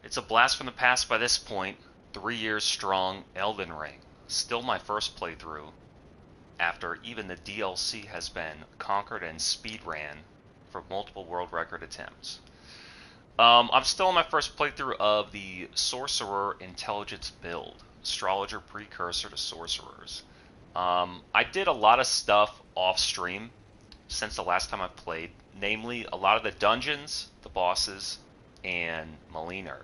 It's a blast from the past by this point. 3 years strong, Elden Ring. Still my first playthrough, after even the DLC has been conquered and speedran for multiple world record attempts. I'm still in my first playthrough of the Sorcerer Intelligence build, Astrologer precursor to Sorcerers. I did a lot of stuff off stream since the last time I played, namely a lot of the dungeons, the bosses, and Melina.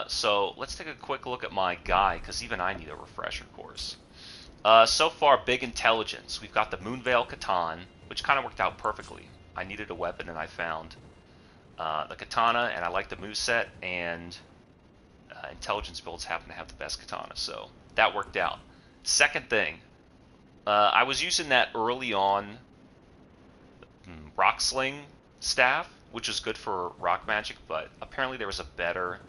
So let's take a quick look at my guy, because even I need a refresher course. So far, big intelligence. We've got the Moonveil Catan, which kind of worked out perfectly. I needed a weapon, and I found the katana, and I like the moveset, and intelligence builds happen to have the best katana, so that worked out. Second thing, I was using that early on rock sling staff, which is good for rock magic, but apparently there was a better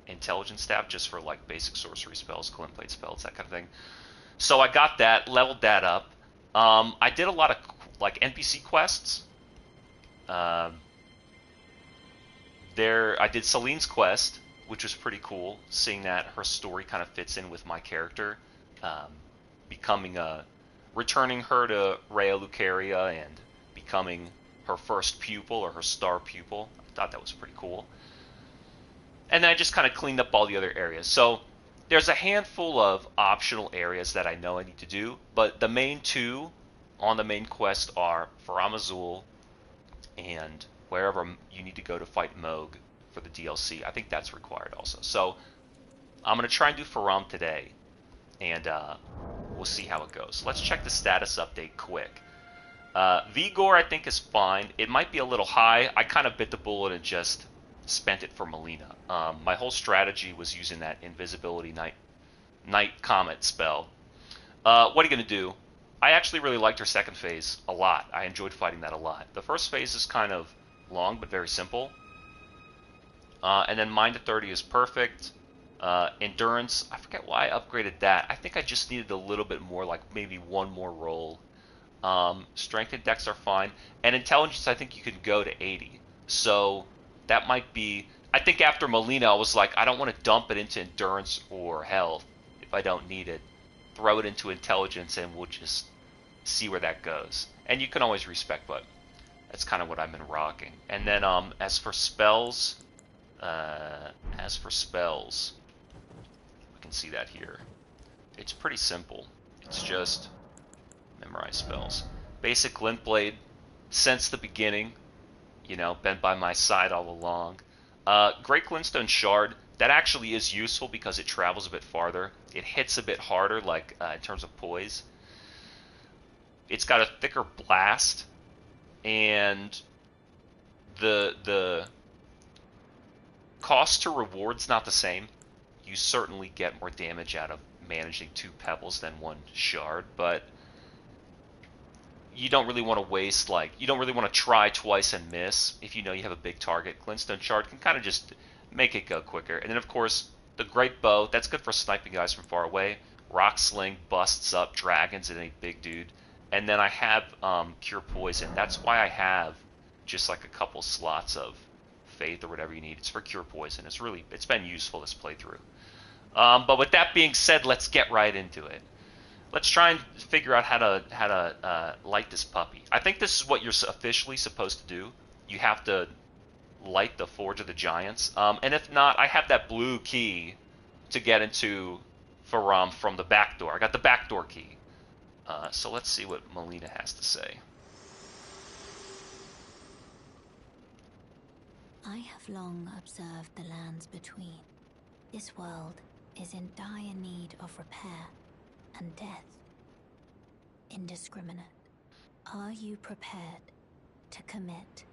intelligence staff just for like basic sorcery spells, glint blade spells, that kind of thing. So I got that, leveled that up. I did a lot of like NPC quests. I did Celine's quest, which was pretty cool, seeing that her story kind of fits in with my character, returning her to Rhea Lucaria and becoming her first pupil or her star pupil. I thought that was pretty cool. And then I just kind of cleaned up all the other areas. So there's a handful of optional areas that I know I need to do, but the main two on the main quest are Farum and wherever you need to go to fight Moog for the DLC. I think that's required also. So I'm going to try and do Farum today, and we'll see how it goes. Let's check the status update quick. Vigor I think is fine. It might be a little high. I kind of bit the bullet and just spent it for Melina. My whole strategy was using that invisibility night comet spell. What are you going to do? I actually really liked her second phase a lot. I enjoyed fighting that a lot. The first phase is kind of long but very simple. And then Mind to 30 is perfect. Endurance, I forget why I upgraded that. I think I just needed a little bit more, like maybe one more roll. Strength and Dex are fine. And Intelligence, I think you can go to 80. So that might be... I think after Melina, I was like, I don't want to dump it into Endurance or Health if I don't need it. Throw it into Intelligence and we'll just see where that goes. And you can always respec, but that's kind of what I've been rocking. And then as for spells, I can see that here. It's pretty simple. It's just memorize spells. Basic Glint Blade, since the beginning, been by my side all along. Great Glintstone Shard, that actually is useful because it travels a bit farther. It hits a bit harder, like in terms of poise. It's got a thicker blast, and the cost to reward's not the same. You certainly get more damage out of managing 2 pebbles than 1 shard, but you don't really want to waste, you don't really want to try twice and miss if you know you have a big target. Glintstone Shard can kind of just make it go quicker. And then, of course, the Great Bow, that's good for sniping guys from far away. Rock Sling busts up dragons and a big dude. And then I have Cure Poison. That's why I have just like a couple slots of Faith or whatever you need. It's for Cure Poison. It's been useful this playthrough. But with that being said, let's get right into it. Let's try and figure out how to light this puppy. I think this is what you're officially supposed to do. You have to light the Forge of the Giants. And if not, I have that blue key to get into Farum from the back door. I got the back door key. So let's see what Melina has to say. I have long observed the lands between. This world is in dire need of repair and death. Indiscriminate. Are you prepared to commit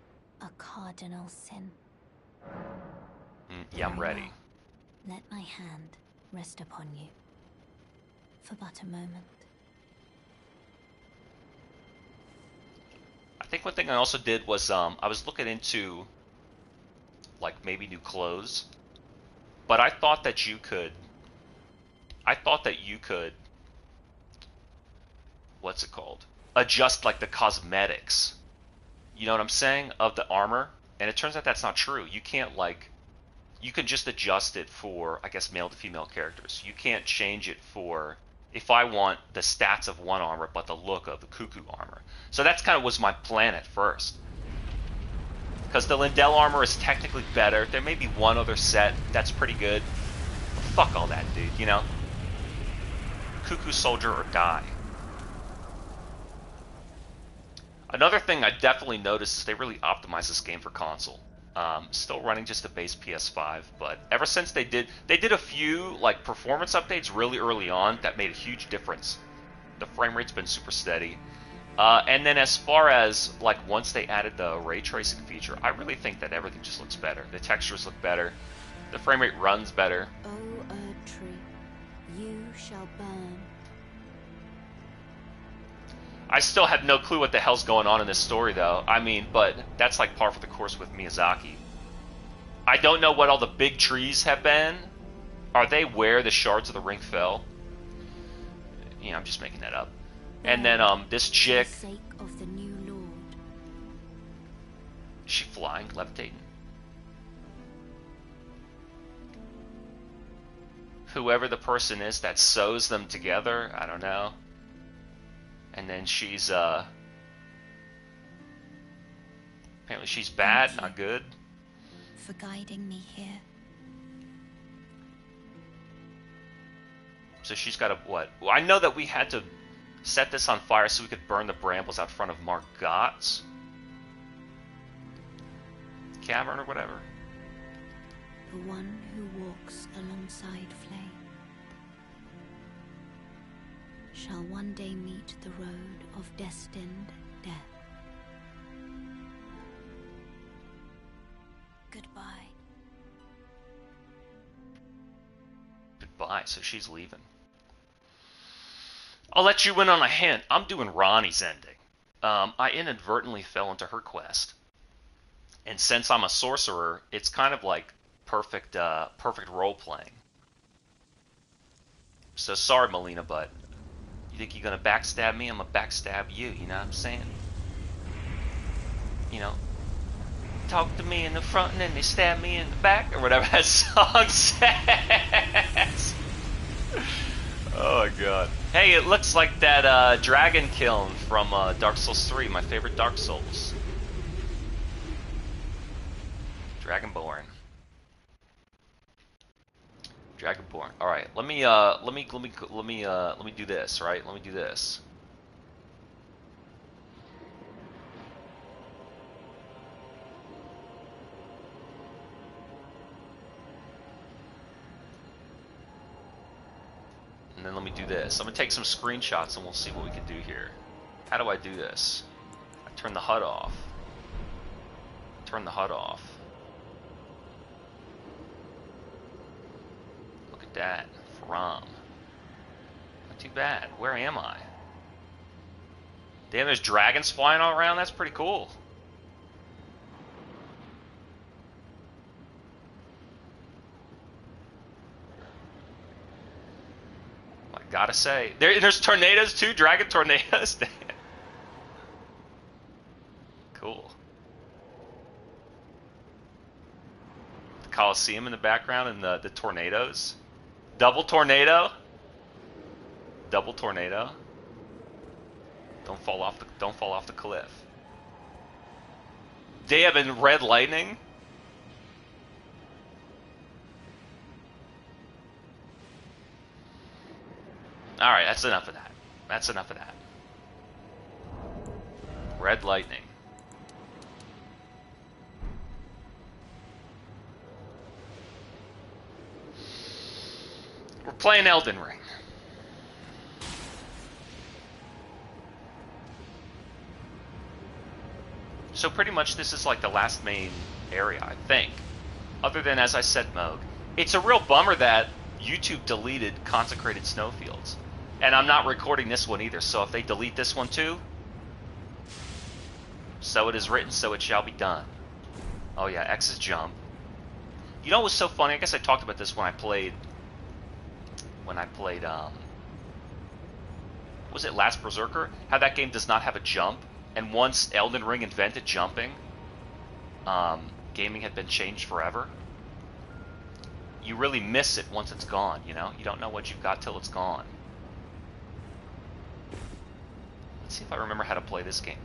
a cardinal sin? Yeah, I'm ready. Let my hand rest upon you for but a moment. I think one thing I also did was I was looking into like maybe new clothes, but I thought that you could what's it called? Adjust like the cosmetics. You know what I'm saying? Of the armor. And it turns out that's not true. You can't like you can just adjust it for, I guess, male to female characters. You can't change it for if I want the stats of one armor but the look of the Cuckoo armor. So that's kind of was my plan at first. Because the Lindell armor is technically better. There may be one other set that's pretty good. But fuck all that, dude, you know? Cuckoo Soldier or die. Another thing I definitely noticed is they really optimized this game for console. Still running just a base PS5, but ever since they did a few like performance updates really early on that made a huge difference. The frame rate's been super steady. And then as far as like once they added the ray tracing feature, I really think that everything just looks better. The textures look better. The frame rate runs better. O Erd tree, you shall burn. I still have no clue what the hell's going on in this story, though. I mean, but that's like par for the course with Miyazaki. I don't know what all the big trees have been. Are they where the shards of the ring fell? Yeah, I'm just making that up. And then this chick. For the sake of the new lord. Is she flying, levitating? Whoever the person is that sews them together, I don't know. And then she's, apparently she's bad, not good. For guiding me here. So she's got a, what? Well, I know that we had to set this on fire so we could burn the brambles out front of Margot's cavern or whatever. The one who walks alongside flame shall one day meet the road of destined death. Goodbye. Goodbye, so she's leaving. I'll let you in on a hint. I'm doing Ronnie's ending. I inadvertently fell into her quest. And since I'm a sorcerer, it's kind of like perfect role-playing. So sorry, Melina, but you think you're gonna backstab me? I'm gonna backstab you, you know what I'm saying? You know, talk to me in the front and then they stab me in the back, or whatever that song says. Oh my god. Hey, it looks like that dragon kiln from Dark Souls 3, my favorite Dark Souls. Dragonborn. Dragonborn. All right, let me do this. Right, let me do this. And then let me do this. I'm gonna take some screenshots and we'll see what we can do here. How do I do this? I turn the HUD off. Turn the HUD off. Look at that. Farum. Not too bad. Where am I? Damn, there's dragons flying all around? That's pretty cool. I gotta say. There's tornadoes too? Dragon tornadoes? Cool. The Colosseum in the background and the tornadoes. Double tornado? Double tornado? Don't fall off the cliff. They have been red lightning? Alright, that's enough of that. That's enough of that. Red lightning. We're playing Elden Ring. So pretty much this is like the last main area, I think. Other than, as I said, Moog. It's a real bummer that YouTube deleted Consecrated Snowfields. And I'm not recording this one either, so if they delete this one too, so it is written, so it shall be done. Oh yeah, X is jump. You know what was so funny? I guess I talked about this when I played, was it Last Berserker? How that game does not have a jump, and once Elden Ring invented jumping, gaming had been changed forever. you really miss it once it's gone, you know? You don't know what you've got till it's gone. Let's see if I remember how to play this game.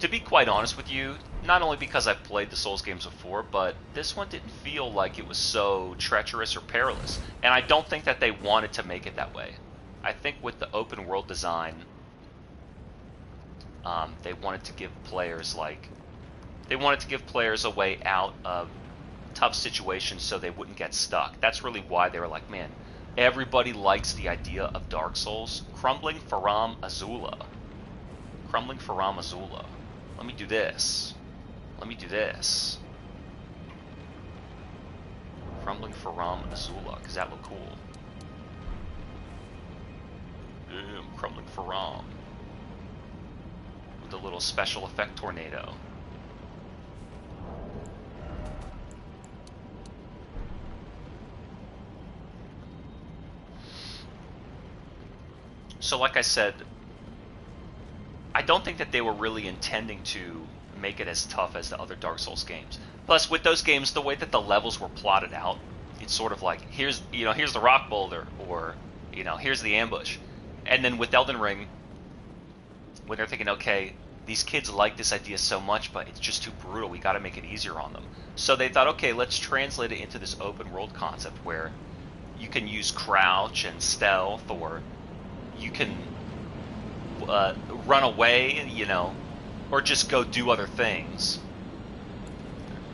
To be quite honest with you, not only because I've played the Souls games before, but this one didn't feel like it was so treacherous or perilous. And I don't think that they wanted to make it that way. I think with the open world design, they wanted to give players a way out of tough situations so they wouldn't get stuck. That's really why they were like, man, everybody likes the idea of Dark Souls. Crumbling, Farum, Azula. Crumbling, Farum, Azula. Let me do this. Let me do this. Crumbling, Farum, Azula, because that looked cool. Crumbling, Farum. With a little special effect tornado. So like I said, I don't think that they were really intending to make it as tough as the other Dark Souls games. Plus, with those games, the way that the levels were plotted out, it's sort of like, here's the rock boulder, or, here's the ambush. And then with Elden Ring, when they're thinking, okay, these kids like this idea so much, but it's just too brutal, we gotta make it easier on them. So they thought, okay, let's translate it into this open world concept where you can use crouch and stealth, or you can run away, or just go do other things.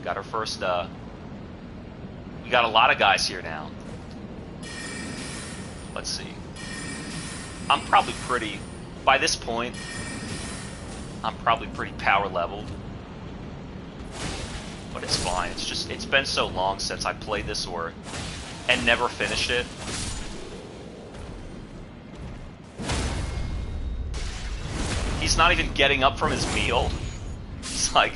Got our first, we got a lot of guys here now. Let's see. I'm probably by this point, I'm probably pretty power leveled. But it's fine, it's been so long since I played this and never finished it. He's not even getting up from his meal. He's like...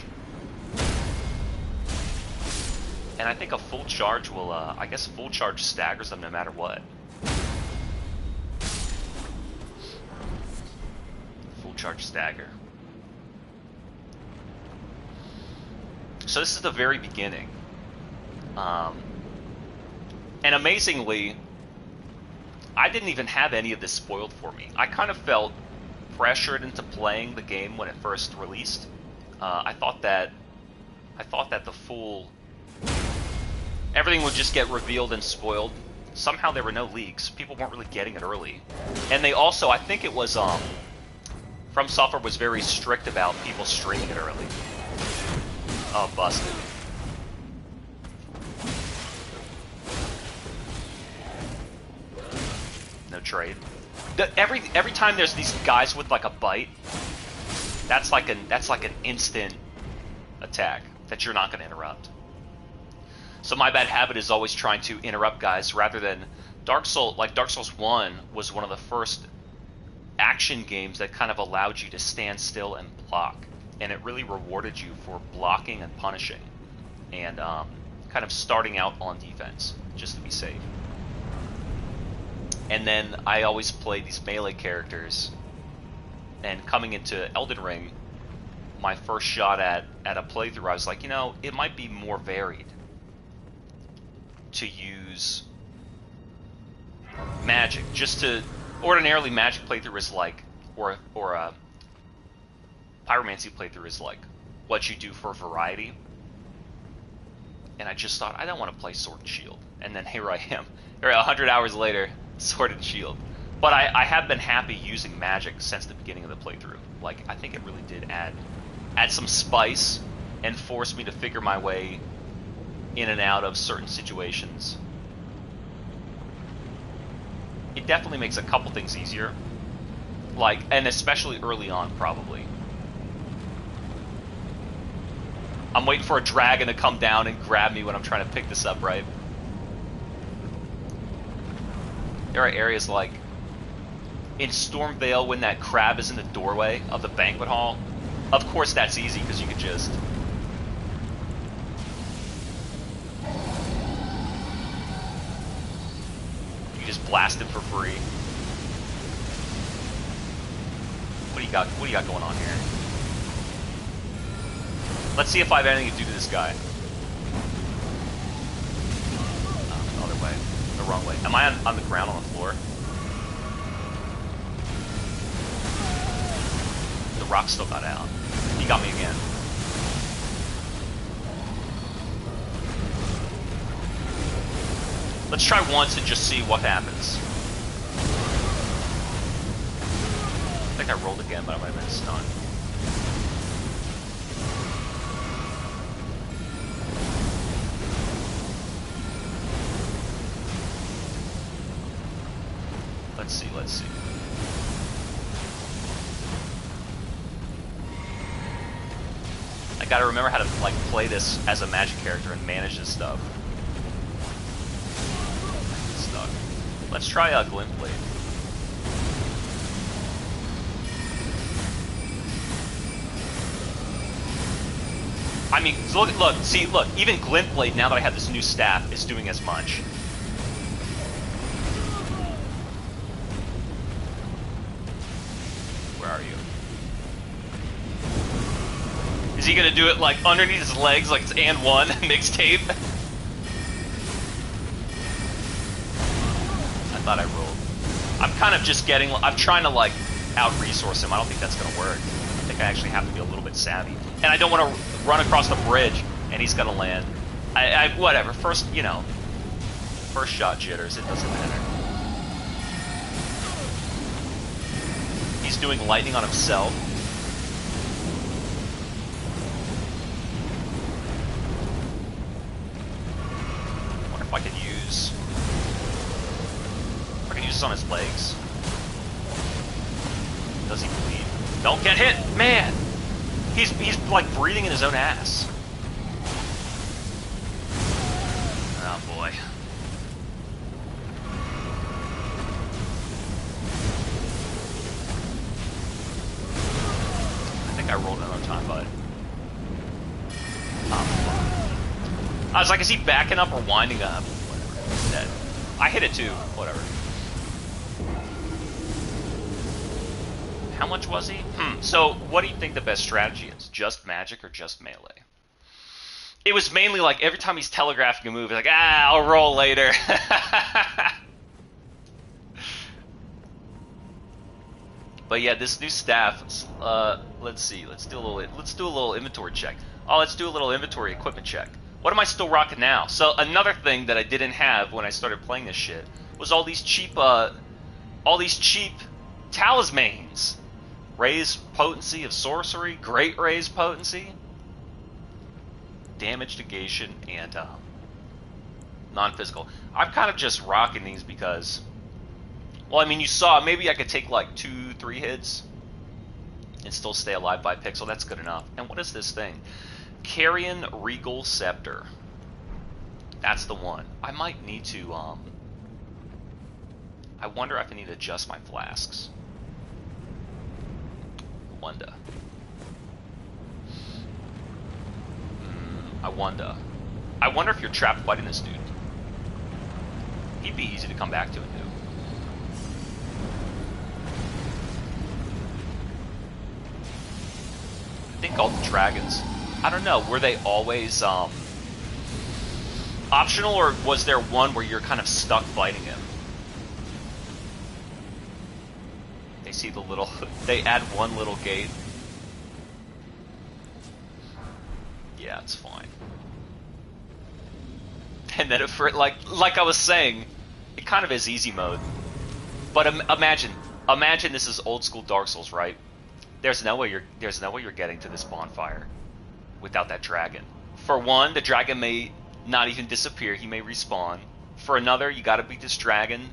And I think a full charge will, I guess full charge staggers them no matter what. Full charge stagger. So this is the very beginning. And amazingly, I didn't even have any of this spoiled for me. I kind of felt pressured into playing the game when it first released. I thought that the full everything would just get revealed and spoiled. Somehow there were no leaks. People weren't really getting it early, and they also, I think it was From Software was very strict about people streaming it early. Oh, busted. No trade. Every time there's these guys with like a bite, that's like an instant attack that you're not going to interrupt. So my bad habit is always trying to interrupt guys rather than Dark Souls. Like Dark Souls 1 was one of the first action games that kind of allowed you to stand still and block, and it really rewarded you for blocking and punishing, and kind of starting out on defense just to be safe. And then I always played these melee characters, and coming into Elden Ring, my first shot at a playthrough, I was like, it might be more varied to use magic. Ordinarily magic playthrough is like, or a pyromancy playthrough is like what you do for variety. And I just thought, I don't want to play Sword and Shield. And then here I am, 100 hours later, Sword and Shield. But I have been happy using magic since the beginning of the playthrough. Like, I think it really did add some spice and force me to figure my way in and out of certain situations. It definitely makes a couple things easier. Like, and especially early on, probably. I'm waiting for a dragon to come down and grab me when I'm trying to pick this up, right? There are areas like in Stormvale when that crab is in the doorway of the banquet hall. Of course that's easy because you can just... You just blast him for free. What do you got going on here? Let's see if I have anything to do to this guy. Oh, the other way. wrong way. Am I on the ground on the floor? The rock still got out. He got me again. Let's try once and just see what happens. I think I rolled again, but I might have been stunned. Let's see. I gotta remember how to like play this as a magic character and manage this stuff. Stuck. Let's try a glint blade. I mean, look, even glint blade, now that I have this new staff, is doing as much. Where are you? Is he gonna do it like underneath his legs, like it's and one mixtape? I thought I rolled. I'm kind of just getting, I'm trying to like out-resource him. I don't think that's gonna work. I think I actually have to be a little bit savvy. And I don't want to run across the bridge and he's gonna land. Whatever, first shot jitters, it doesn't matter. He's doing lightning on himself. I wonder if I could use this on his legs. Does he bleed? Don't get hit, man! He's like breathing in his own ass. Oh boy. I think I rolled another time, but I was like, is he backing up or winding up? Whatever. He's dead. I hit it too. Whatever. How much was he? So, what do you think the best strategy is? Just magic or just melee? It was mainly like every time he's telegraphing a move, he's like, I'll roll later. But yeah, this new staff. Let's see. Let's do a little inventory check. Oh, let's do a little inventory equipment check. What am I still rocking now? So another thing that I didn't have when I started playing this shit was all these cheap talismans. Raise potency of sorcery, great raise potency, damage negation, and non-physical. I'm kind of just rocking these because, well, I mean, you saw, maybe I could take like 2-3 hits and still stay alive by pixel. That's good enough. And what is this thing? Carrion Regal Scepter. That's the one. I might need to, I wonder if I need to adjust my flasks. Wonder. I wonder if you're trapped fighting this dude. He'd be easy to come back to and do. I think all the dragons, I don't know, were they always optional, or was there one where you're kind of stuck fighting him? They see the little, they add one little gate. Yeah, it's fine. And then for like I was saying, it kind of is easy mode. But imagine this is old school Dark Souls, right? There's no way you're getting to this bonfire without that dragon. For one, the dragon may not even disappear; he may respawn. For another, you got to beat this dragon.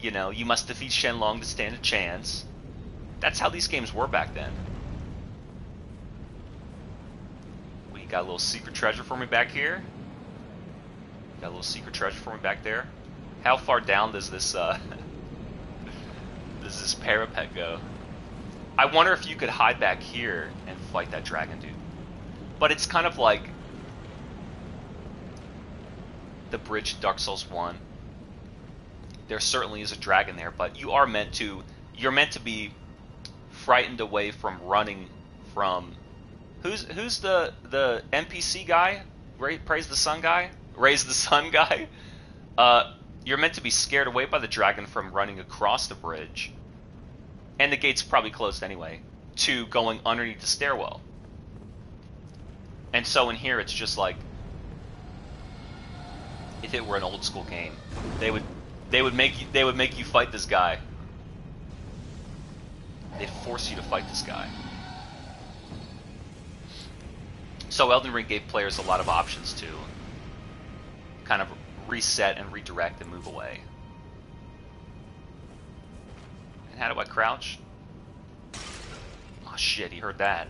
You know, you must defeat Shenlong to stand a chance. That's how these games were back then. Well, you got a little secret treasure for me back here. Got a little secret treasure for me back there. How far down does this parapet go? I wonder if you could hide back here and fight that dragon dude. But it's kind of like the bridge Dark Souls 1. There certainly is a dragon there, but you're meant to be frightened away from running from who's the NPC guy? Praise the sun guy? Raise the sun guy? You're meant to be scared away by the dragon from running across the bridge, and the gate's probably closed anyway, to going underneath the stairwell. And so in here, it's just like, if it were an old school game, they would make you fight this guy. They'd force you to fight this guy. So Elden Ring gave players a lot of options to kind of reset and redirect and move away. And how do I crouch? Oh shit, he heard that.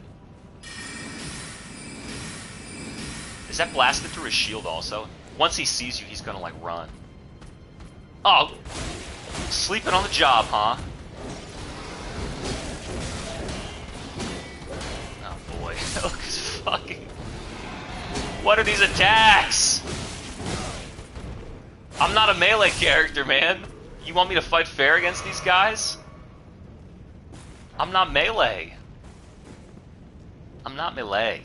Is that blasted through his shield also? Once he sees you, he's gonna like run. Oh! Sleeping on the job, huh? Oh boy, look at this fucking... What are these attacks? I'm not a melee character, man. You want me to fight fair against these guys? I'm not melee. I'm not melee.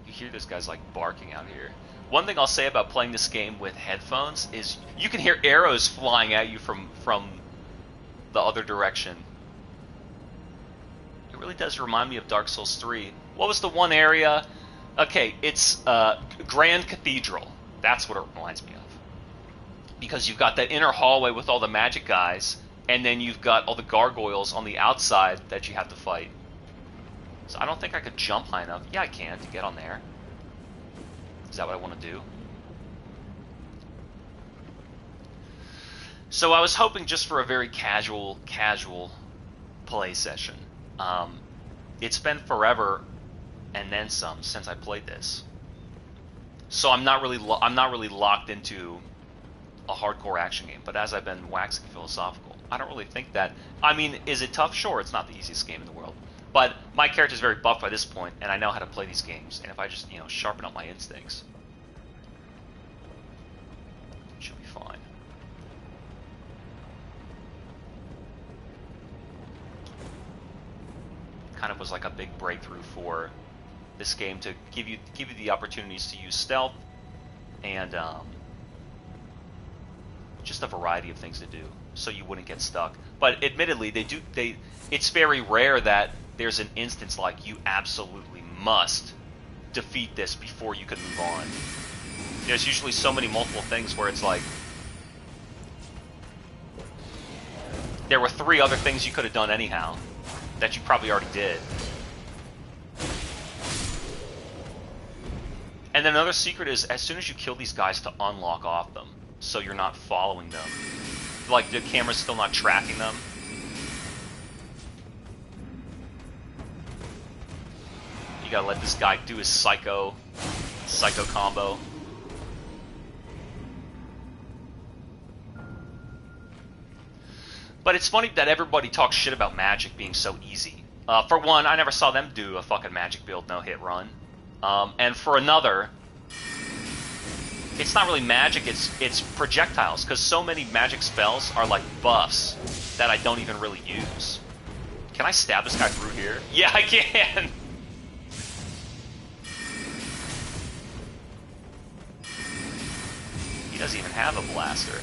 You hear this guy's like barking out here. One thing I'll say about playing this game with headphones is you can hear arrows flying at you from the other direction. It really does remind me of Dark Souls 3. What was the one area? Okay, it's Grand Cathedral. That's what it reminds me of. Because you've got that inner hallway with all the magic guys, and then you've got all the gargoyles on the outside that you have to fight. So I don't think I could jump high enough. Yeah, I can to get on there. Is that what I want to do? So I was hoping just for a very casual play session. It's been forever and then some since I played this, so I'm not really locked into a hardcore action game. But as I've been waxing philosophical, I don't really think that. I mean, is it tough? Sure, it's not the easiest game in the world, but my character's very buff by this point, and I know how to play these games. And if I just sharpen up my instincts, it should be fine. Kind of was like a big breakthrough for this game to give you the opportunities to use stealth and just a variety of things to do, so you wouldn't get stuck. But admittedly, it's very rare that there's an instance like you absolutely must defeat this before you can move on. There's usually so many multiple things where it's like there were 3 other things you could have done anyhow that you probably already did. And then another secret is, as soon as you kill these guys, to unlock off them, so you're not following them. Like, the camera's still not tracking them. You gotta let this guy do his psycho combo. But it's funny that everybody talks shit about magic being so easy. For one, I never saw them do a fucking magic build no-hit run. And for another, it's not really magic, it's projectiles, because so many magic spells are like buffs that I don't even really use. Can I stab this guy through here? Yeah, I can! He doesn't even have a blaster.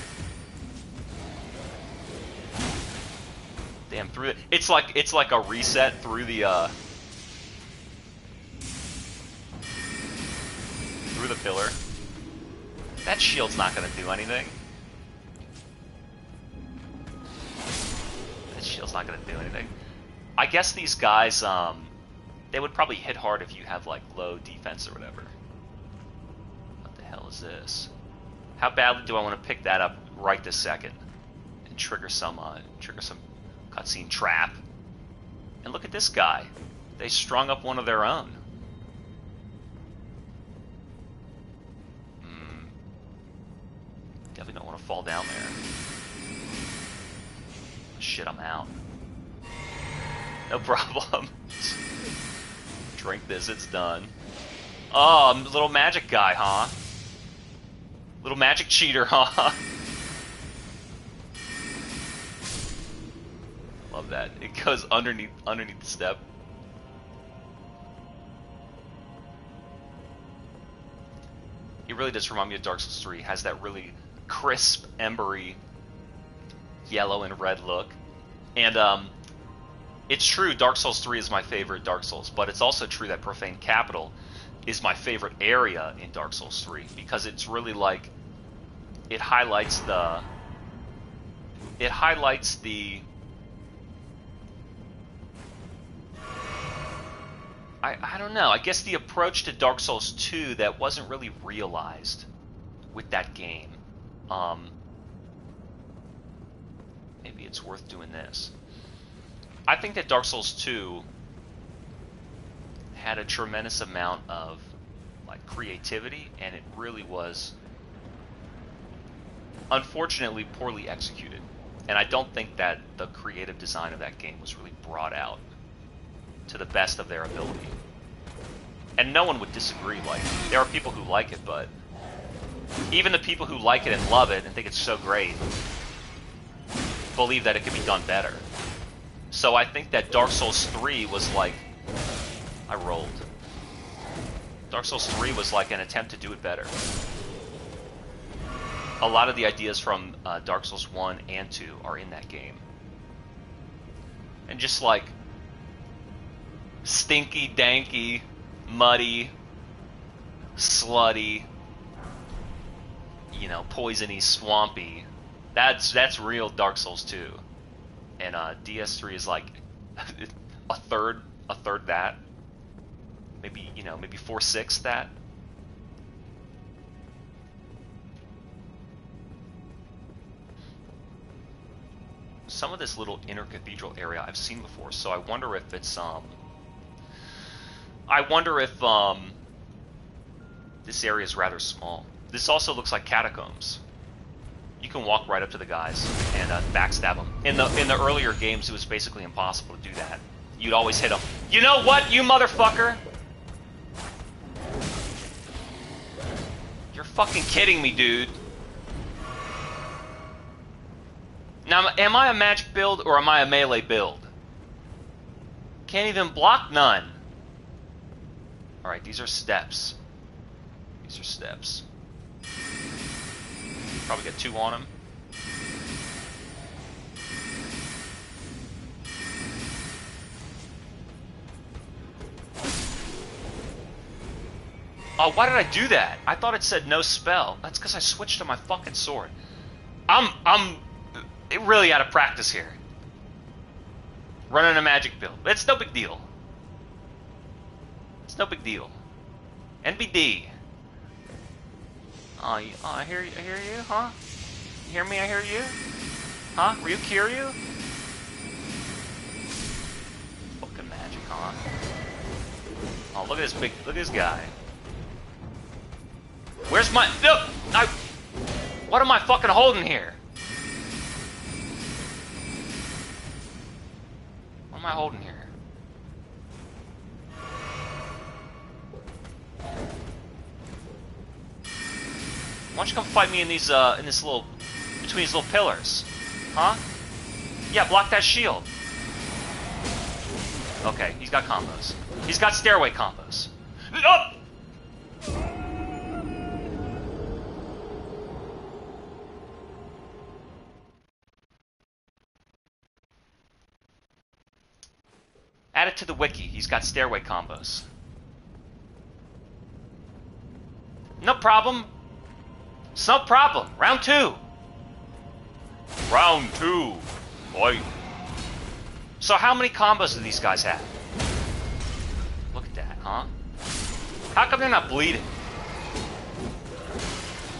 Damn, through it. It's like a reset through the pillar. That shield's not gonna do anything. That shield's not gonna do anything. I guess these guys, they would probably hit hard if you have like low defense or whatever. What the hell is this? How badly do I want to pick that up right this second and trigger some cutscene trap? And look at this guy. They strung up one of their own. Definitely don't want to fall down there. Shit, I'm out. No problem. Drink this, it's done. Oh, I'm a little magic guy, huh? Little magic cheater, huh? Love that. It goes underneath the step. It really does remind me of Dark Souls 3. It has that really crisp, embery yellow and red look. And it's true, Dark Souls 3 is my favorite Dark Souls, but it's also true that Profane Capital is my favorite area in Dark Souls 3 because it's really like it highlights the I don't know, I guess the approach to Dark Souls 2 that wasn't really realized with that game. Maybe it's worth doing this. I think that Dark Souls 2 had a tremendous amount of like creativity, and it really was unfortunately poorly executed. And I don't think that the creative design of that game was really brought out to the best of their ability. And no one would disagree. Like, there are people who like it, but even the people who like it and love it and think it's so great believe that it could be done better. So I think that Dark Souls 3 was like... I rolled. Dark Souls 3 was like an attempt to do it better. A lot of the ideas from Dark Souls 1 and 2 are in that game. And just like stinky, danky, muddy, slutty, you know, poisony, swampy. That's real Dark Souls 2. And DS3 is like a third that. Maybe, you know, maybe 4/6 that. Some of this little inner cathedral area I've seen before, so I wonder if it's this area is rather small. This also looks like catacombs. You can walk right up to the guys and backstab them. In the earlier games, it was basically impossible to do that. You'd always hit them. You know what, you motherfucker? You're fucking kidding me, dude. Now, am I a magic build or am I a melee build? Can't even block none. Alright, these are steps. These are steps. Probably get 2 on him. Oh, why did I do that? I thought it said no spell. That's because I switched to my fucking sword. I'm really out of practice here. Running a magic build. It's no big deal. It's no big deal. NBD. Oh, I hear you, huh? You hear me, I hear you? Huh? Ryu Kiryu? Fucking magic, huh? Oh, look at this guy. Where's my... No! What am I fucking holding here? What am I holding here? Why don't you come fight me in these, in this little... between these little pillars? Huh? Yeah, block that shield. Okay, he's got combos. He's got stairway combos. Up! Add it to the wiki. He's got stairway combos. No problem. It's no problem. Round 2. Round 2. Boy. So how many combos do these guys have? Look at that, huh? How come they're not bleeding?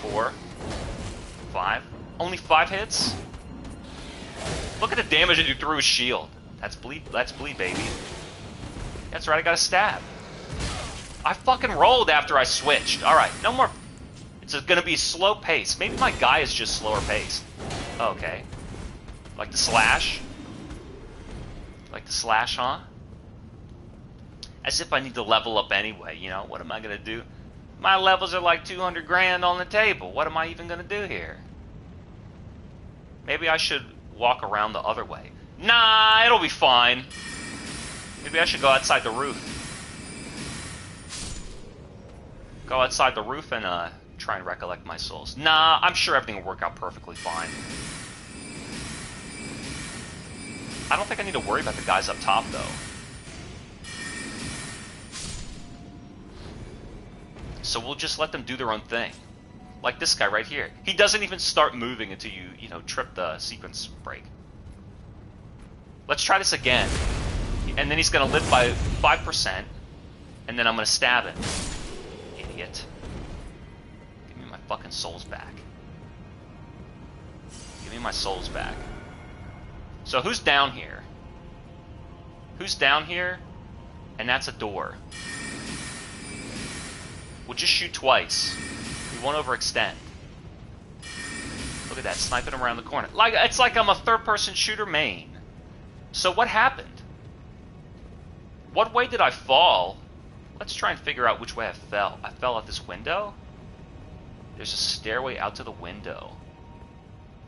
4. 5. Only 5 hits? Look at the damage that you threw his shield. That's bleed, baby. That's right, I got a stab. I fucking rolled after I switched. Alright, no more... It's gonna be slow pace. Maybe my guy is just slower paced. Okay. Like the slash? Like the slash, huh? As if I need to level up anyway, you know? What am I gonna do? My levels are like 200 grand on the table. What am I even gonna do here? Maybe I should walk around the other way. Nah, it'll be fine. Maybe I should go outside the roof. Go outside the roof and Try and recollect my souls. Nah, I'm sure everything will work out perfectly fine. I don't think I need to worry about the guys up top, though. So we'll just let them do their own thing. Like this guy right here. He doesn't even start moving until you know, trip the sequence break. Let's try this again. And then he's going to live by 5%. And then I'm going to stab him. Idiot. Give me my fucking souls back. Give me my souls back. So who's down here? Who's down here? And that's a door. We'll just shoot twice. We won't overextend. Look at that, sniping him around the corner. Like, it's like I'm a third-person shooter main. So what happened? What way did I fall? Let's try and figure out which way I fell. I fell out this window? There's a stairway out to the window.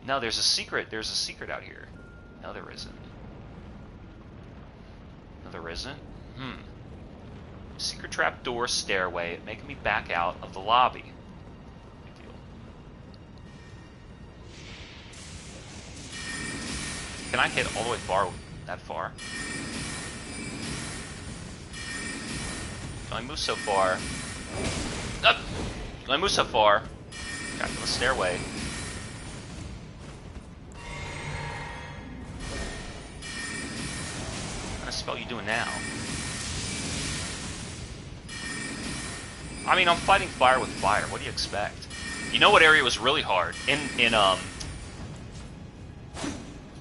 No, there's a secret. There's a secret out here. No, there isn't. No, there isn't? Secret trap door, stairway, making me back out of the lobby. Big deal. Can I hit all the way that far? Can I move so far? Can I move so far? Got to the stairway. What kind of spell you doing now? I mean, I'm fighting fire with fire. What do you expect? You know what area was really hard?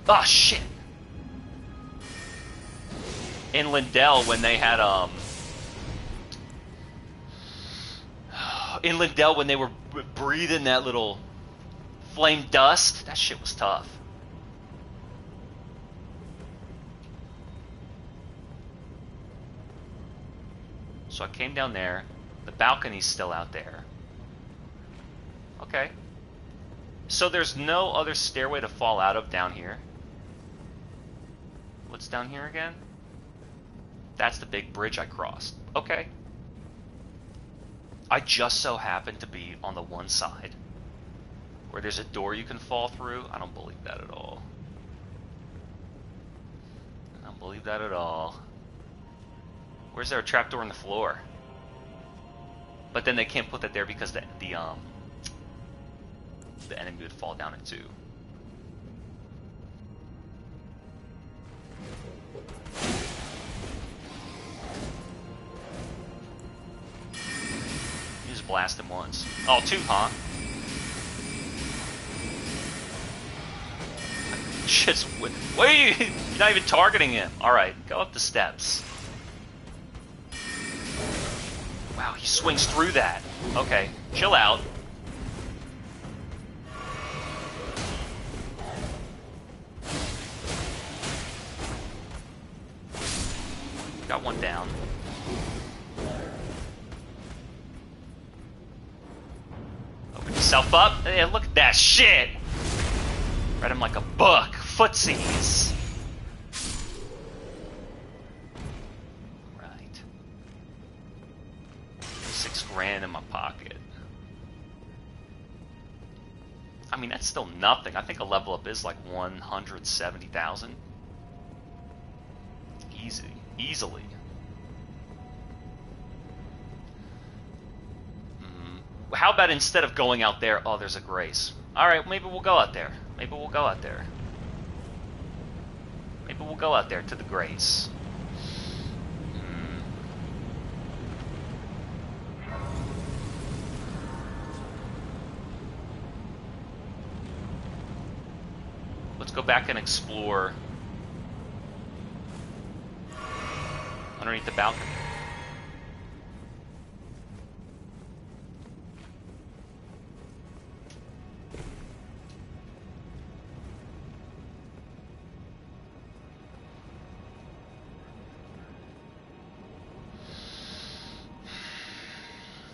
Ah, shit! In Lindell, when they had, in Lindell, when they were breathing that little flame dust, that shit was tough. So I came down there. The balcony's still out there. Okay. So there's no other stairway to fall out of down here. What's down here again? That's the big bridge I crossed. Okay. I just so happen to be on the one side where there's a door you can fall through. I don't believe that at all. I don't believe that at all. Where's there a trapdoor in the floor? But then they can't put that there because the enemy would fall down it too. You just blast him once. Oh, two, huh? Shit's... Wait! You're not even targeting him. Alright, go up the steps. Wow, he swings through that. Okay, chill out. Got one down. Open yourself up. Hey, look at that shit! Read him like a book. Footsies. $6,000 in my pocket. I mean, that's still nothing. I think a level up is like 170,000. Easily. How about instead of going out there, oh, there's a grace. All right, maybe we'll go out there. Maybe we'll go out there. Maybe we'll go out there to the grace. Let's go back and explore underneath the balcony.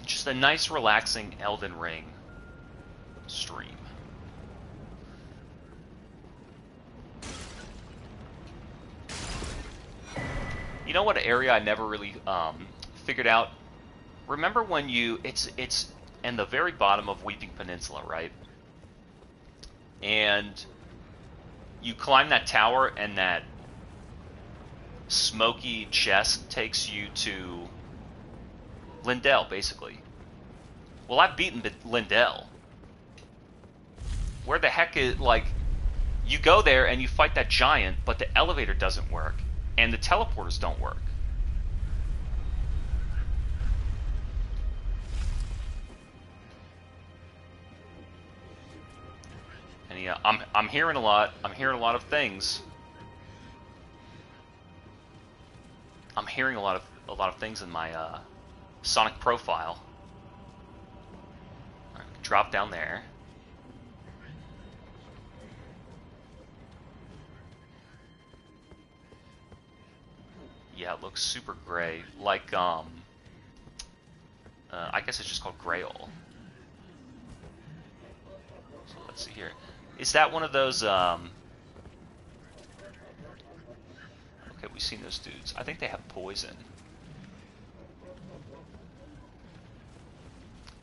Just a nice, relaxing Elden Ring stream. You know what area I never really figured out? Remember when you it's and the very bottom of Weeping Peninsula, right? And you climb that tower, and that smoky chest takes you to Lindell, basically. Well, I've beaten Lindell. Where the heck is, like, you go there and you fight that giant, but the elevator doesn't work, and the teleporters don't work. And yeah, I'm hearing a lot. I'm hearing a lot of things. I'm hearing a lot of things in my Sonic profile. All right, drop down there. Yeah, it looks super gray, like I guess it's just called Grail. So let's see here. Is that one of those? Okay, we've seen those dudes. I think they have poison.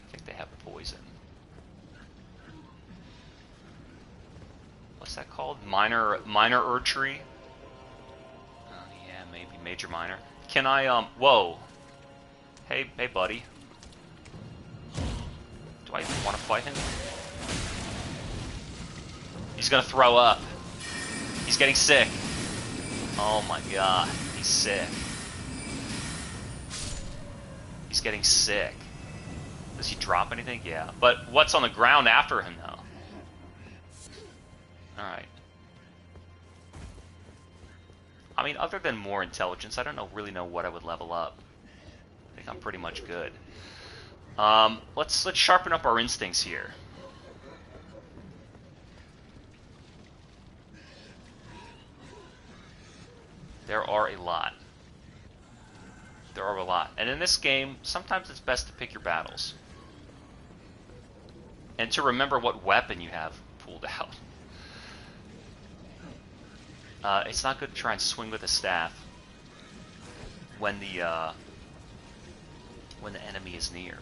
I think they have poison. What's that called? Minor Erdtree? Yeah, maybe major minor. Can I whoa. Hey buddy. Do I even want to fight him? He's gonna throw up. He's getting sick. Oh my god, he's sick. He's getting sick. Does he drop anything? Yeah. But what's on the ground after him though? Alright. I mean, other than more intelligence, I don't really know what I would level up. I think I'm pretty much good. Let's sharpen up our instincts here. There are a lot. There are a lot. And in this game, sometimes it's best to pick your battles. And to remember what weapon you have pulled out. It's not good to try and swing with a staff when the enemy is near.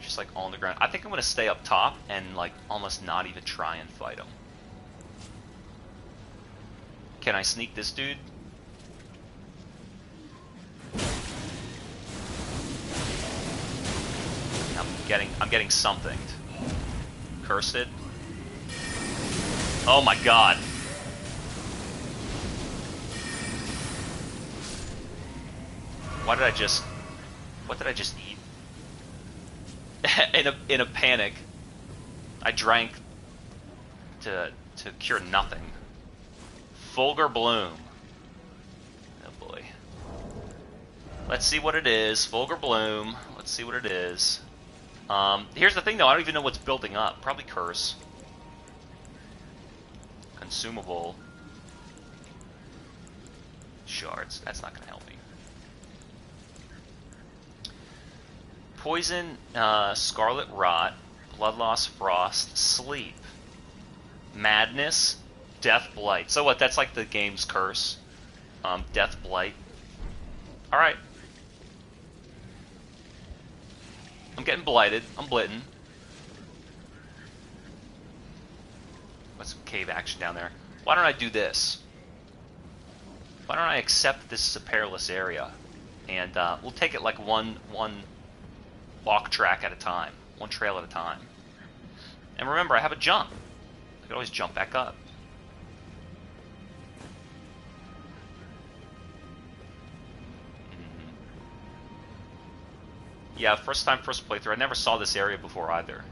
Just like on the ground. I think I'm gonna stay up top and like almost not even try and fight him. Can I sneak this dude? I'm getting something. Cursed. Oh my god. What did I just eat? in a panic, I drank to cure nothing. Fulgur Bloom. Oh boy. Let's see what it is. Fulgur Bloom. Let's see what it is. Here's the thing though, I don't even know what's building up. Probably Curse. Consumable. Shards. That's not gonna help me. Poison, Scarlet Rot, Blood Loss, Frost, Sleep, Madness, Death Blight. So what? That's like the game's curse. Death Blight. Alright. I'm getting blighted. I'm blitting. What's some cave action down there? Why don't I do this? Why don't I accept this is a perilous area? And we'll take it like one walk track at a time. One trail at a time. And remember, I have a jump. I can always jump back up. Yeah, first playthrough. I never saw this area before either.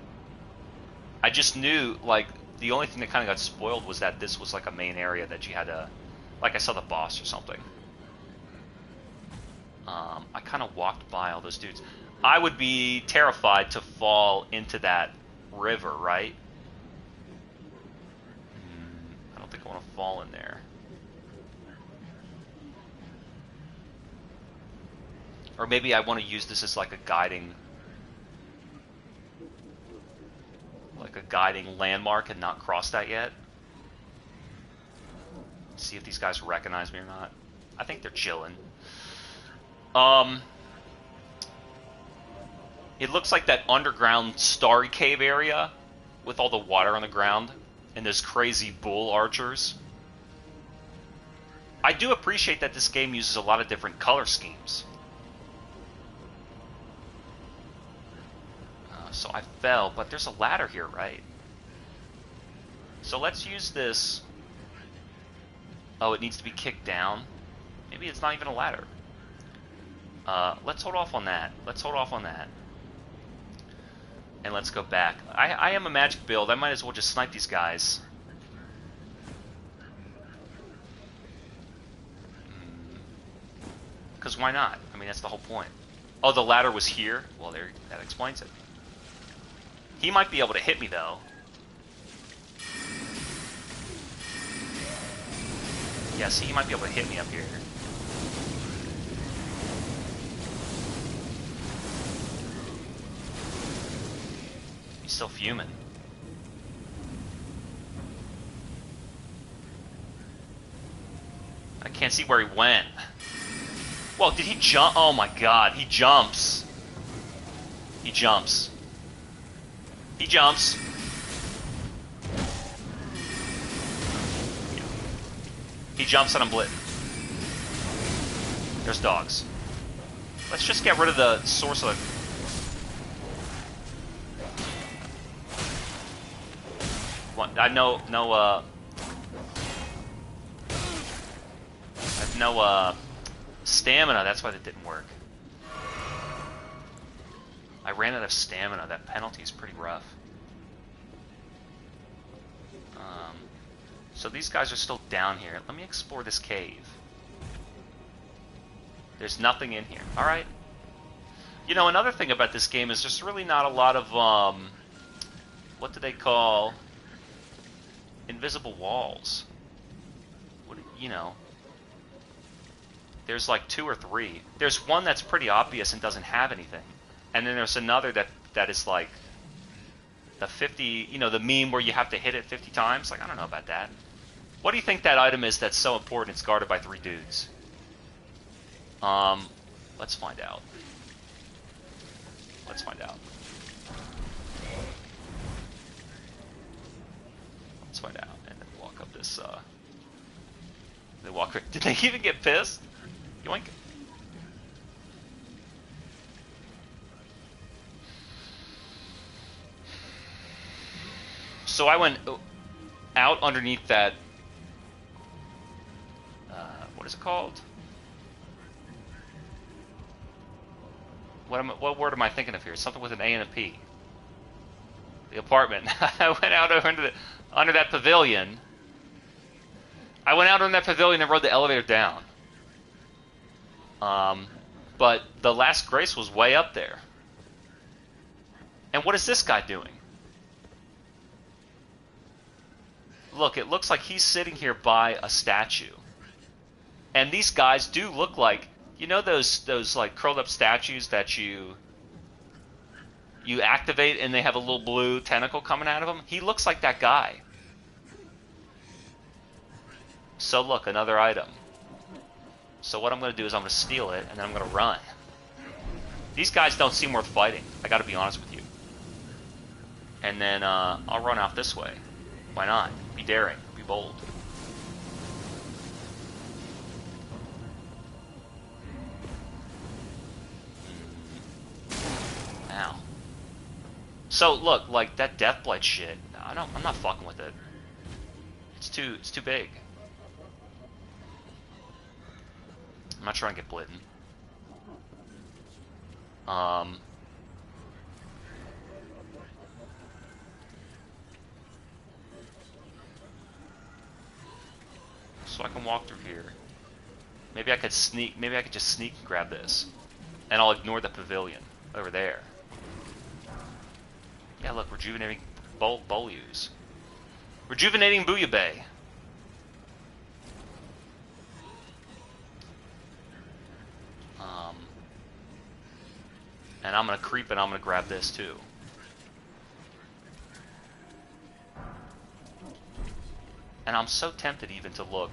I just knew, like, the only thing that kind of got spoiled was that this was like a main area that you had to, like I saw the boss or something. I kind of walked by all those dudes. I would be terrified to fall into that river, right? I don't think I want to fall in there. Or maybe I want to use this as like a guiding landmark and not cross that yet. See if these guys recognize me or not. I think they're chilling. Um, it looks like that underground starry cave area with all the water on the ground and those crazy bull archers. I do appreciate that this game uses a lot of different color schemes. So I fell, but there's a ladder here, right? So let's use this. Oh, it needs to be kicked down. Maybe it's not even a ladder. Let's hold off on that. Let's hold off on that. And let's go back. I am a magic build. I might as well just snipe these guys. Because why not? I mean, that's the whole point. Oh, the ladder was here? Well, there. That explains it. He might be able to hit me, though. Yeah, see, he might be able to hit me up here. He's still fuming. I can't see where he went. Whoa, did he jump? Oh my god, he jumps. He jumps. He jumps. He jumps and I'm blitting. There's dogs. Let's just get rid of the source of the... I have no stamina, that's why that didn't work. I ran out of stamina. That penalty is pretty rough. So these guys are still down here. Let me explore this cave. There's nothing in here. Alright. You know, another thing about this game is there's really not a lot of, what do they call... invisible walls. What, you know... There's like 2 or 3. There's one that's pretty obvious and doesn't have anything. And then there's another that is like the 50, you know, the meme where you have to hit it 50 times. Like, I don't know about that. What do you think that item is that's so important it's guarded by 3 dudes? Let's find out. Let's find out. Let's find out. And then walk up this, they walk... Did they even get pissed? Yoink. So I went out underneath that... what is it called? What word am I thinking of here? Something with an A and a P. The apartment. I went out under that pavilion. I went out on that pavilion and rode the elevator down. But the last grace was way up there. And what is this guy doing? Look, it looks like he's sitting here by a statue. And these guys do look like, you know, those like curled up statues that you activate and they have a little blue tentacle coming out of them? He looks like that guy. So look, another item. So what I'm going to do is I'm going to steal it, and then I'm going to run. These guys don't seem worth fighting. I got to be honest with you. And then I'll run out this way. Why not? Be daring. Be bold. Ow. So look, like that Deathblight shit. I'm not fucking with it. It's too big. I'm not trying to get blitten. So I can walk through here. Maybe I could sneak. Maybe I could just sneak and grab this, and I'll ignore the pavilion over there. Yeah, look, rejuvenating Bolus. Rejuvenating Bouillabaisse. And I'm going to creep and I'm going to grab this too. And I'm so tempted even to look.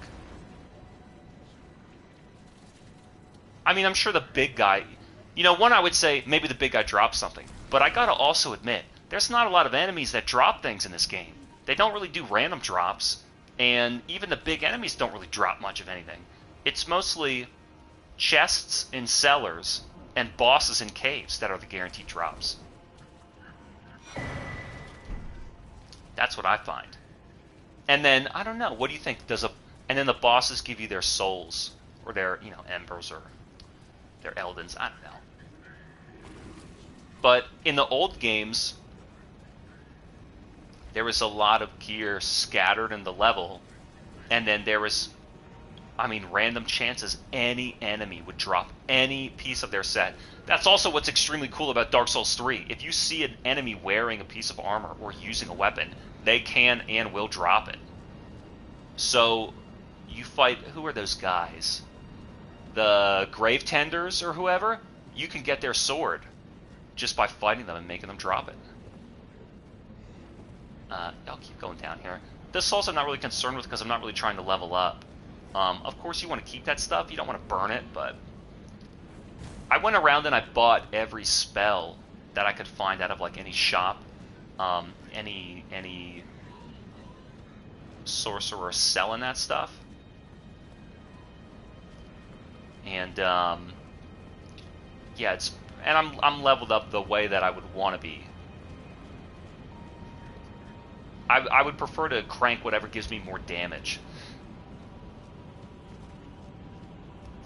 I mean, I'm sure the big guy... You know, one, I would say maybe the big guy drops something. But I gotta also admit, there's not a lot of enemies that drop things in this game. They don't really do random drops. And even the big enemies don't really drop much of anything. It's mostly chests in cellars and bosses in caves that are the guaranteed drops. That's what I find. And then, I don't know, what do you think? And then the bosses give you their souls, or their, you know, embers, or their Eldens, I don't know. But in the old games, there was a lot of gear scattered in the level, and then there was, I mean, random chances any enemy would drop any piece of their set. That's also what's extremely cool about Dark Souls 3. If you see an enemy wearing a piece of armor or using a weapon, they can and will drop it. So, you fight, who are those guys? The Grave Tenders or whoever? You can get their sword just by fighting them and making them drop it. I'll keep going down here. This Souls I'm not really concerned with because I'm not really trying to level up. Of course you want to keep that stuff, you don't want to burn it, but... I went around and I bought every spell that I could find out of like any shop. Any sorcerer selling that stuff. And yeah, I'm leveled up the way that I would want to be. I would prefer to crank whatever gives me more damage.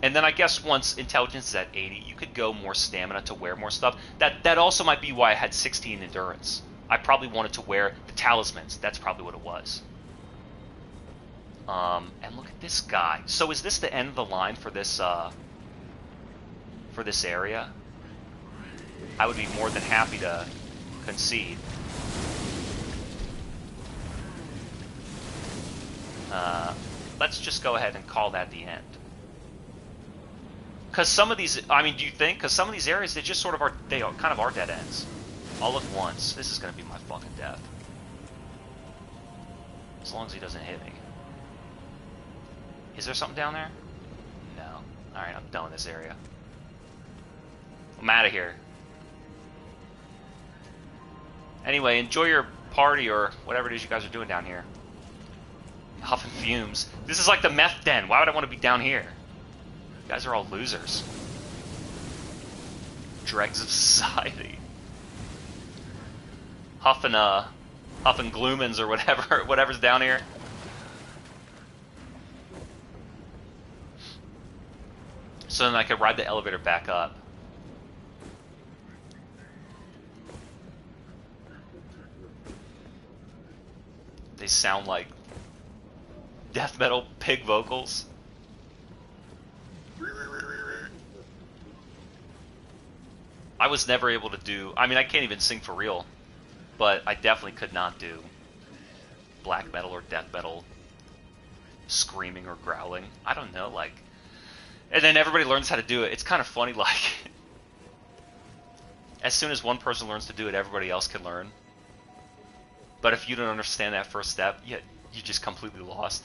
And then I guess once intelligence is at 80, you could go more stamina to wear more stuff. That also might be why I had 16 endurance. I probably wanted to wear the talismans. That's probably what it was. And look at this guy. So is this the end of the line for this area? I would be more than happy to concede. Let's just go ahead and call that the end. Because some of these, I mean, do you think? Because some of these areas, they just sort of are, they kind of are dead ends. All at once. This is going to be my fucking death. As long as he doesn't hit me. Is there something down there? No. Alright, I'm done with this area. I'm out of here. Anyway, enjoy your party or whatever it is you guys are doing down here. Huffing fumes. This is like the meth den. Why would I want to be down here? You guys are all losers. Dregs of society. Huffing gloomins or whatever's down here. So then I could ride the elevator back up. They sound like death metal pig vocals. I was never able to do... I mean, I can't even sing for real. But I definitely could not do black metal or death metal screaming or growling. I don't know, like... And then everybody learns how to do it. It's kind of funny, like... as soon as one person learns to do it, everybody else can learn. But if you don't understand that first step, you just completely lost.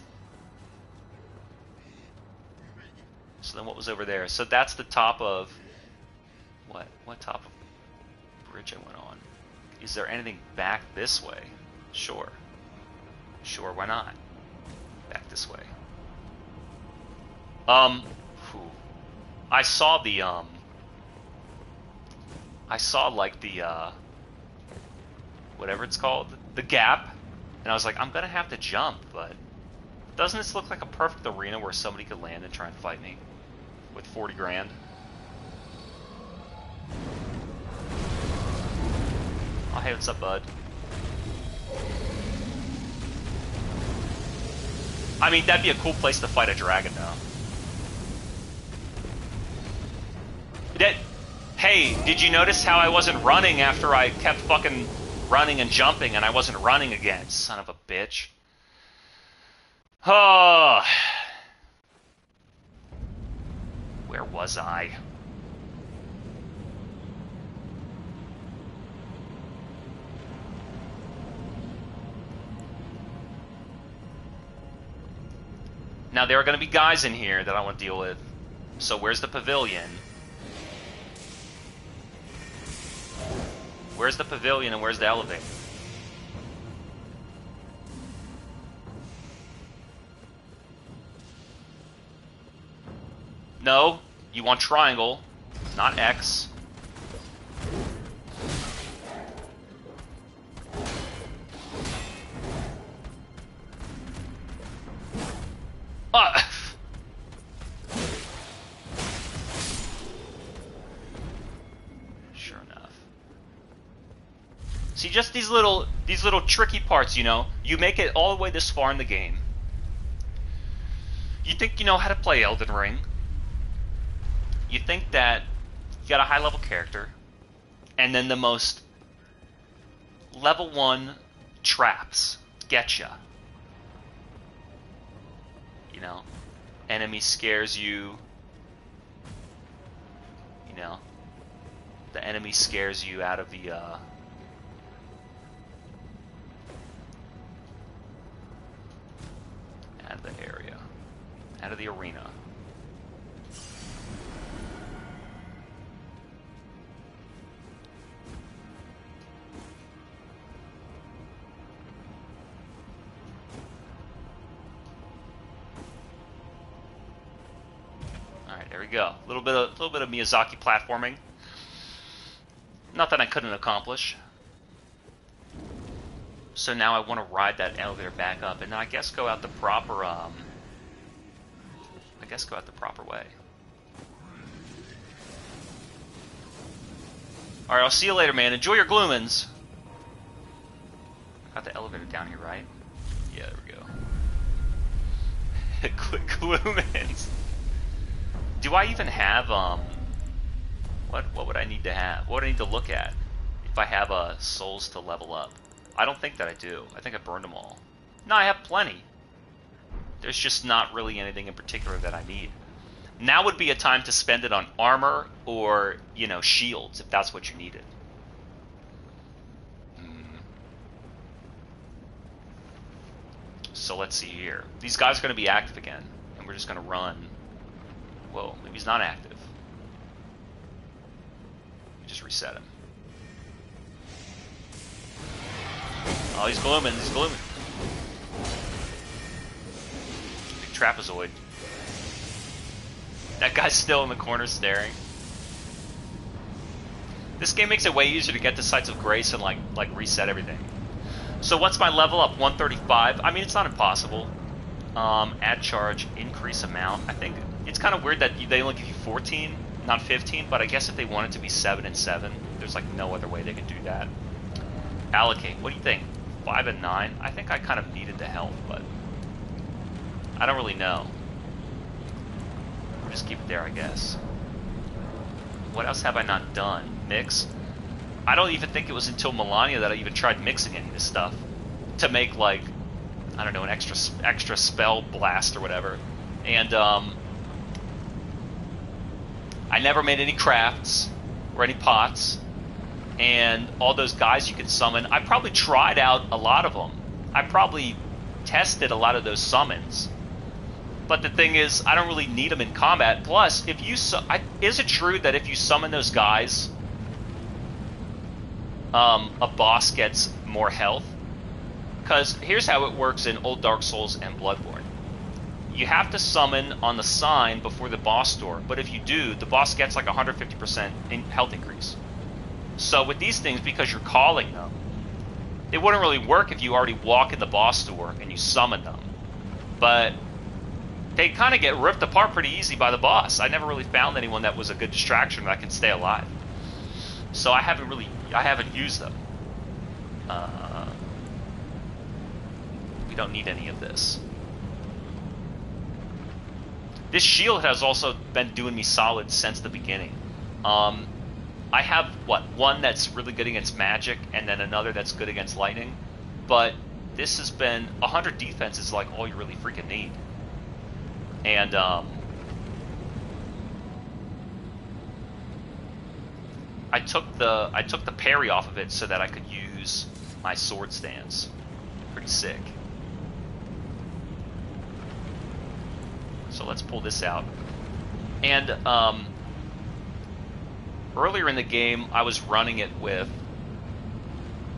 So then what was over there? So that's the top of... What? What top of bridge I went on? Is there anything back this way? Sure. Sure, why not? Back this way. I saw the, I saw, like, the, whatever it's called, the gap, and I was like, I'm gonna have to jump, but doesn't this look like a perfect arena where somebody could land and try and fight me with 40 grand? Oh, hey, what's up, bud? I mean, that'd be a cool place to fight a dragon, though. Hey, did you notice how I wasn't running after I kept fucking running and jumping and I wasn't running again? Son of a bitch. Oh. Where was I? Now, there are going to be guys in here that I want to deal with. So where's the pavilion? Where's the pavilion and where's the elevator? No, you want triangle, not X. Sure enough. See, just these little tricky parts, you know. You make it all the way this far in the game. You think you know how to play Elden Ring. You think that you got a high level character, and then the most level 1 traps get ya. You know, enemy scares you. You know, the enemy scares you out of the out of the area, out of the arena. There we go. A little bit of Miyazaki platforming. Nothing I couldn't accomplish. So now I want to ride that elevator back up, and I guess go out the proper. I guess go out the proper way. All right, I'll see you later, man. Enjoy your gloomins. Got the elevator down here, right? Yeah, there we go. Gloomins. Do I even have, what would I need to have? What would I need to look at if I have, souls to level up? I don't think that I do. I think I burned them all. No, I have plenty. There's just not really anything in particular that I need. Now would be a time to spend it on armor or, you know, shields, if that's what you needed. So let's see here. These guys are going to be active again, and we're just going to run. Whoa, maybe he's not active. Just reset him. Oh, he's glooming, he's glooming. Big trapezoid. That guy's still in the corner staring. This game makes it way easier to get to Sites of Grace and like reset everything. So what's my level up? 135? I mean, it's not impossible. Add charge, increase amount. I think it's kind of weird that they only give you 14, not 15, but I guess if they want it to be 7 and 7, there's like no other way they could do that. Allocate, what do you think? 5 and 9? I think I kind of needed the health, but I don't really know. We'll just keep it there, I guess. What else have I not done? Mix? I don't even think it was until Melania that I even tried mixing any of this stuff to make, like, I don't know, an extra spell blast or whatever. And I never made any crafts or any pots. And all those guys you could summon, I probably tried out a lot of them. I probably tested a lot of those summons. But the thing is, I don't really need them in combat. Plus, if you is it true that if you summon those guys, a boss gets more health? Because here's how it works in Old Dark Souls and Bloodborne. You have to summon on the sign before the boss door, but if you do, the boss gets like 150% health increase. So with these things, because you're calling them, it wouldn't really work if you already walk in the boss door and you summon them. But they kind of get ripped apart pretty easy by the boss. I never really found anyone that was a good distraction that can stay alive. So I haven't used them. We don't need any of this. This shield has also been doing me solid since the beginning. I have, one that's really good against magic, and then another that's good against lightning. But this has been 100 defense is like all you really freaking need. And I took the parry off of it so that I could use my sword stance. Pretty sick. So let's pull this out. And earlier in the game, I was running it with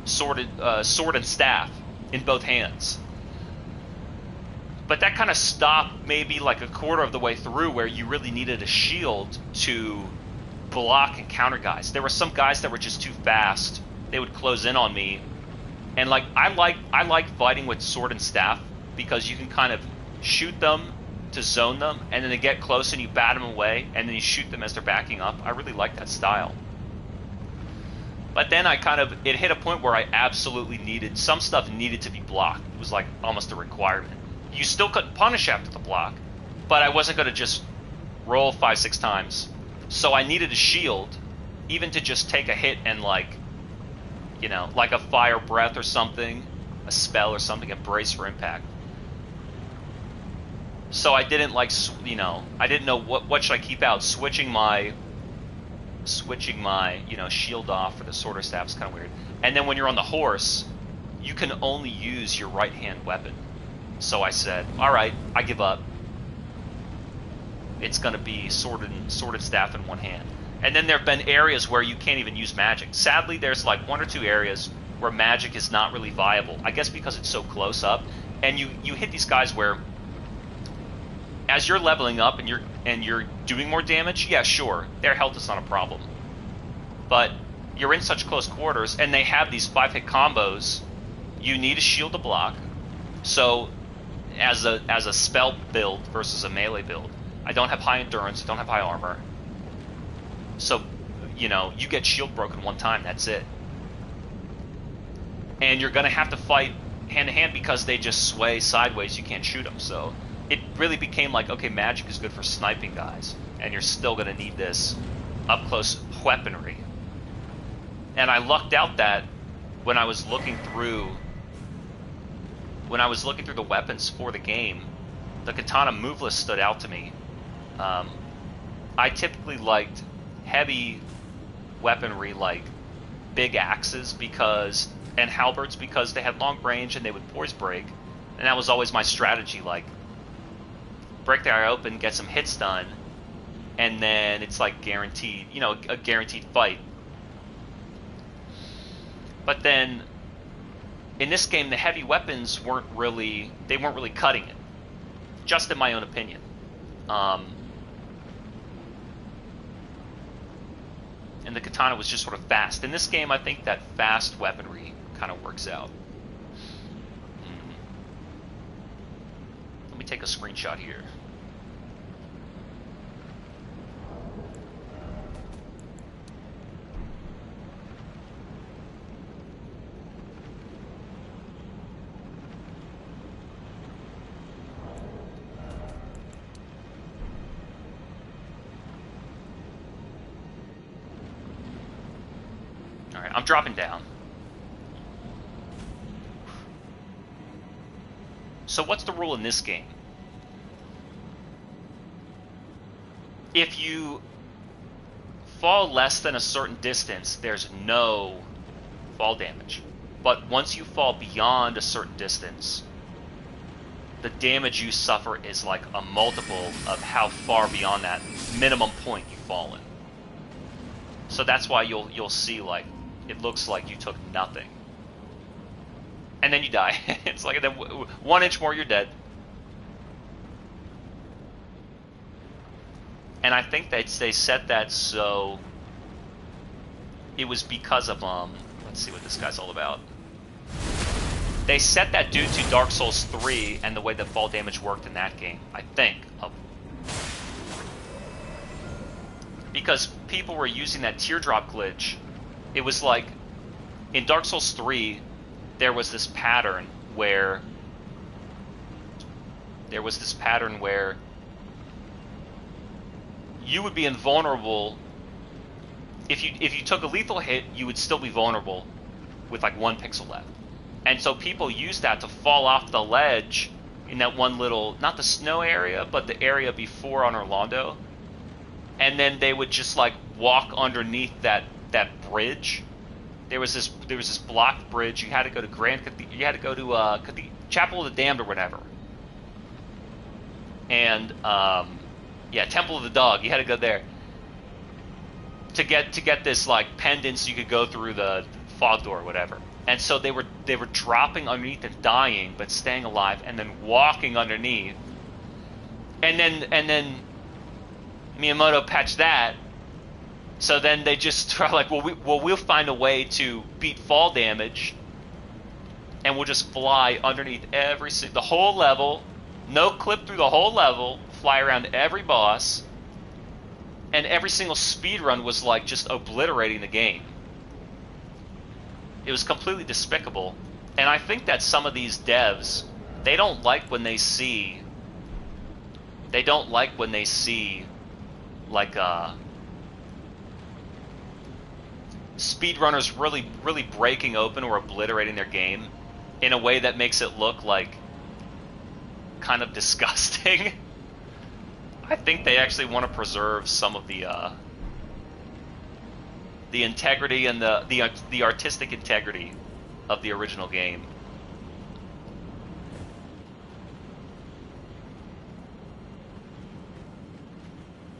sword and staff in both hands. But that kind of stopped maybe like a quarter of the way through, where you really needed a shield to block and counter guys. There were some guys that were just too fast. They would close in on me. And like I like fighting with sword and staff, because you can kind of shoot them to zone them, and then they get close and you bat them away, and then you shoot them as they're backing up. I really like that style. But then it hit a point where I absolutely needed, some stuff needed to be blocked. It was like almost a requirement. You still couldn't punish after the block, but I wasn't going to just roll 5-6 times. So I needed a shield, even to just take a hit and like a fire breath or something, a spell or something, and brace for impact. So I didn't I didn't know what should I keep out. Switching my shield off for the sword or staff is kind of weird. And then when you're on the horse, you can only use your right hand weapon. So I said, all right, I give up. It's going to be sword and staff in one hand. And then there have been areas where you can't even use magic. Sadly, there's like 1 or 2 areas where magic is not really viable. I guess because it's so close up, and you hit these guys where, as you're leveling up and you're doing more damage, yeah, sure, their health is not a problem. But you're in such close quarters, and they have these 5-hit combos. You need a shield to block. So, as a spell build versus a melee build, I don't have high endurance, I don't have high armor. So, you get shield broken one time, that's it. And you're going to have to fight hand-to-hand because they just sway sideways, you can't shoot them. So it really became like, okay, magic is good for sniping guys, and you're still going to need this up-close weaponry. And I lucked out that when I was looking through the weapons for the game, the katana move list stood out to me. I typically liked heavy weaponry like big axes and halberds because they had long range and they would poise break, and that was always my strategy, like break the eye open, get some hits done, and then it's like guaranteed, a guaranteed fight. But then in this game, the heavy weapons weren't really cutting it, just in my own opinion. And the katana was just sort of fast. In this game, I think that fast weaponry kind of works out. Let me take a screenshot here. Alright, I'm dropping down. So what's the rule in this game? If you fall less than a certain distance, there's no fall damage. But once you fall beyond a certain distance, the damage you suffer is like a multiple of how far beyond that minimum point you've fallen. So that's why you'll see, like, it looks like you took nothing. And then you die. It's like, then 1 inch more, you're dead. And I think they said that so it was because of, let's see what this guy's all about. They set that due to Dark Souls 3 and the way that fall damage worked in that game, I think. Because people were using that teardrop glitch. It was like, in Dark Souls 3, there was this pattern where you would be invulnerable. If you took a lethal hit, you would still be vulnerable with like 1 pixel left. And so people used that to fall off the ledge in that one little, not the snow area, but the area before on Orlando. And then they would just like walk underneath that bridge. There was this blocked bridge. You had to go to Chapel of the Damned or whatever. And Yeah, Temple of the Dog. You had to go there to get this like pendant, so you could go through the fog door or whatever. And so they were dropping underneath and dying, but staying alive, and then walking underneath. And then Miyamoto patched that. So then they just are like, we'll find a way to beat fall damage, and we'll just fly underneath the whole level, no clip through the whole level, fly around every boss, and every single speed run was like just obliterating the game. It was completely despicable, and I think that some of these devs, they don't like when they see like speedrunners really breaking open or obliterating their game in a way that makes it look like kind of disgusting. I think they actually want to preserve some of the integrity and the artistic integrity of the original game.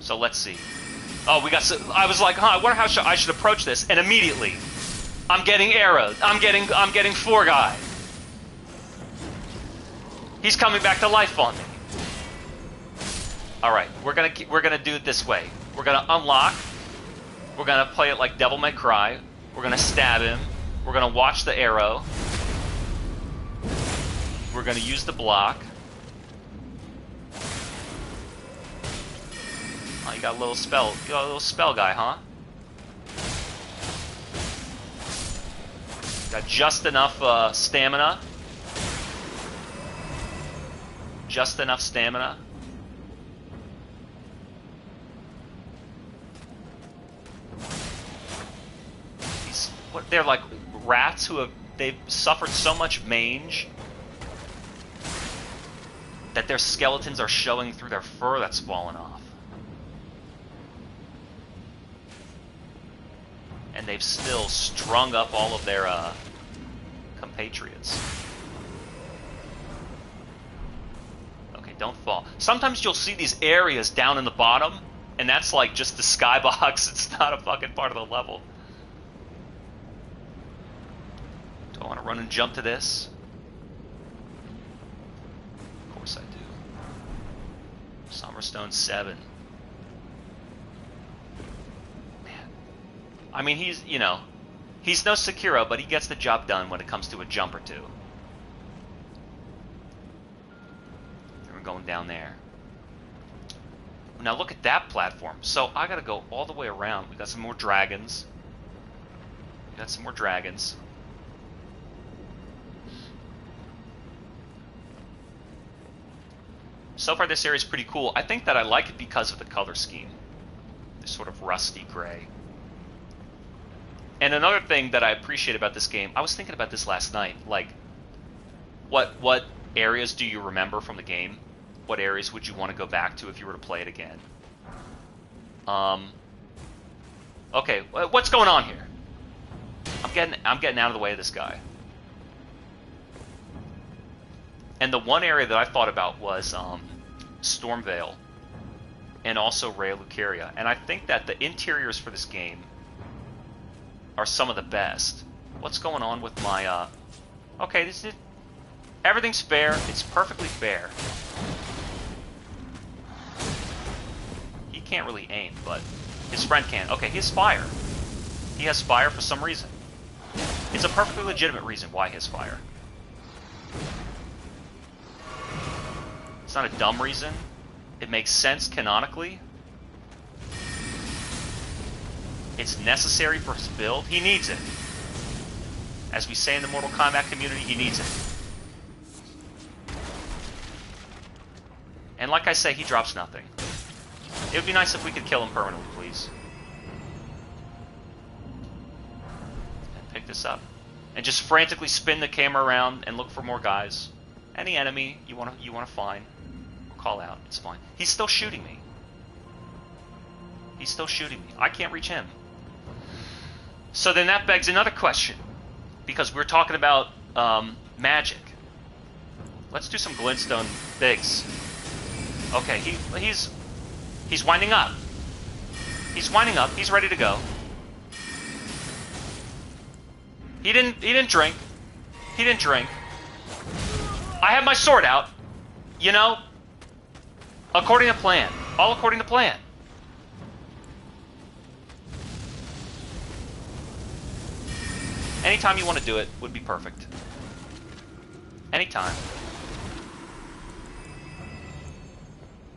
So let's see. Oh, we got. I was like, I wonder how I should approach this, and immediately, I'm getting arrowed. I'm getting four guy. He's coming back to life on me. All right, we're gonna do it this way. We're gonna unlock. We're gonna play it like Devil May Cry. We're gonna stab him. We're gonna watch the arrow. We're gonna use the block. Oh, you got a little spell. You got a little spell guy, huh? Got just enough stamina. Just enough stamina. They're like rats they've suffered so much mange that their skeletons are showing through their fur that's fallen off. And they've still strung up all of their compatriots. Okay, don't fall. Sometimes you'll see these areas down in the bottom, and that's like just the skybox. It's not a fucking part of the level. Do I want to run and jump to this? Of course I do. Summerstone 7. I mean, he's no Sekiro, but he gets the job done when it comes to a jump or two. And we're going down there. Now look at that platform. So I gotta go all the way around. We got some more dragons. So far this area is pretty cool. I think that I like it because of the color scheme. This sort of rusty gray. And another thing that I appreciate about this game, I was thinking about this last night, like, what areas do you remember from the game? What areas would you want to go back to if you were to play it again? Okay, what's going on here? I'm getting out of the way of this guy. And the one area that I thought about was Stormvale, and also Raya Lucaria. And I think that the interiors for this game are some of the best. What's going on with my okay, everything's fair. It's perfectly fair. He can't really aim, but his friend can. Okay, he has fire. He has fire for some reason. It's a perfectly legitimate reason why he has fire. It's not a dumb reason. It makes sense canonically. It's necessary for his build. He needs it. As we say in the Mortal Kombat community, he needs it. And like I say, he drops nothing. It would be nice if we could kill him permanently, please. And pick this up. And just frantically spin the camera around and look for more guys. Any enemy you want to find, or call out. It's fine. He's still shooting me. He's still shooting me. I can't reach him. So then that begs another question, because we're talking about magic. Let's do some glintstone bigs. Okay, He's winding up. He's winding up. He's ready to go. He didn't drink. He didn't drink. I have my sword out. You know? According to plan. All according to plan. Anytime you want to do it would be perfect. Anytime.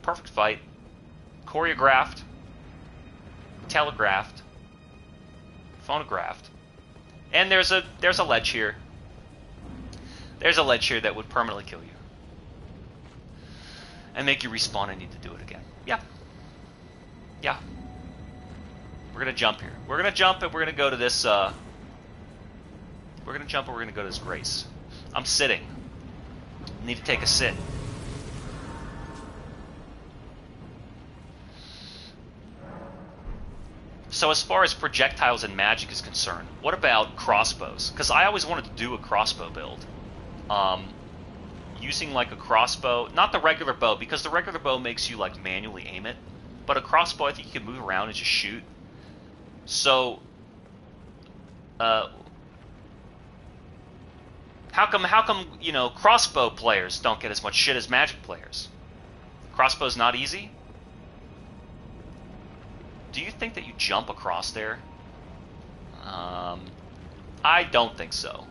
Perfect fight. Choreographed. Telegraphed. Phonographed. And there's a ledge here. There's a ledge here that would permanently kill you. And make you respawn and need to do it again. Yeah. Yeah. We're gonna jump here. We're gonna jump and we're gonna go to this, we're gonna jump and we're gonna go to this grace. I'm sitting. Need to take a sit. So as far as projectiles and magic is concerned, what about crossbows? Because I always wanted to do a crossbow build. Using like a crossbow, not the regular bow, because the regular bow makes you like manually aim it, but a crossbow I think you can move around and just shoot. So, how come, you know, crossbow players don't get as much shit as magic players? Crossbow's not easy? Do you think that you jump across there? I don't think so.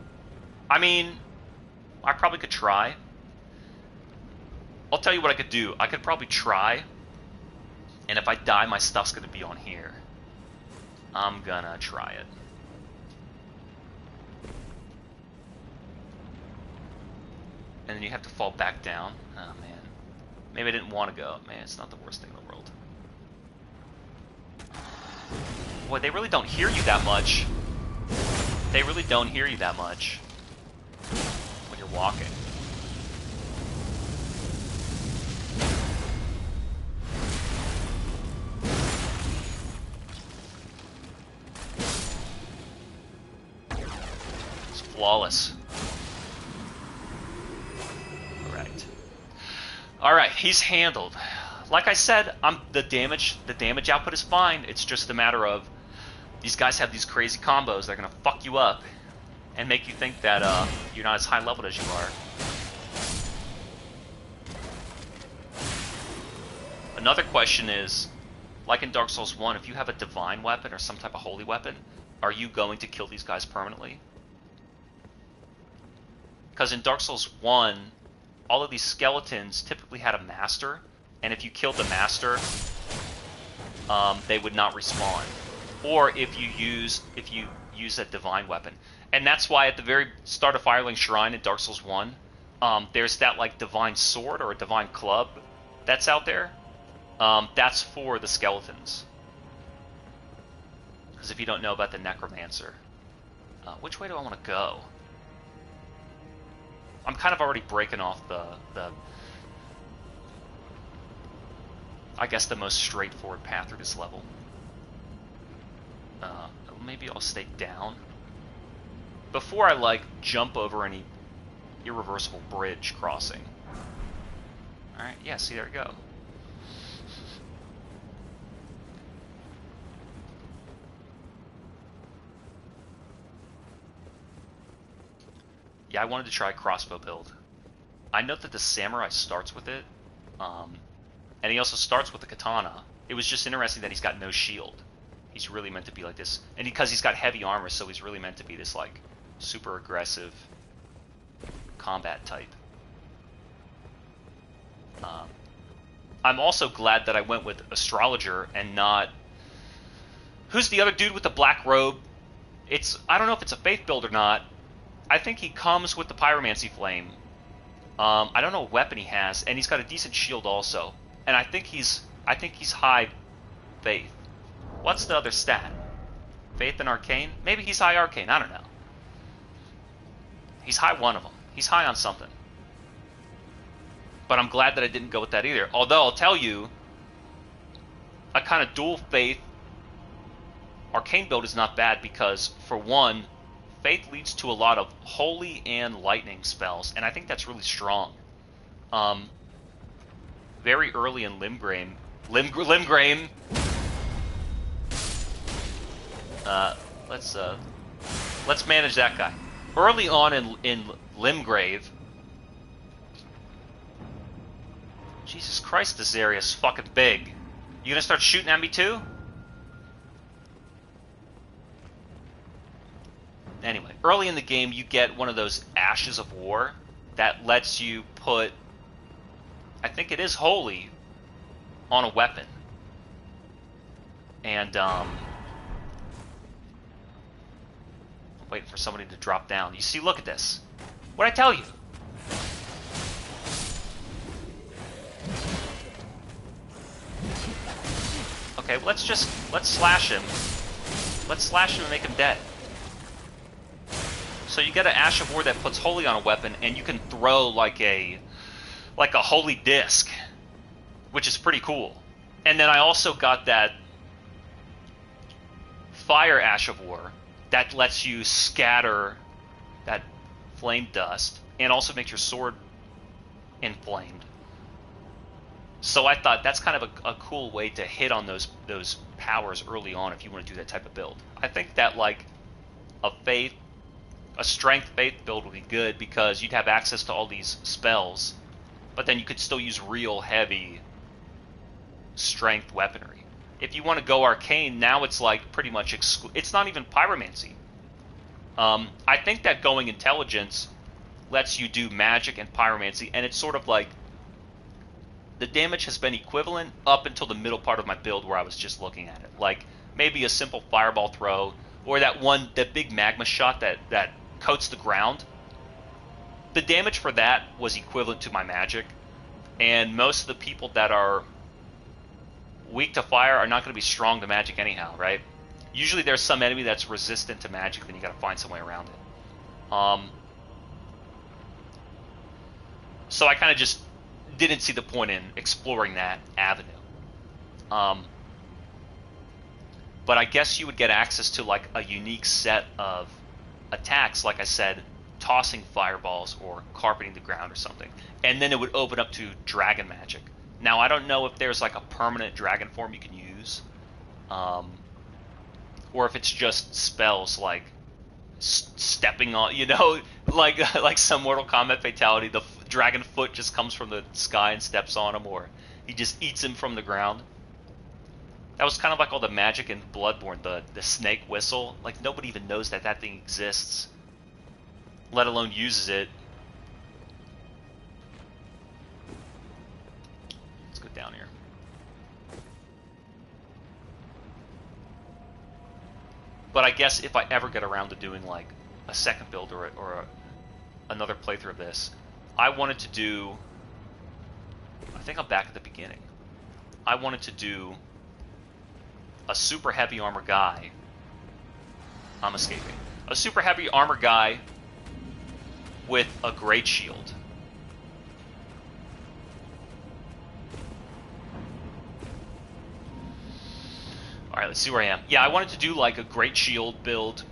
I mean, I probably could try. I'll tell you what I could do. I could probably try, and if I die, my stuff's gonna be on here. I'm gonna try it. And then you have to fall back down. Oh, man. Maybe I didn't want to go. Man, it's not the worst thing in the world. Boy, they really don't hear you that much. They really don't hear you that much when you're walking. It's flawless. Alright, he's handled. Like I said, the damage output is fine. It's just a matter of these guys have these crazy combos. They're gonna fuck you up and make you think that you're not as high leveled as you are. Another question is, like in Dark Souls 1, if you have a divine weapon or some type of holy weapon, are you going to kill these guys permanently? Because in Dark Souls 1, all of these skeletons typically had a master, and if you killed the master, they would not respawn. Or if you use a divine weapon, and that's why at the very start of Firelink Shrine in Dark Souls 1, there's that like divine sword or a divine club that's out there. That's for the skeletons. Because if you don't know about the necromancer, which way do I want to go? I'm kind of already breaking off the I guess the most straightforward path through this level. Maybe I'll stay down before I like jump over any irreversible bridge crossing. Alright, yeah, see, there we go. Yeah, I wanted to try a crossbow build. I know that the samurai starts with it, and he also starts with the katana. It was just interesting that he's got no shield. He's really meant to be like this, and because he's got heavy armor, so he's really meant to be this like super aggressive combat type. I'm also glad that I went with astrologer and not... Who's the other dude with the black robe? I don't know if it's a faith build or not. I think he comes with the pyromancy flame. I don't know what weapon he has, and he's got a decent shield also. And I think he's high faith. What's the other stat? Faith and arcane? Maybe he's high arcane. I don't know. He's high one of them. He's high on something. But I'm glad that I didn't go with that either. Although I'll tell you, a kind of dual faith arcane build is not bad because, for one, faith leads to a lot of holy and lightning spells, and I think that's really strong. Very early in Limgrave, Limgrave. Let's manage that guy. Early on in Limgrave. Jesus Christ, this area is fucking big. You gonna start shooting at me too? Anyway, early in the game, you get one of those Ashes of War that lets you put, I think it is holy, on a weapon. And, I'm waiting for somebody to drop down. You see, look at this. What'd I tell you? Okay, let's slash him. Let's slash him and make him dead. So you get an Ash of War that puts holy on a weapon, and you can throw like a holy disc, which is pretty cool. And then I also got that Fire Ash of War that lets you scatter that flame dust, and also makes your sword inflamed. So I thought that's kind of a cool way to hit on those powers early on if you want to do that type of build. I think that like a strength faith build would be good because you'd have access to all these spells, but then you could still use real heavy strength weaponry. If you want to go arcane, now it's like pretty much it's not even pyromancy. I think that going intelligence lets you do magic and pyromancy, and it's sort of like the damage has been equivalent up until the middle part of my build where I was just looking at it. Like maybe a simple fireball throw, or that big magma shot that coats the ground. The damage for that was equivalent to my magic, and most of the people that are weak to fire are not going to be strong to magic anyhow, right? Usually there's some enemy that's resistant to magic, then you got to find some way around it. So I kind of just didn't see the point in exploring that avenue. But I guess you would get access to like a unique set of attacks, like I said, tossing fireballs or carpeting the ground or something. And then it would open up to dragon magic. Now, I don't know if there's like a permanent dragon form you can use, or if it's just spells like stepping on, like some Mortal Kombat fatality, the dragon foot just comes from the sky and steps on him, or he just eats him from the ground. That was kind of like all the magic in Bloodborne, the snake whistle. Like, nobody even knows that thing exists, let alone uses it. Let's go down here. But I guess if I ever get around to doing like a second build or another playthrough of this, I wanted to do, I think I'm back at the beginning. I wanted to do a super heavy armor guy. I'm escaping. A super heavy armor guy with a great shield. Alright, let's see where I am. Yeah, I wanted to do like a great shield build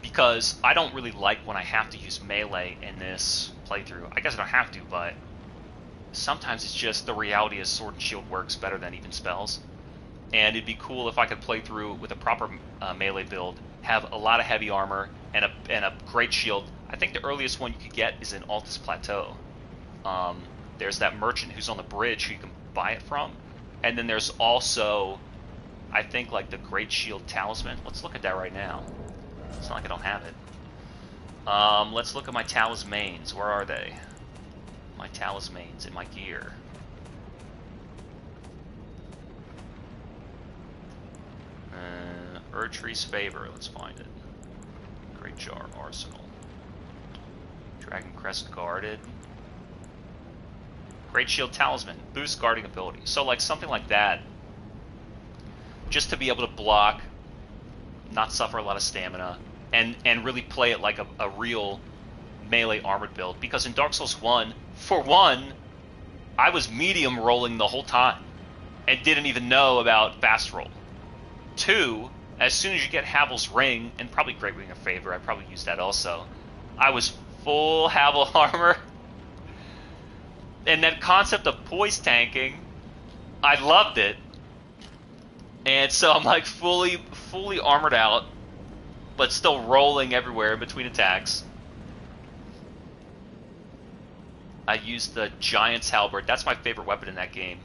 because I don't really like when I have to use melee in this playthrough. I guess I don't have to, but sometimes it's just the reality is sword and shield works better than even spells. And it'd be cool if I could play through with a proper melee build, have a lot of heavy armor and a great shield. I think the earliest one you could get is in Altus Plateau. There's that merchant who's on the bridge who you can buy it from, and then there's also, I think, like the Great Shield Talisman. Let's look at that right now. It's not like I don't have it. Let's look at my talismans. Where are they? My talismans in my gear. Erdtree's Favor. Let's find it. Great Jar Arsenal. Dragon Crest Guarded. Great Shield Talisman. Boost guarding ability. So like something like that. Just to be able to block, not suffer a lot of stamina, and really play it like a real melee armored build. Because in Dark Souls 1, for one, I was medium rolling the whole time and didn't even know about fast roll. 2, as soon as you get Havel's Ring, and probably Great Ring of Favor, I probably used that also, I was full Havel armor. And that concept of poise tanking I loved it. And so I'm like fully armored out, but still rolling everywhere in between attacks. I used the Giant's Halberd. That's my favorite weapon in that game,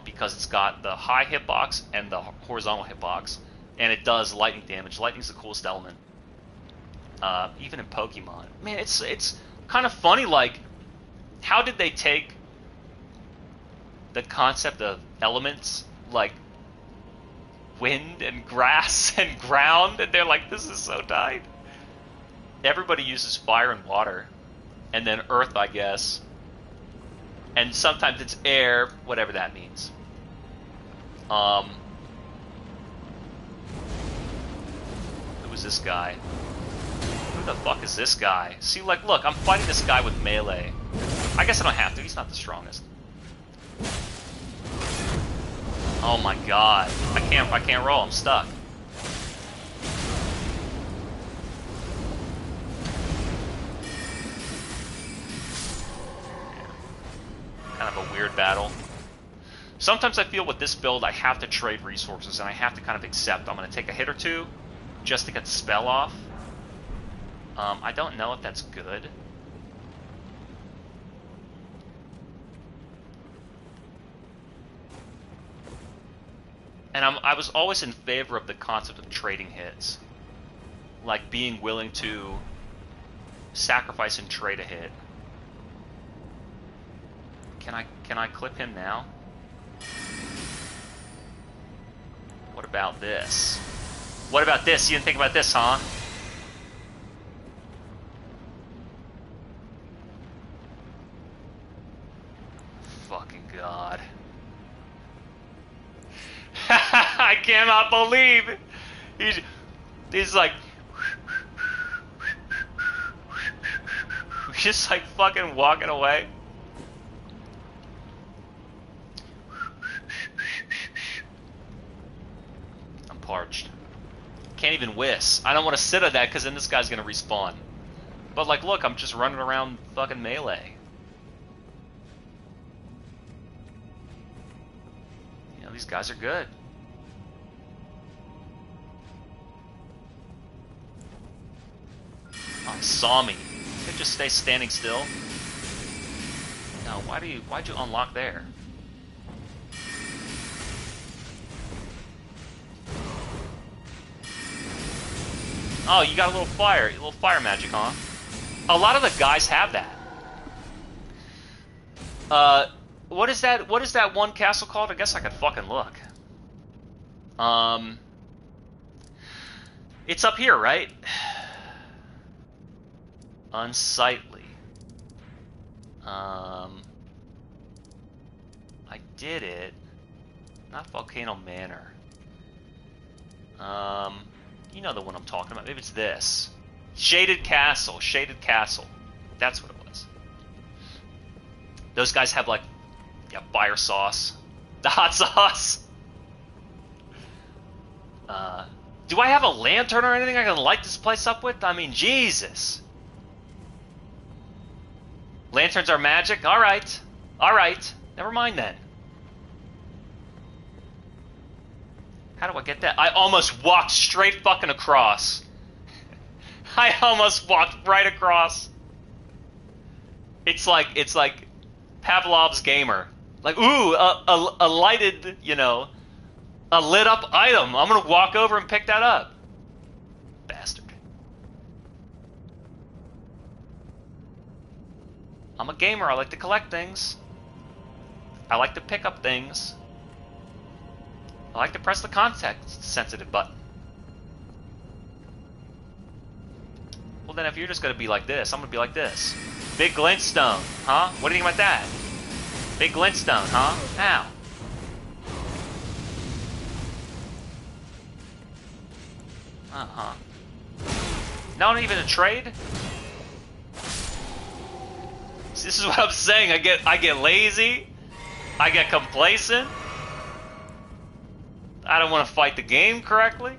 because it's got the high hitbox and the horizontal hitbox, and it does lightning damage. Lightning's the coolest element. Even in Pokemon, man, it's kind of funny. Like, how did they take the concept of elements like wind and grass and ground, and they're like, this is so tight. Everybody uses fire and water, and then earth, I guess, and sometimes it's air, whatever that means. Who was this guy? Who the fuck is this guy? See, like, look, I'm fighting this guy with melee. I guess I don't have to. He's not the strongest. Oh my god. I can't roll. I'm stuck. Kind of a weird battle. Sometimes I feel with this build I have to trade resources and I have to kind of accept I'm going to take a hit or two just to get the spell off. I don't know if that's good. And I was always in favor of the concept of trading hits. Like being willing to sacrifice and trade a hit. Can I clip him now? What about this? What about this? You didn't think about this, huh? Fucking god. I cannot believe it. He's like just like fucking walking away. I'm parched. Can't even whiz. I don't want to sit on that because then this guy's gonna respawn. But like, look, I'm just running around fucking melee. You know, these guys are good. Oh, he saw me. He could just stay standing still. No, why'd you unlock there? Oh, you got a little fire magic, huh? A lot of the guys have that. What is that one castle called? I guess I could fucking look. It's up here, right? Unsightly. I did it. Not Volcano Manor. You know the one I'm talking about. Maybe it's this. Shaded Castle. Shaded Castle. That's what it was. Those guys have, like, yeah, fire sauce. The hot sauce. Do I have a lantern or anything I can light this place up with? I mean, Jesus. Lanterns are magic? Alright. Alright. Never mind then. How do I get that? I almost walked straight fucking across. I almost walked right across. It's like Pavlov's gamer. Like, ooh, a lighted, you know, a lit up item. I'm gonna walk over and pick that up. Bastard. I'm a gamer. I like to collect things. I like to pick up things. I like to press the context-sensitive button. Well, then if you're just going to be like this, I'm going to be like this. Big glintstone, huh? What do you think about that? Big glintstone, huh? Ow. Uh-huh. Not even a trade? This is what I'm saying. I get lazy. I get complacent. I don't want to fight the game correctly.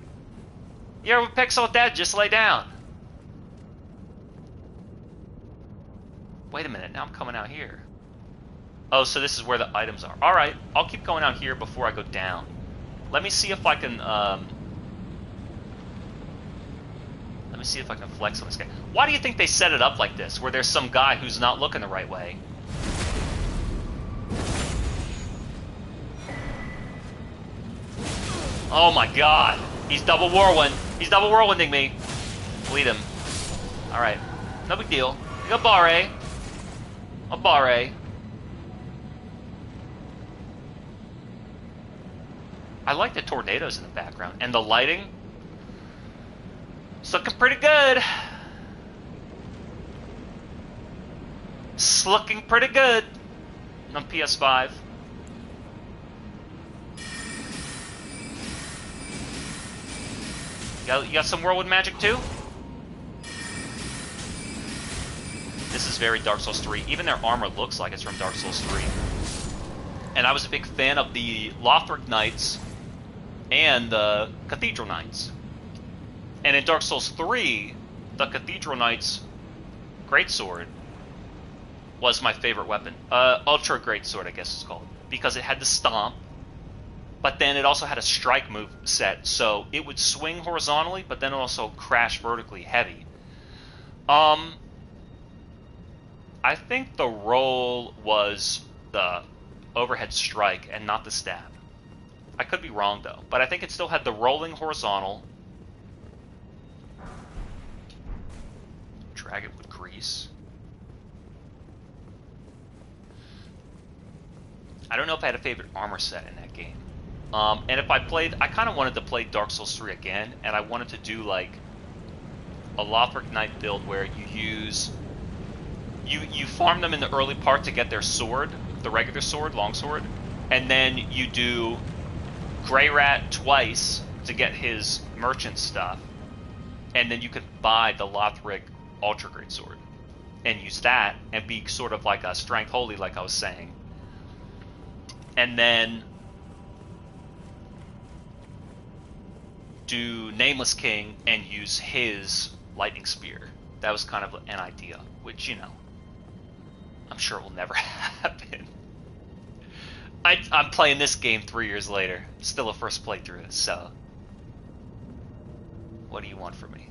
You ever pixel that? Just lay down. Wait a minute. Now I'm coming out here. Oh, so this is where the items are. Alright, I'll keep going out here before I go down. Let me see if I can, let me see if I can flex on this guy. Why do you think they set it up like this, where there's some guy who's not looking the right way? Oh my god! He's double whirlwind! He's double whirlwinding me! Bleed him. Alright. No big deal. We got Barre. A Barre. I like the tornadoes in the background. And the lighting. It's looking pretty good. It's looking pretty good on PS5. You got some whirlwind magic too? This is very Dark Souls 3. Even their armor looks like it's from Dark Souls 3. And I was a big fan of the Lothric Knights and the Cathedral Knights. And in Dark Souls 3, the Cathedral Knight's greatsword was my favorite weapon. Ultra Greatsword, I guess it's called. Because it had the stomp, but then it also had a strike move set, so it would swing horizontally, but then also crash vertically heavy. I think the roll was the overhead strike and not the stab. I could be wrong, though, but I think it still had the rolling horizontal. Drag it with grease. I don't know if I had a favorite armor set in that game. And if I played, I kind of wanted to play Dark Souls 3 again, and I wanted to do like a Lothric Knight build where you use, you farm them in the early part to get their sword, the regular sword, longsword, and then you do Grey Rat twice to get his merchant stuff, and then you could buy the Lothric Ultra Greatsword and use that and be sort of like a Strength Holy, like I was saying. And then do Nameless King and use his Lightning Spear. That was kind of an idea, which, you know, I'm sure will never happen. I'm playing this game 3 years later. Still a first playthrough, so what do you want from me?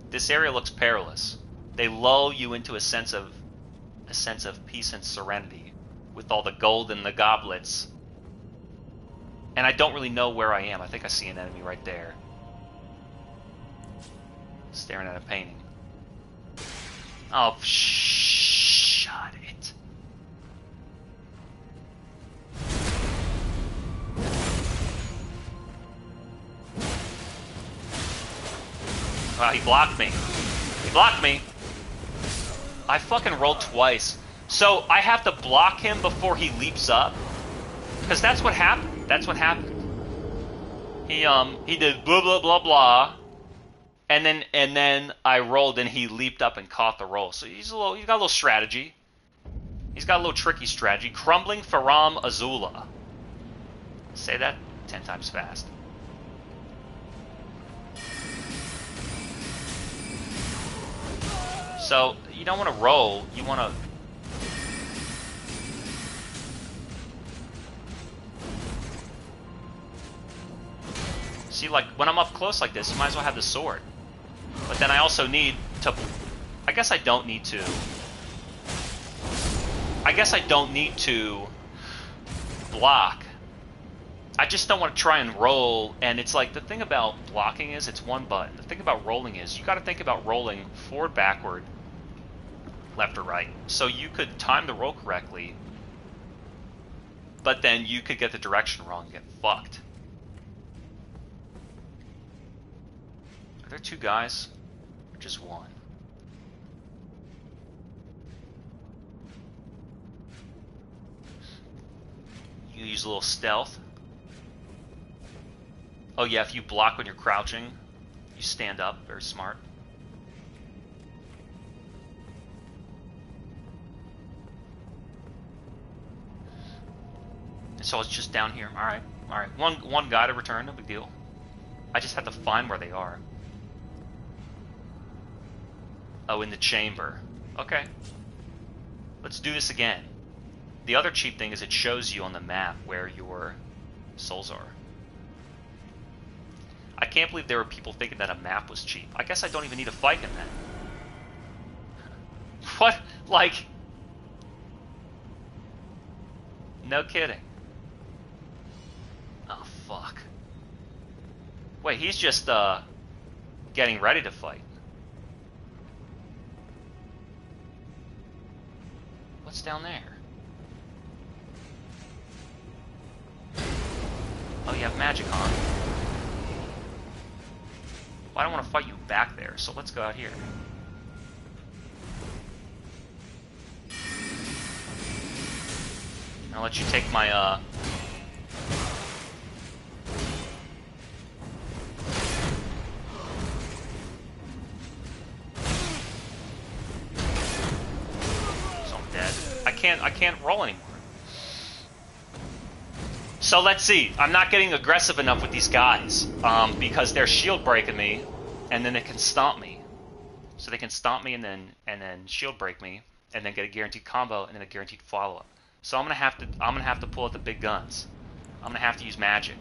This area looks perilous. They lull you into a sense of peace and serenity with all the gold and the goblets. And I don't really know where I am. I think I see an enemy right there. Staring at a painting. Oh, shut it. Wow, he blocked me. He blocked me. I fucking rolled twice. So I have to block him before he leaps up? Because that's what happened. That's what happened. He did blah blah blah blah. And then I rolled and he leaped up and caught the roll. So he's got a little strategy. He's got a little tricky strategy. Crumbling Farum Azula. Say that 10 times fast. So you don't want to roll, you want to see, like when I'm up close like this, you might as well have the sword. But then I also need to, I guess I don't need to block. I just don't want to try and roll, and it's like the thing about blocking is it's one button. The thing about rolling is you got to think about rolling forward, backward, left or right. So you could time the roll correctly, but then you could get the direction wrong and get fucked. Are there two guys? Or just one? You use a little stealth. Oh yeah, if you block when you're crouching, you stand up. Very smart. And so it's just down here. Alright, alright. One guy to return, no big deal. I just have to find where they are. Oh, in the chamber. Okay. Let's do this again. The other cheap thing is it shows you on the map where your souls are. I can't believe there were people thinking that a map was cheap. I guess I don't even need to fight him then. What? Like... No kidding. Oh, fuck. Wait, he's just, getting ready to fight. What's down there? Oh, you have magic on. Well, I don't want to fight you back there, so let's go out here. I'll let you take my, So I'm dead. I can't roll anymore. So let's see. I'm not getting aggressive enough with these guys, because they're shield breaking me, and then they can stomp me. So they can stomp me and then shield break me, and then get a guaranteed combo and then a guaranteed follow up. So I'm gonna have to pull out the big guns. I'm gonna have to use magic.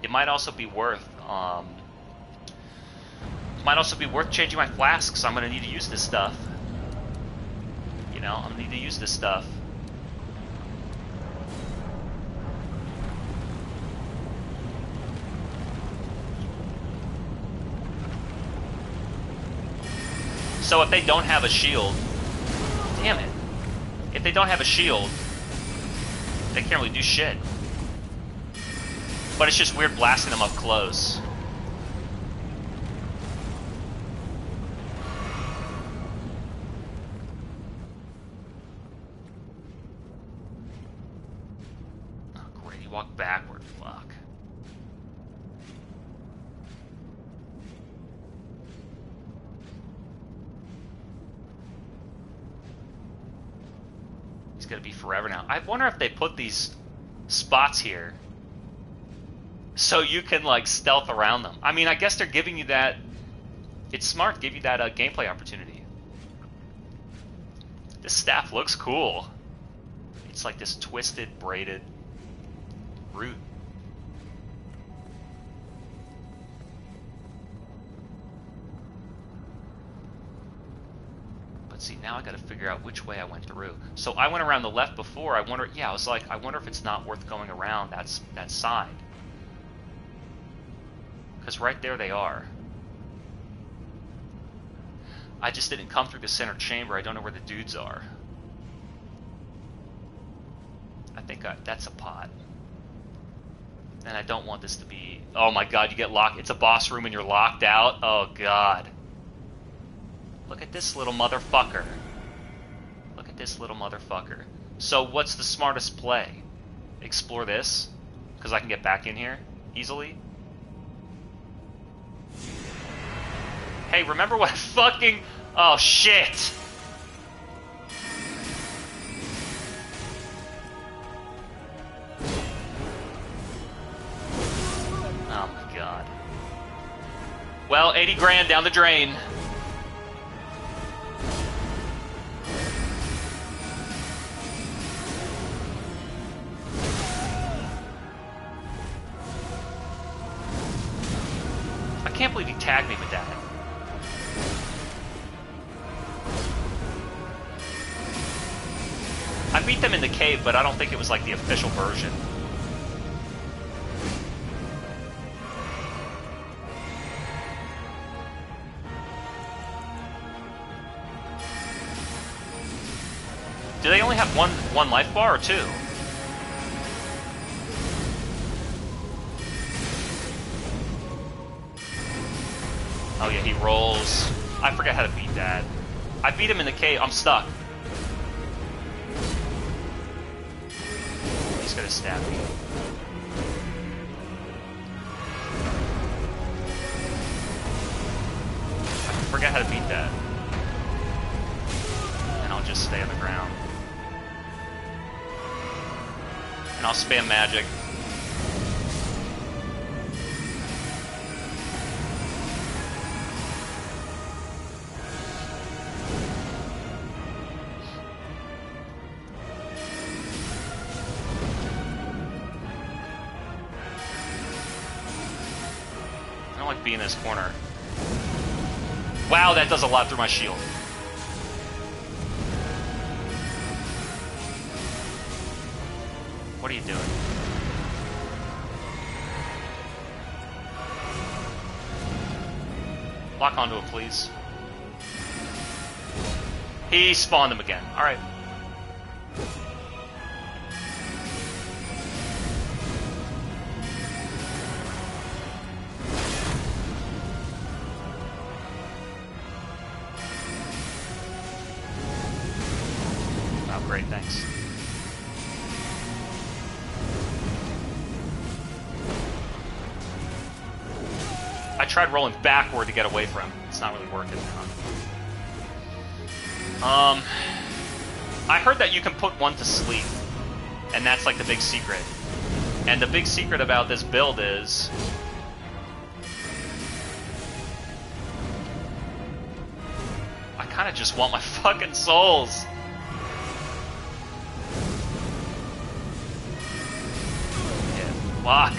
It might also be worth changing my flasks. I'm gonna need to use this stuff. You know, I'm gonna need to use this stuff. So if they don't have a shield, damn it. If they don't have a shield, they can't really do shit. But it's just weird blasting them up close. Oh, great. He walked backward. Fuck. It's gonna be forever now. I wonder if they put these spots here so you can like stealth around them. I mean, I guess they're giving you that. It's smart to give you that gameplay opportunity. This staff looks cool. It's like this twisted, braided root. See, now I gotta figure out which way I went through. So I went around the left before. I wonder if it's not worth going around that side. Because right there they are. I just didn't come through the center chamber. I don't know where the dudes are. I think that's a pot. And I don't want this to be... Oh my god, you get locked. It's a boss room and you're locked out. Oh god. Look at this little motherfucker. Look at this little motherfucker. So what's the smartest play? Explore this? Because I can get back in here easily? Hey, remember what fucking... Oh, shit! Oh my god. Well, 80 grand down the drain. I can't believe he tagged me with that. I beat them in the cave, but I don't think it was like the official version. Do they only have one life bar or two? Oh yeah, he rolls. I forget how to beat that. I beat him in the cave. I'm stuck. He's gonna stab me. I forget how to beat that. And I'll just stay on the ground. And I'll spam magic. be in this corner. Wow, that does a lot through my shield. What are you doing? Lock onto him, please. He spawned him again. Alright. Oh, great, thanks. I tried rolling backward to get away from him. It's not really working now. I heard that you can put one to sleep, and that's like the big secret. And the big secret about this build is I kind of just want my fucking souls. Yeah, fuck.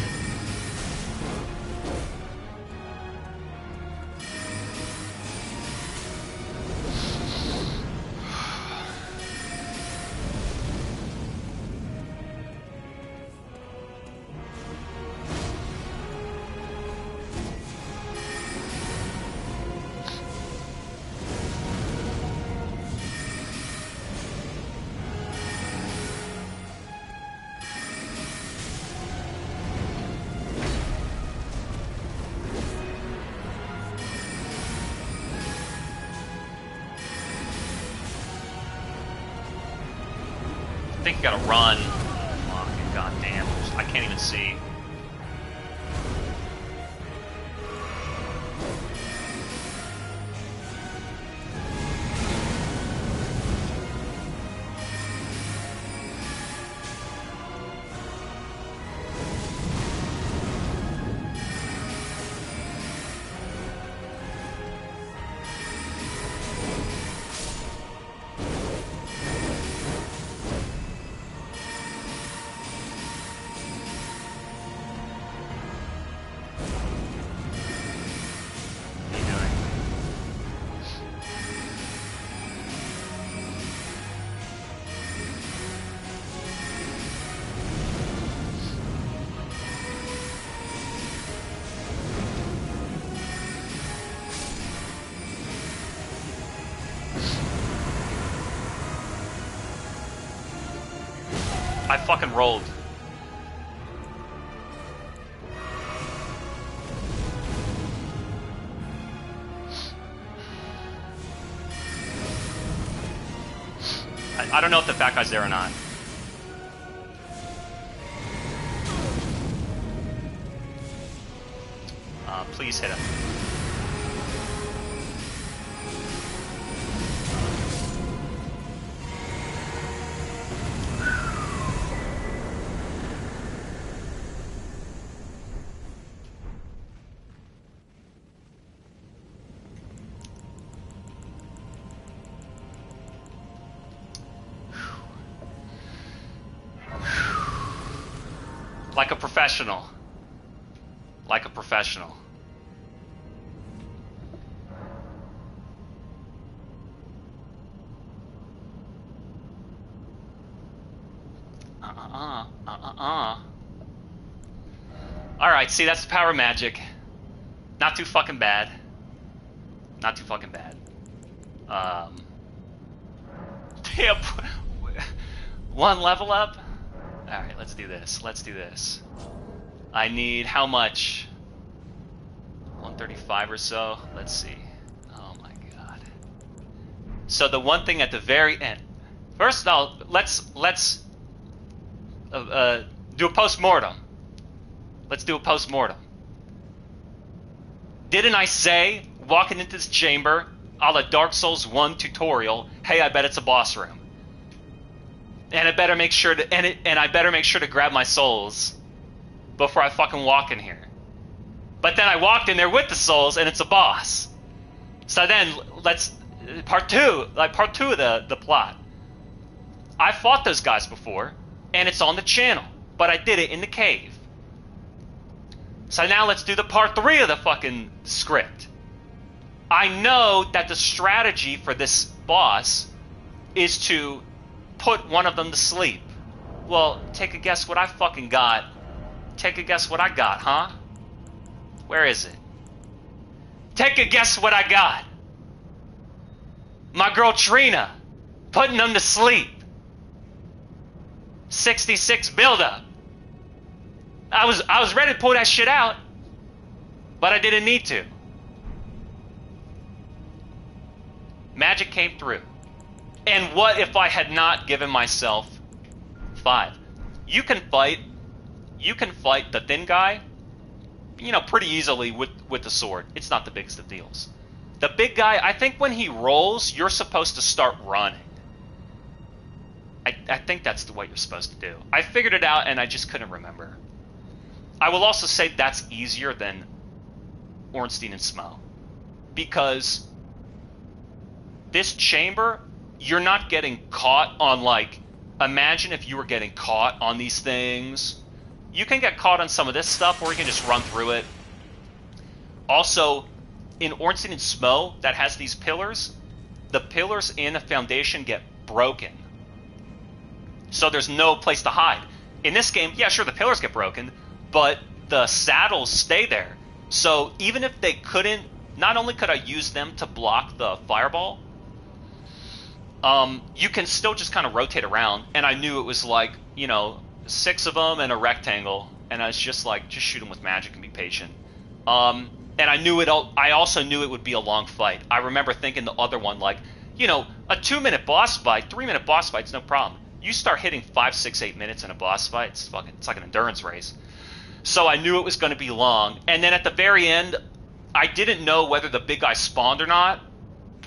I think you gotta run. Fucking goddamn. I can't even see. I fucking rolled. I don't know if the fat guy's there or not. Please hit him. Like a professional. Like a professional. Alright, see, that's the power of magic. Not too fucking bad. Not too fucking bad. Damn. One level up? Alright, let's do this. Let's do this. I need how much? 135 or so? Let's see. Oh my god. So the one thing at the very end. First of all, let's do a post-mortem. Let's do a post-mortem. Didn't I say, walking into this chamber, a la Dark Souls 1 tutorial, hey, I bet it's a boss room. And I better make sure to I better make sure to grab my souls before I fucking walk in here. But then I walked in there with the souls and it's a boss. So then let's part two of the plot. I fought those guys before and it's on the channel, but I did it in the cave. So now let's do the part 3 of the fucking script. I know that the strategy for this boss is to put one of them to sleep. Well, take a guess what I fucking got. Take a guess what I got, huh? Where is it? Take a guess what I got. My girl Trina, putting them to sleep. 66 buildup. I was ready to pull that shit out, but I didn't need to. Magic came through. And what if I had not given myself 5? You can fight the thin guy, you know, pretty easily with the sword. It's not the biggest of deals. The big guy, I think when he rolls, you're supposed to start running. I think that's what you're supposed to do. I figured it out and I just couldn't remember. I will also say that's easier than Ornstein and Smo. Because this chamber, you're not getting caught on, like, imagine if you were getting caught on these things. You can get caught on some of this stuff, or you can just run through it. Also, in Ornstein and Smo, that has these pillars, the pillars in a foundation get broken. So there's no place to hide. In this game, yeah, sure, the pillars get broken, but the saddles stay there. So even if they couldn't, not only could I use them to block the fireball, you can still just kind of rotate around. And I knew it was like, you know, 6 of them and a rectangle, and I was just like, just shoot them with magic and be patient. And I also knew it would be a long fight. I remember thinking the other one, like, you know, a 2-minute boss fight, 3-minute boss fight's no problem. You start hitting 5, 6, 8 minutes in a boss fight, it's like an endurance race. So I knew it was going to be long. And then at the very end, I didn't know whether the big guy spawned or not.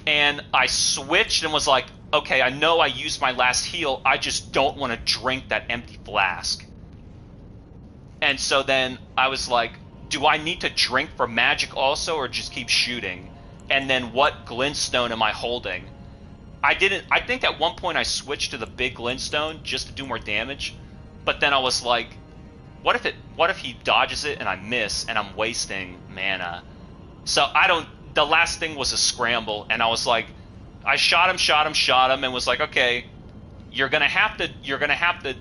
And I switched and was like, okay, I know I used my last heal. I just don't want to drink that empty flask. And so then I was like, do I need to drink for magic also, or just keep shooting? And then what glintstone am I holding? I think at one point I switched to the big glintstone just to do more damage. But then I was like, what if he dodges it and I miss and I'm wasting mana? So the last thing was a scramble, and I was like, I shot him, and was like, okay, you're gonna have to.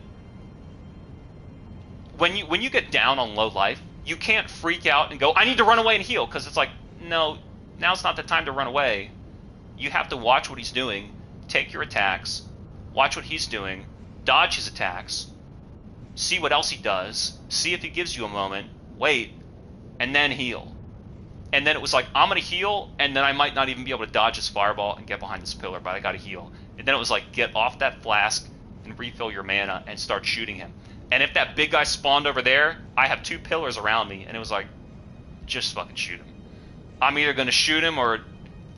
When you get down on low life, you can't freak out and go, I need to run away and heal, because it's like, no, now's not the time to run away. You have to watch what he's doing, take your attacks, watch what he's doing, dodge his attacks, see what else he does, see if he gives you a moment, wait, and then heal. And then it was like, I'm going to heal, and then I might not even be able to dodge his fireball and get behind this pillar, but I got to heal. And then it was like, get off that flask and refill your mana and start shooting him. And if that big guy spawned over there, I have 2 pillars around me, and it was like, just fucking shoot him. I'm either going to shoot him or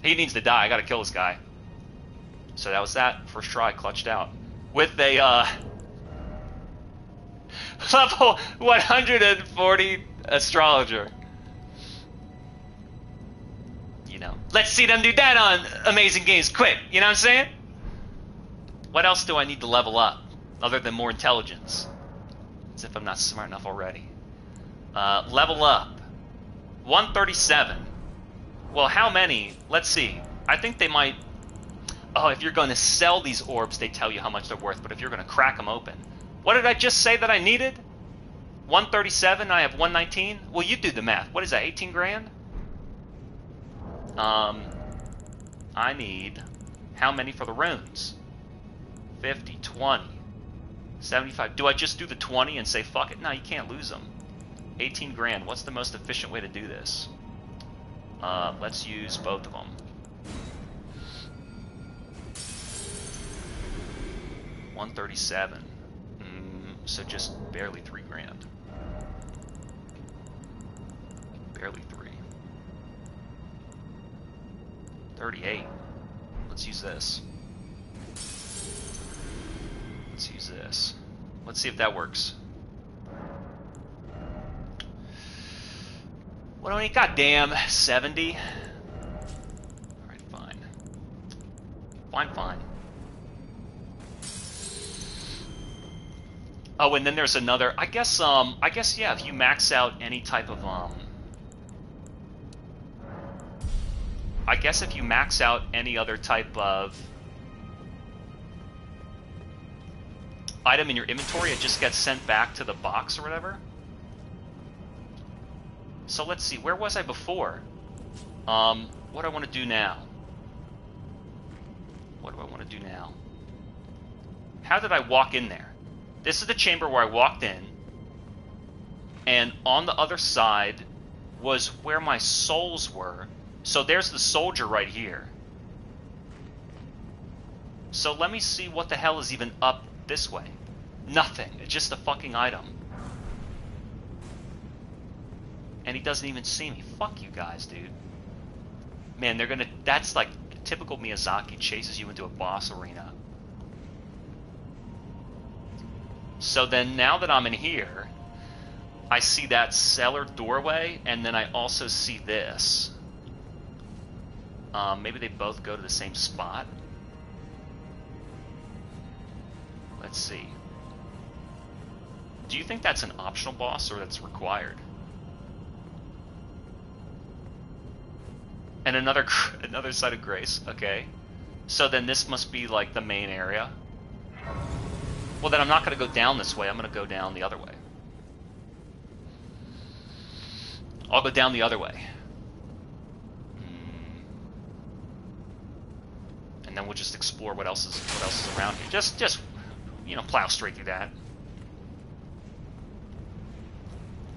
he needs to die. I got to kill this guy. So that was that. First try, clutched out. With a level 140 astrologer. You know, let's see them do that on Amazing Games quick. You know what I'm saying? What else do I need to level up other than more intelligence? As if I'm not smart enough already. Level up. 137. Well, how many? Let's see. I think they might... Oh, if you're going to sell these orbs, they tell you how much they're worth. But if you're going to crack them open... What did I just say that I needed? 137, I have 119? Well, you do the math. What is that, 18 grand? I need... How many for the runes? 50, 20, 75. Do I just do the 20 and say, fuck it? No, you can't lose them. 18 grand. What's the most efficient way to do this? Let's use both of them. 137. So just barely 3 grand. Barely 3. 38. Let's use this. Let's use this. Let's see if that works. What do I need? Goddamn, 70. Alright, fine. Fine. Oh, and then there's another. I guess yeah. If you max out any type of I guess if you max out any other type of item in your inventory, it just gets sent back to the box or whatever. So let's see. Where was I before? What do I want to do now? What do I want to do now? How did I walk in there? This is the chamber where I walked in, and on the other side was where my souls were. So there's the soldier right here. So let me see what the hell is even up this way. Nothing. It's just a fucking item. And he doesn't even see me. Fuck you guys, dude. Man, they're gonna... That's like typical Miyazaki. Chases you into a boss arena. So then now that I'm in here, I see that cellar doorway, and then I also see this. Maybe they both go to the same spot. Let's see. Do you think that's an optional boss, or that's required? And another site of grace. Okay. So then this must be like the main area. Well, then I'm not going to go down this way. I'm going to go down the other way. I'll go down the other way. And then we'll just explore what else is around here. Just you know, plow straight through that.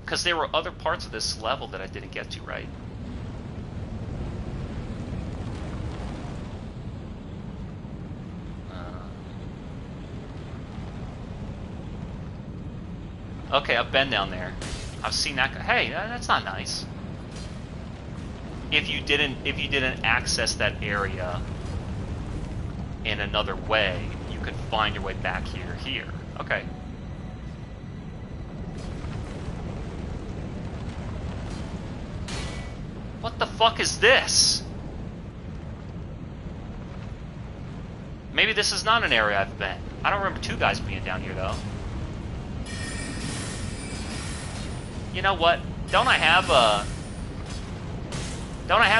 Because there were other parts of this level that I didn't get to, right? Okay, I've been down there. I've seen that guy. Hey, that's not nice. If you didn't access that area in another way, you could find your way back here. Okay. What the fuck is this? Maybe this is not an area I've been. I don't remember two guys being down here, though. You know what? Don't I have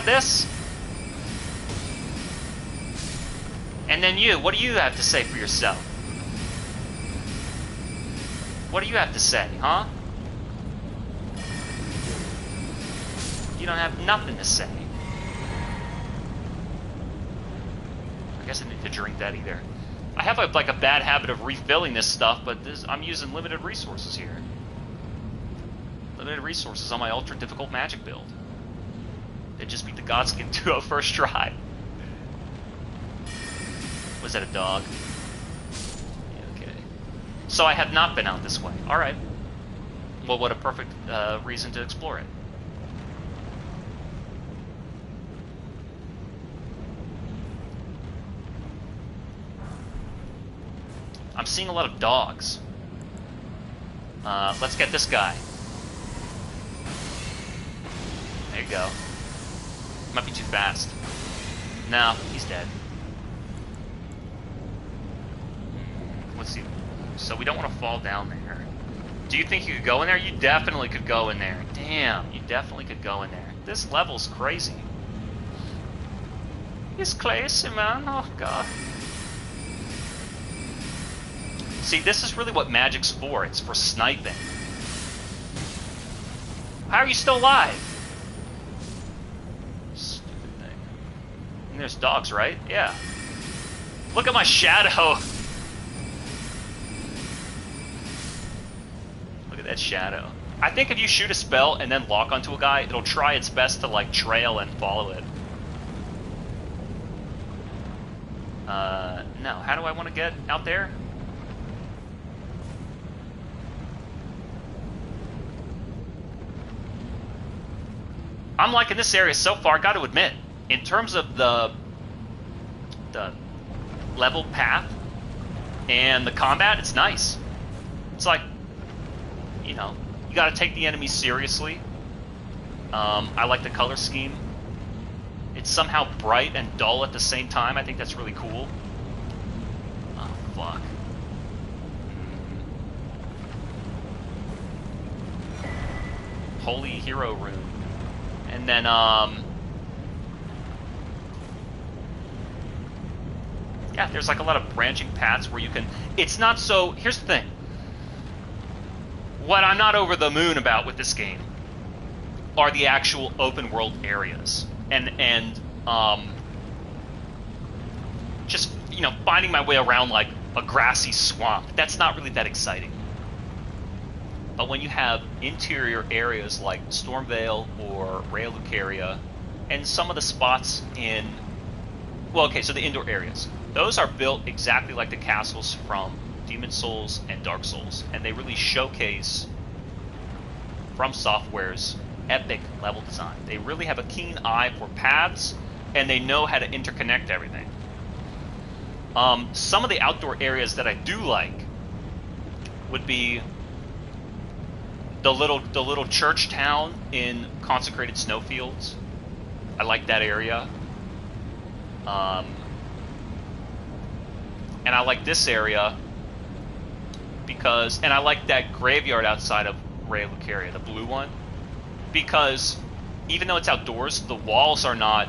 this? And then you, what do you have to say for yourself? What do you have to say, huh? You don't have nothing to say. I guess I need to drink that either. I have like a bad habit of refilling this stuff, but I'm using limited resources here. Limited resources on my ultra difficult magic build. They just beat the Godskin 2-0 first try. Was that a dog? Okay. So I have not been out this way. Alright. Well, what a perfect reason to explore it. I'm seeing a lot of dogs. Let's get this guy. There you go. Might be too fast. No, he's dead. Let's see. So we don't want to fall down there. Do you think you could go in there? You definitely could go in there. Damn, you definitely could go in there. This level's crazy. It's crazy, man. Oh, God. See, this is really what magic's for. It's for sniping. How are you still alive? Stupid thing. And there's dogs, right? Yeah. Look at my shadow. Look at that shadow. I think if you shoot a spell and then lock onto a guy, it'll try its best to, like, trail and follow it. No. How do I want to get out there? I'm liking this area so far, got to admit. In terms of the level path and the combat, it's nice. It's like, you know, you got to take the enemies seriously. I like the color scheme. It's somehow bright and dull at the same time. I think that's really cool. Oh, fuck. Holy Hero Rune. And then, yeah, there's like a lot of branching paths where you can... It's not so... Here's the thing. What I'm not over the moon about with this game are the actual open world areas. And just, you know, finding my way around like a grassy swamp. That's not really that exciting. But when you have interior areas like Stormvale or Raya Lucaria, and some of the spots in... Well, okay, so the indoor areas. Those are built exactly like the castles from Demon Souls and Dark Souls, and they really showcase From Software's epic level design. They really have a keen eye for paths, and they know how to interconnect everything. Some of the outdoor areas that I do like would be the little church town in Consecrated Snowfields. I like that area. And I like this area because, and I like that graveyard outside of Raya Lucaria, the blue one, because even though it's outdoors, the walls are not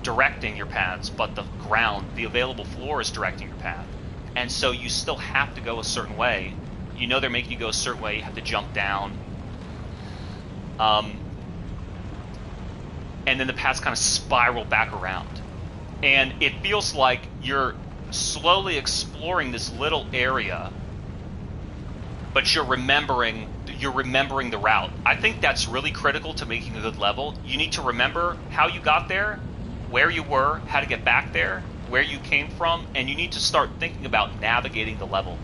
directing your paths, but the ground, the available floor is directing your path. And so you still have to go a certain way. You know they're making you go a certain way, you have to jump down. And then the paths kind of spiral back around. And it feels like you're slowly exploring this little area, but you're remembering the route. I think that's really critical to making a good level. You need to remember how you got there, where you were, how to get back there, where you came from, and you need to start thinking about navigating the level.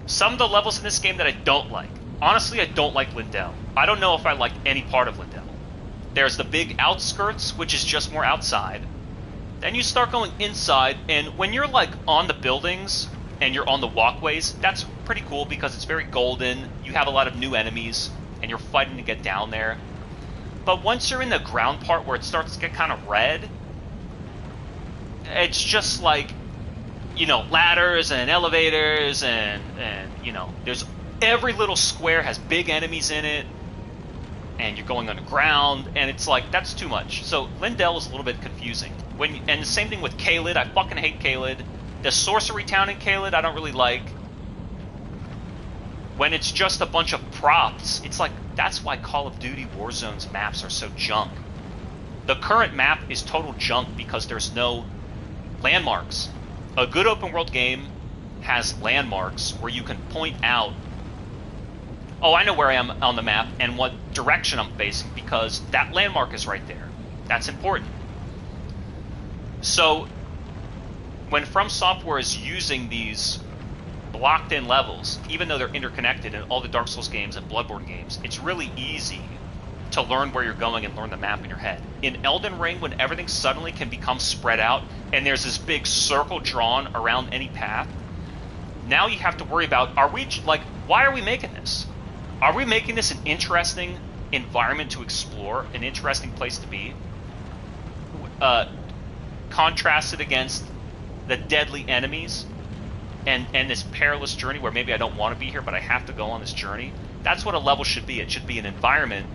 Some of the levels in this game that I don't like. Honestly, I don't like Lindell. I don't know if I like any part of Lindell. There's the big outskirts, which is just more outside. Then you start going inside, and when you're like on the buildings and you're on the walkways, that's pretty cool because it's very golden. You have a lot of new enemies, and you're fighting to get down there. But once you're in the ground part where it starts to get kind of red, it's just like, you know, ladders and elevators and you know, there's every little square has big enemies in it, and you're going underground, and it's like, that's too much. So Lindell is a little bit confusing. And the same thing with Caelid. I fucking hate Caelid. The Sorcery Town in Caelid I don't really like. When it's just a bunch of props, it's like, that's why Call of Duty Warzone's maps are so junk. The current map is total junk because there's no landmarks. A good open world game has landmarks where you can point out, oh, I know where I am on the map and what direction I'm facing because that landmark is right there. That's important. So when From Software is using these blocked in levels, even though they're interconnected in all the Dark Souls games and Bloodborne games, it's really easy to learn where you're going and learn the map in your head. In Elden Ring, when everything suddenly can become spread out and there's this big circle drawn around any path, now you have to worry about, why are we making this? Are we making this an interesting environment to explore, an interesting place to be? Contrasted against the deadly enemies and this perilous journey where maybe I don't want to be here, but I have to go on this journey. That's what a level should be. It should be an environment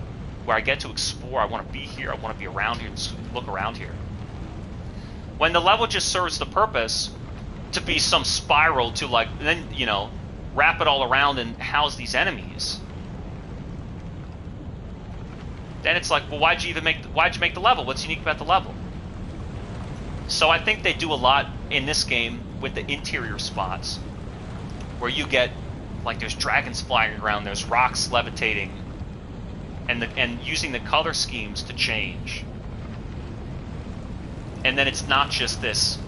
where I get to explore. I want to be here. I want to be around here and look around here. When the level just serves the purpose to be some spiral to then, you know, wrap it all around and house these enemies, then it's like, well, why'd you make the level? What's unique about the level? So I think they do a lot in this game with the interior spots where you get, like, there's dragons flying around, there's rocks levitating, and using the color schemes to change. And then it's not just this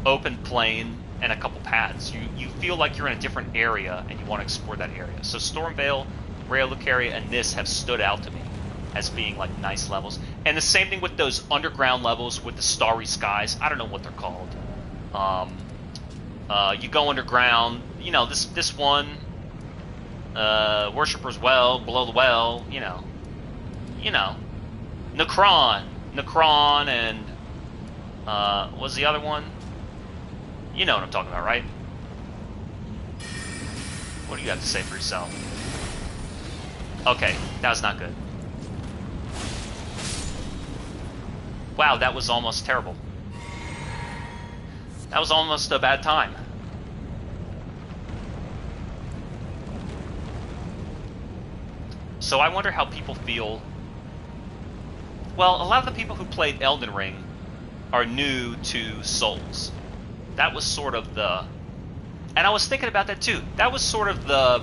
open plain and a couple paths. You feel like you're in a different area and you want to explore that area. So Stormvale, Raya Lucaria, and this have stood out to me as being like nice levels. And the same thing with those underground levels with the starry skies. I don't know what they're called. You go underground, you know, this one, Worshipper's Well, Below the Well, you know, Necron, and what's the other one? You know what I'm talking about, right? What do you have to say for yourself? Okay, that was not good. Wow, that was almost terrible. That was almost a bad time. So I wonder how people feel. Well, a lot of the people who played Elden Ring are new to Souls. That was sort of the... And I was thinking about that too. That was sort of the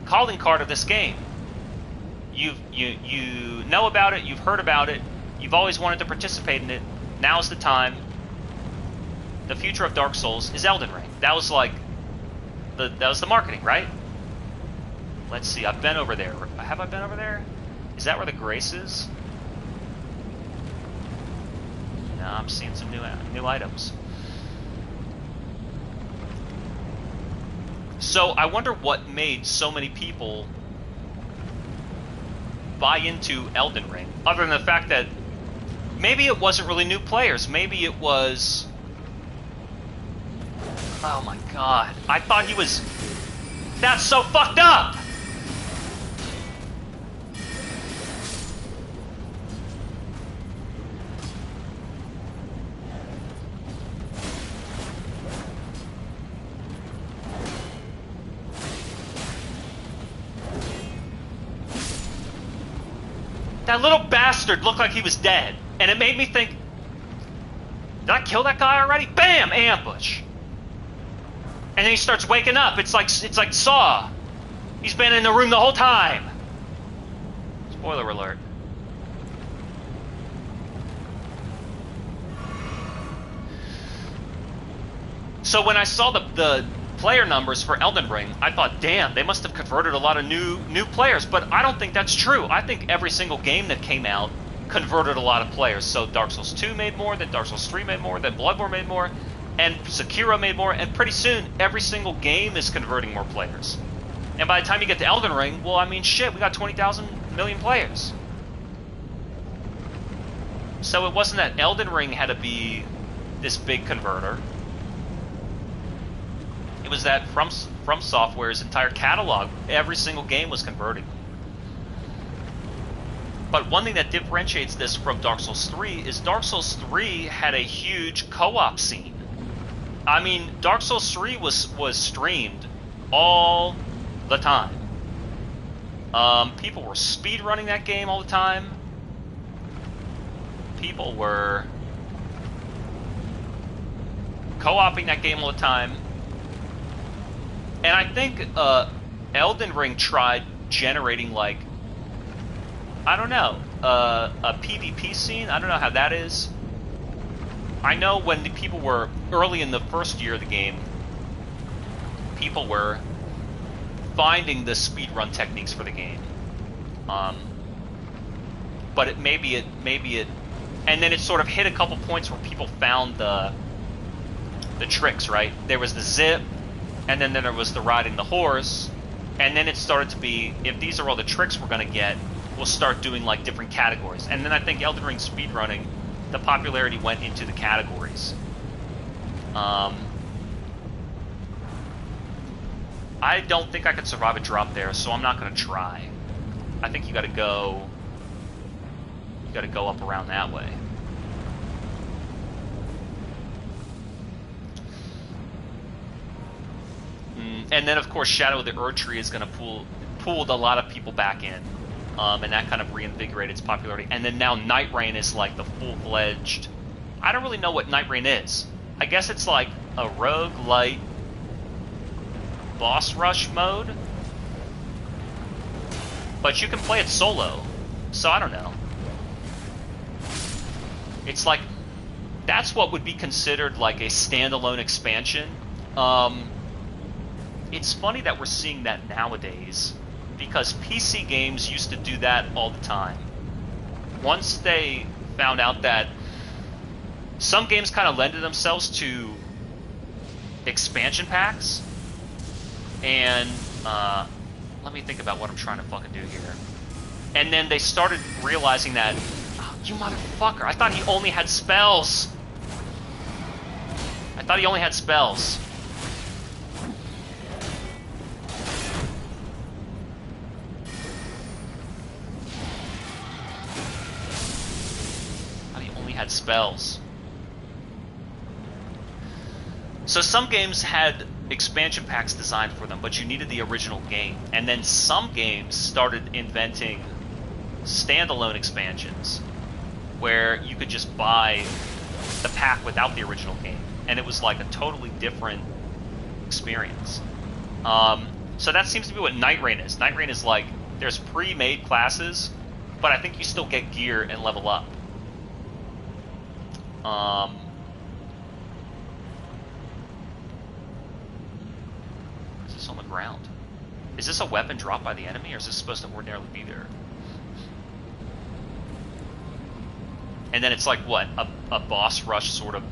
calling card of this game. You know about it, you've heard about it, you've always wanted to participate in it. Now's the time. The future of Dark Souls is Elden Ring. That was like that was the marketing, right? Let's see. I've been over there. Have I been over there? Is that where the Grace is? No, I'm seeing some new items. So I wonder what made so many people buy into Elden Ring, other than the fact that maybe it wasn't really new players. Maybe it was... Oh my god. I thought he was... That's so fucked up! That little bastard looked like he was dead, and it made me think, did I kill that guy already? Bam! Ambush! And then he starts waking up. It's like Saw. He's been in the room the whole time. Spoiler alert. So when I saw the player numbers for Elden Ring, I thought, damn, they must have converted a lot of new players. But I don't think that's true. I think every single game that came out converted a lot of players. So Dark Souls 2 made more, then Dark Souls 3 made more, then Bloodborne made more, and Sekiro made more, and pretty soon every single game is converting more players. And by the time you get to Elden Ring, well, I mean, shit, we got 20,000 million players. So it wasn't that Elden Ring had to be this big converter. It was that From Software's entire catalog, every single game was converting. But one thing that differentiates this from Dark Souls 3 is Dark Souls 3 had a huge co-op scene. I mean, Dark Souls 3 was streamed all the time. People were speedrunning that game all the time. People were co-oping that game all the time. And I think Elden Ring tried generating, like, I don't know, a PvP scene. I don't know how that is. I know when the people were early in the first year of the game, people were finding the speedrun techniques for the game. But it maybe it, and then it sort of hit a couple points where people found the tricks, right? There was the zip, and then there was the riding the horse, and then it started to be, if these are all the tricks we're going to get, we'll start doing like different categories. And then I think Elden Ring speedrunning, the popularity went into the categories. I don't think I could survive a drop there, so I'm not going to try. I think you got to go up around that way. And then, of course, Shadow of the Erdtree is going to pulled a lot of people back in, and that kind of reinvigorated its popularity. And then now Night Rain is like the full-fledged... I don't really know what Night Rain is. I guess it's like a roguelite boss rush mode, but you can play it solo, so I don't know. It's like, that's what would be considered like a standalone expansion. It's funny that we're seeing that nowadays, because PC games used to do that all the time. Once they found out that some games kind of lended themselves to expansion packs, and let me think about what I'm trying to fucking do here. And then they started realizing that, oh, you motherfucker, I thought he only had spells. I thought he only had spells. enemy had spells. So some games had expansion packs designed for them, but you needed the original game. And then some games started inventing standalone expansions where you could just buy the pack without the original game. And it was like a totally different experience. So that seems to be what Night Rain is. Night Rain is like, there's pre-made classes, but I think you still get gear and level up. Is this on the ground? Is this a weapon dropped by the enemy, or is this supposed to ordinarily be there? And then it's like, what, a boss rush sort of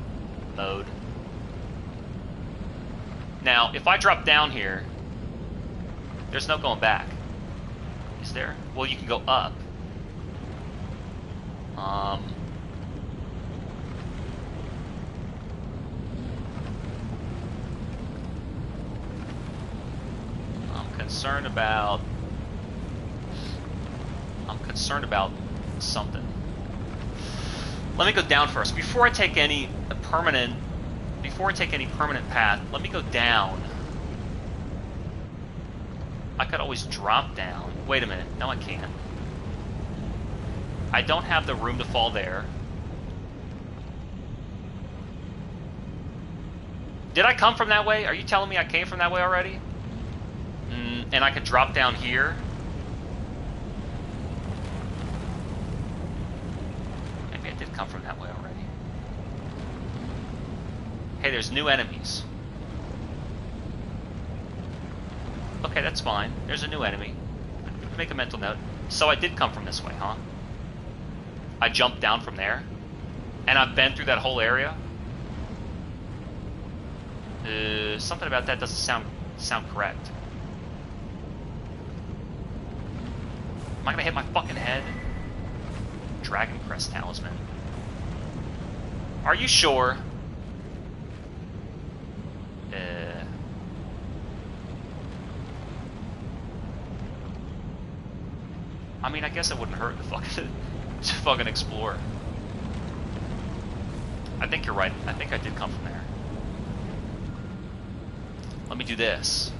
mode. Now, if I drop down here, there's no going back. Is there? Well, you can go up. I'm concerned about something. Let me go down first. Before I take any permanent path, let me go down. I could always drop down. Wait a minute. No, I can't. I don't have the room to fall there. Did I come from that way? Are you telling me I came from that way already? And I could drop down here? Maybe I did come from that way already. Hey, there's new enemies. Okay, that's fine. There's a new enemy. Make a mental note. So I did come from this way, huh? I jumped down from there? And I've been through that whole area? Something about that doesn't sound correct. Am I gonna hit my fucking head? Dragon Crest Talisman. Are you sure? I mean, I guess it wouldn't hurt to fucking explore. I think you're right. I think I did come from there. Let me do this.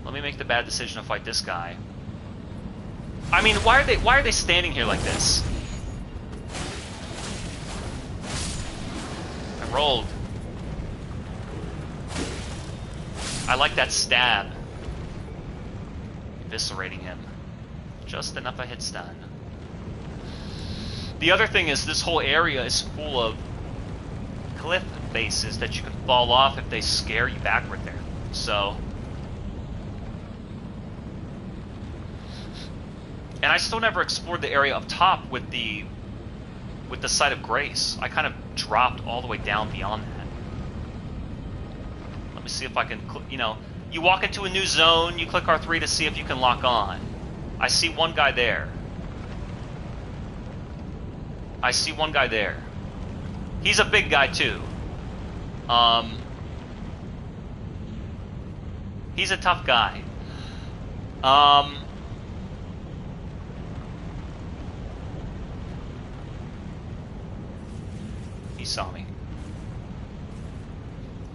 Let me make the bad decision to fight this guy. I mean, why are they standing here like this? I rolled. I like that stab. Eviscerating him. Just enough a hit stun. The other thing is this whole area is full of cliff faces that you can fall off if they scare you backward there. So, and I still never explored the area up top with the Site of Grace. I kind of dropped all the way down beyond that. Let me see if I can, you know, you walk into a new zone, you click R3 to see if you can lock on. I see one guy there. I see one guy there. He's a big guy too. He's a tough guy. He saw me.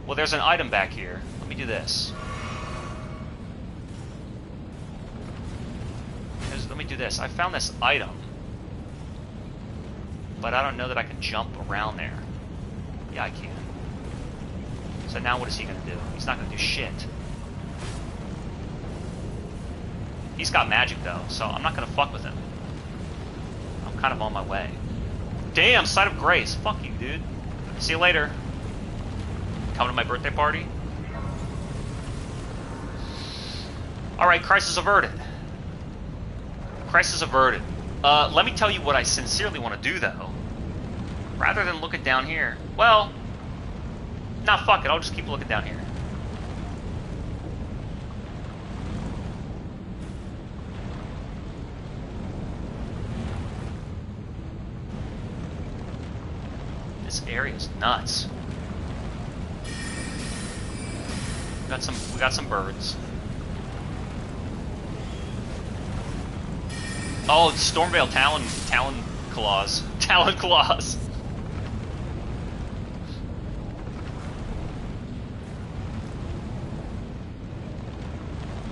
Well, there's an item back here. Let me do this. Let me do this. I found this item, but I don't know that I can jump around there. Yeah, I can. So now what is he going to do? He's not going to do shit. He's got magic, though, so I'm not going to fuck with him. I'm kind of on my way. Damn, Site of Grace. Fuck you, dude. See you later. Coming to my birthday party? Alright, crisis averted. Crisis averted. Let me tell you what I sincerely want to do, though. Rather than looking down here. Well, nah, fuck it. I'll just keep looking down here. This area is nuts. We got some birds. Oh, Stormveil Talon Claws. Talon Claws.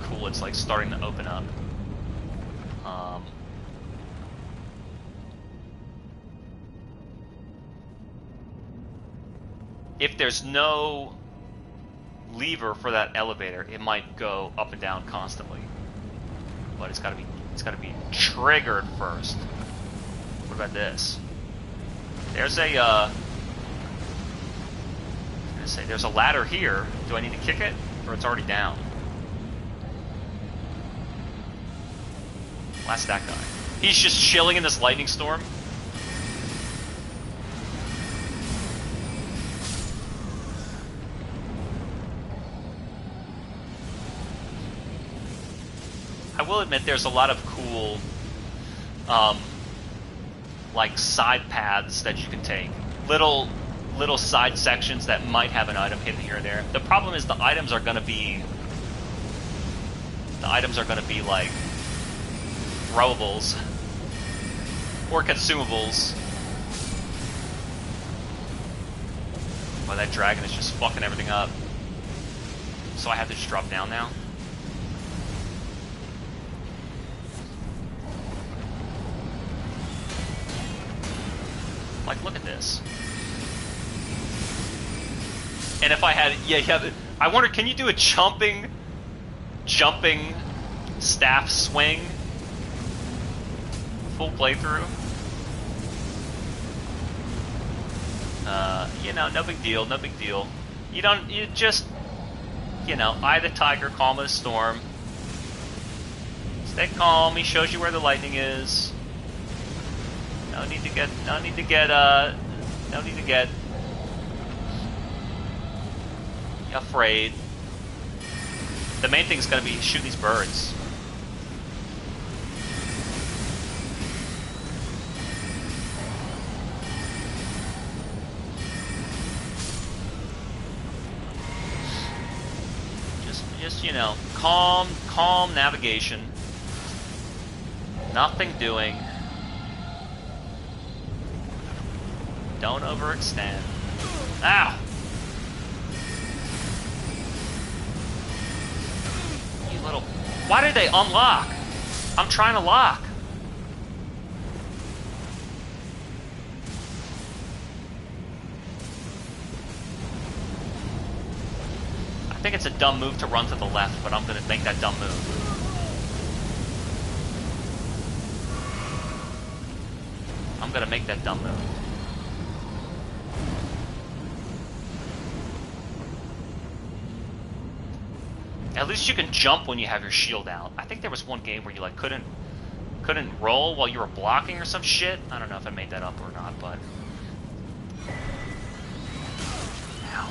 Cool, it's like starting to open up. If there's no lever for that elevator, it might go up and down constantly. But it's gotta be triggered first. What about this? There's a I was gonna say there's a ladder here. Do I need to kick it? Or it's already down? Blast that guy. He's just chilling in this lightning storm. I will admit there's a lot of cool like side paths that you can take. Little side sections that might have an item hidden here and there. The problem is the items are gonna be like throwables or consumables. Well, that dragon is just fucking everything up. So I have to just drop down now. Like, look at this. And if I had, yeah, I wonder, can you do a jumping staff swing? Full playthrough? You know, no big deal, no big deal. You just, you know, eye the tiger, calm the storm. Stay calm, he shows you where the lightning is. No need to get afraid. The main thing is going to be shoot these birds. Just you know, calm navigation. Nothing doing. Don't overextend. Ow! You little... Why did they unlock? I'm trying to lock. I think it's a dumb move to run to the left, but I'm gonna make that dumb move. I'm gonna make that dumb move. At least you can jump when you have your shield out. I think there was one game where you like couldn't roll while you were blocking or some shit. I don't know if I made that up or not, but ow.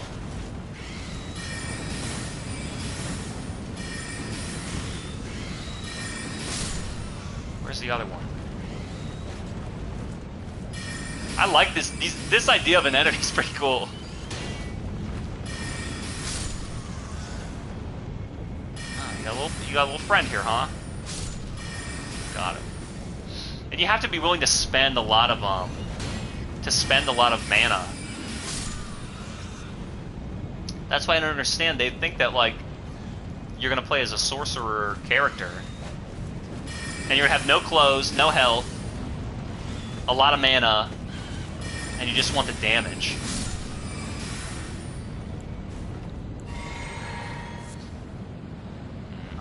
Where's the other one? I like this idea of an enemy is pretty cool. You got a little friend here, huh? Got it. And you have to be willing to spend a lot of mana. That's why I don't understand. They think that like you're gonna play as a sorcerer character, and you're gonna have no clothes, no health, a lot of mana, and you just want the damage.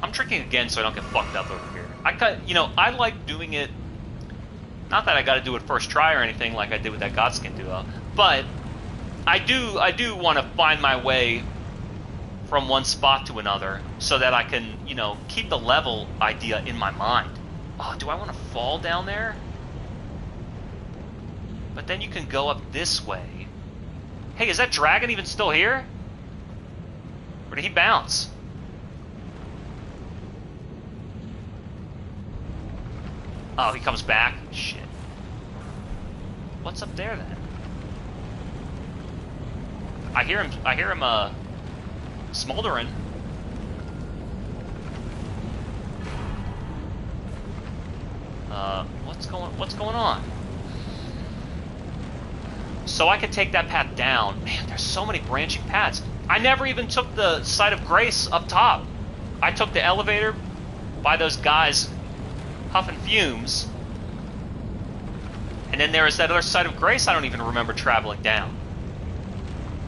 I'm tricking again so I don't get fucked up over here. I like doing it, not that I gotta do it first try or anything like I did with that Godskin duo, but I do want to find my way from one spot to another so that I can, you know, keep the level idea in my mind. Oh, do I want to fall down there? But then you can go up this way. Hey, is that dragon even still here? Or did he bounce? Oh, he comes back? Shit. What's up there then? I hear him smoldering. What's going on? So I could take that path down. Man, there's so many branching paths. I never even took the Site of Grace up top. I took the elevator by those guys huffing fumes. And then there is that other Site of Grace I don't even remember traveling down.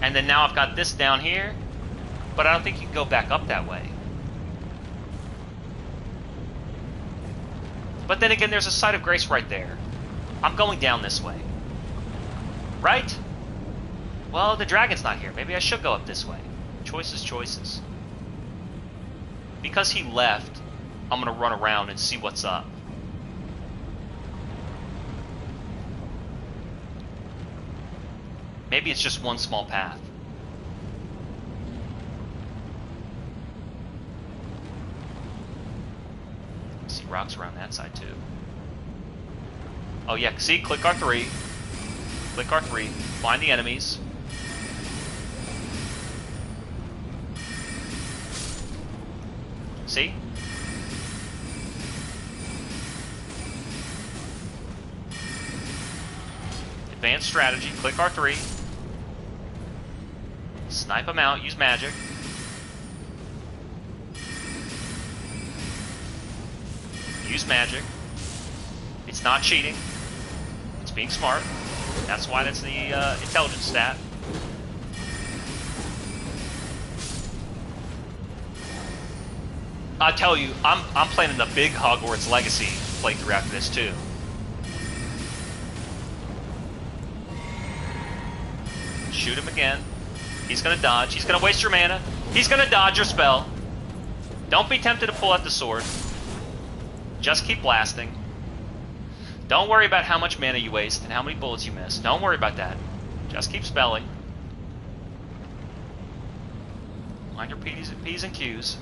And then now I've got this down here, but I don't think you can go back up that way. But then again, there's a Site of Grace right there. I'm going down this way. Right? Well, the dragon's not here. Maybe I should go up this way. Choices, choices. Because he left, I'm going to run around and see what's up. Maybe it's just one small path. See rocks around that side too. Oh yeah, see, click R3. Click R3, find the enemies. See? Advanced strategy, click R3. Snipe them out, use magic. Use magic. It's not cheating. It's being smart. That's why that's the intelligence stat. I tell you, I'm planning the big Hogwarts Legacy playthrough after this too. Shoot him again. He's gonna dodge. He's gonna waste your mana. He's gonna dodge your spell. Don't be tempted to pull out the sword. Just keep blasting. Don't worry about how much mana you waste and how many bullets you miss. Don't worry about that. Just keep spelling. Mind your P's and Q's.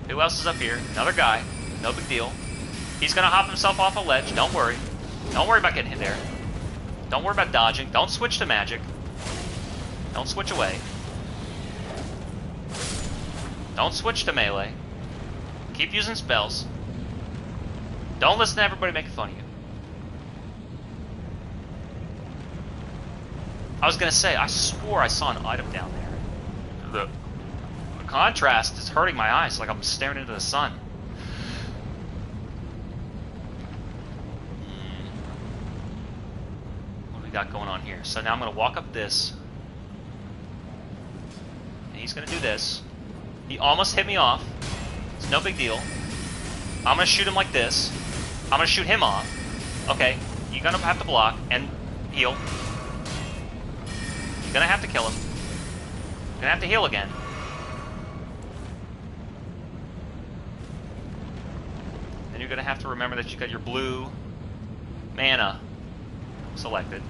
Who else is up here? Another guy. No big deal. He's gonna hop himself off a ledge. Don't worry. Don't worry about getting hit there. Don't worry about dodging. Don't switch to magic. Don't switch away. Don't switch to melee. Keep using spells. Don't listen to everybody making fun of you. I was gonna say, I swore I saw an item down there. The contrast is hurting my eyes, like I'm staring into the sun. What do we got going on here? So now I'm gonna walk up this. And he's gonna do this. He almost hit me off. It's no big deal. I'm gonna shoot him like this. I'm gonna shoot him off. Okay, you're gonna have to block and heal. You're gonna have to kill him. You're gonna have to heal again. Then you're gonna have to remember that you got your blue mana selected.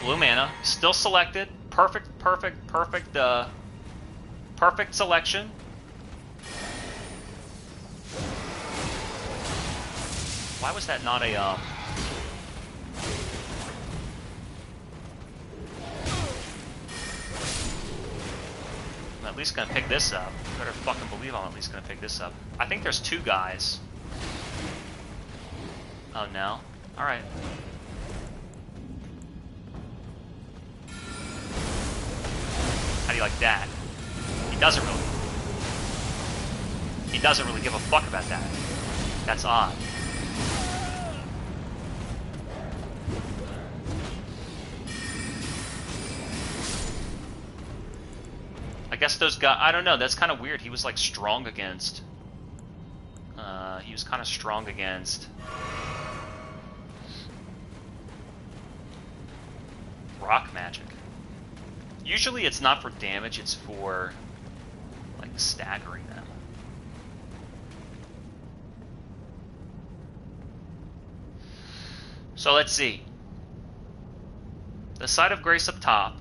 Blue mana, still selected. Perfect selection. Why was that not a, I'm at least gonna pick this up. You better fucking believe I'm at least gonna pick this up. I think there's two guys. Oh no. Alright. How do you like that? He doesn't really. He doesn't really give a fuck about that. That's odd. I guess those guys, I don't know, that's kind of weird. He was like strong against, he was kind of strong against rock magic. Usually it's not for damage, it's for, like, staggering them. So let's see. The site of grace up top.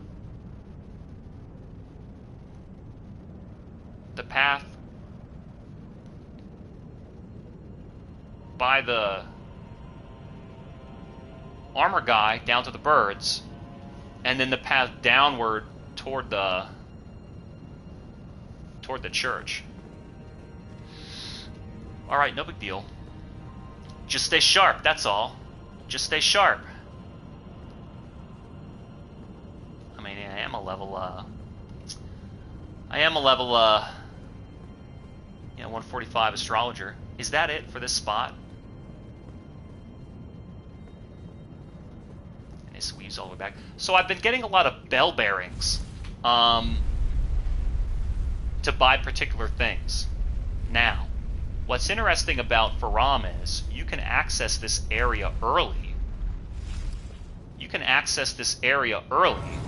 The path by the armor guy down to the birds, and then the path downward toward the church. Alright, no big deal. Just stay sharp, that's all. Just stay sharp. I mean, I am a level, 145 astrologer. Is that it for this spot? And this weaves all the way back. So I've been getting a lot of bell bearings to buy particular things. Now, what's interesting about Farum is you can access this area early. You can access this area early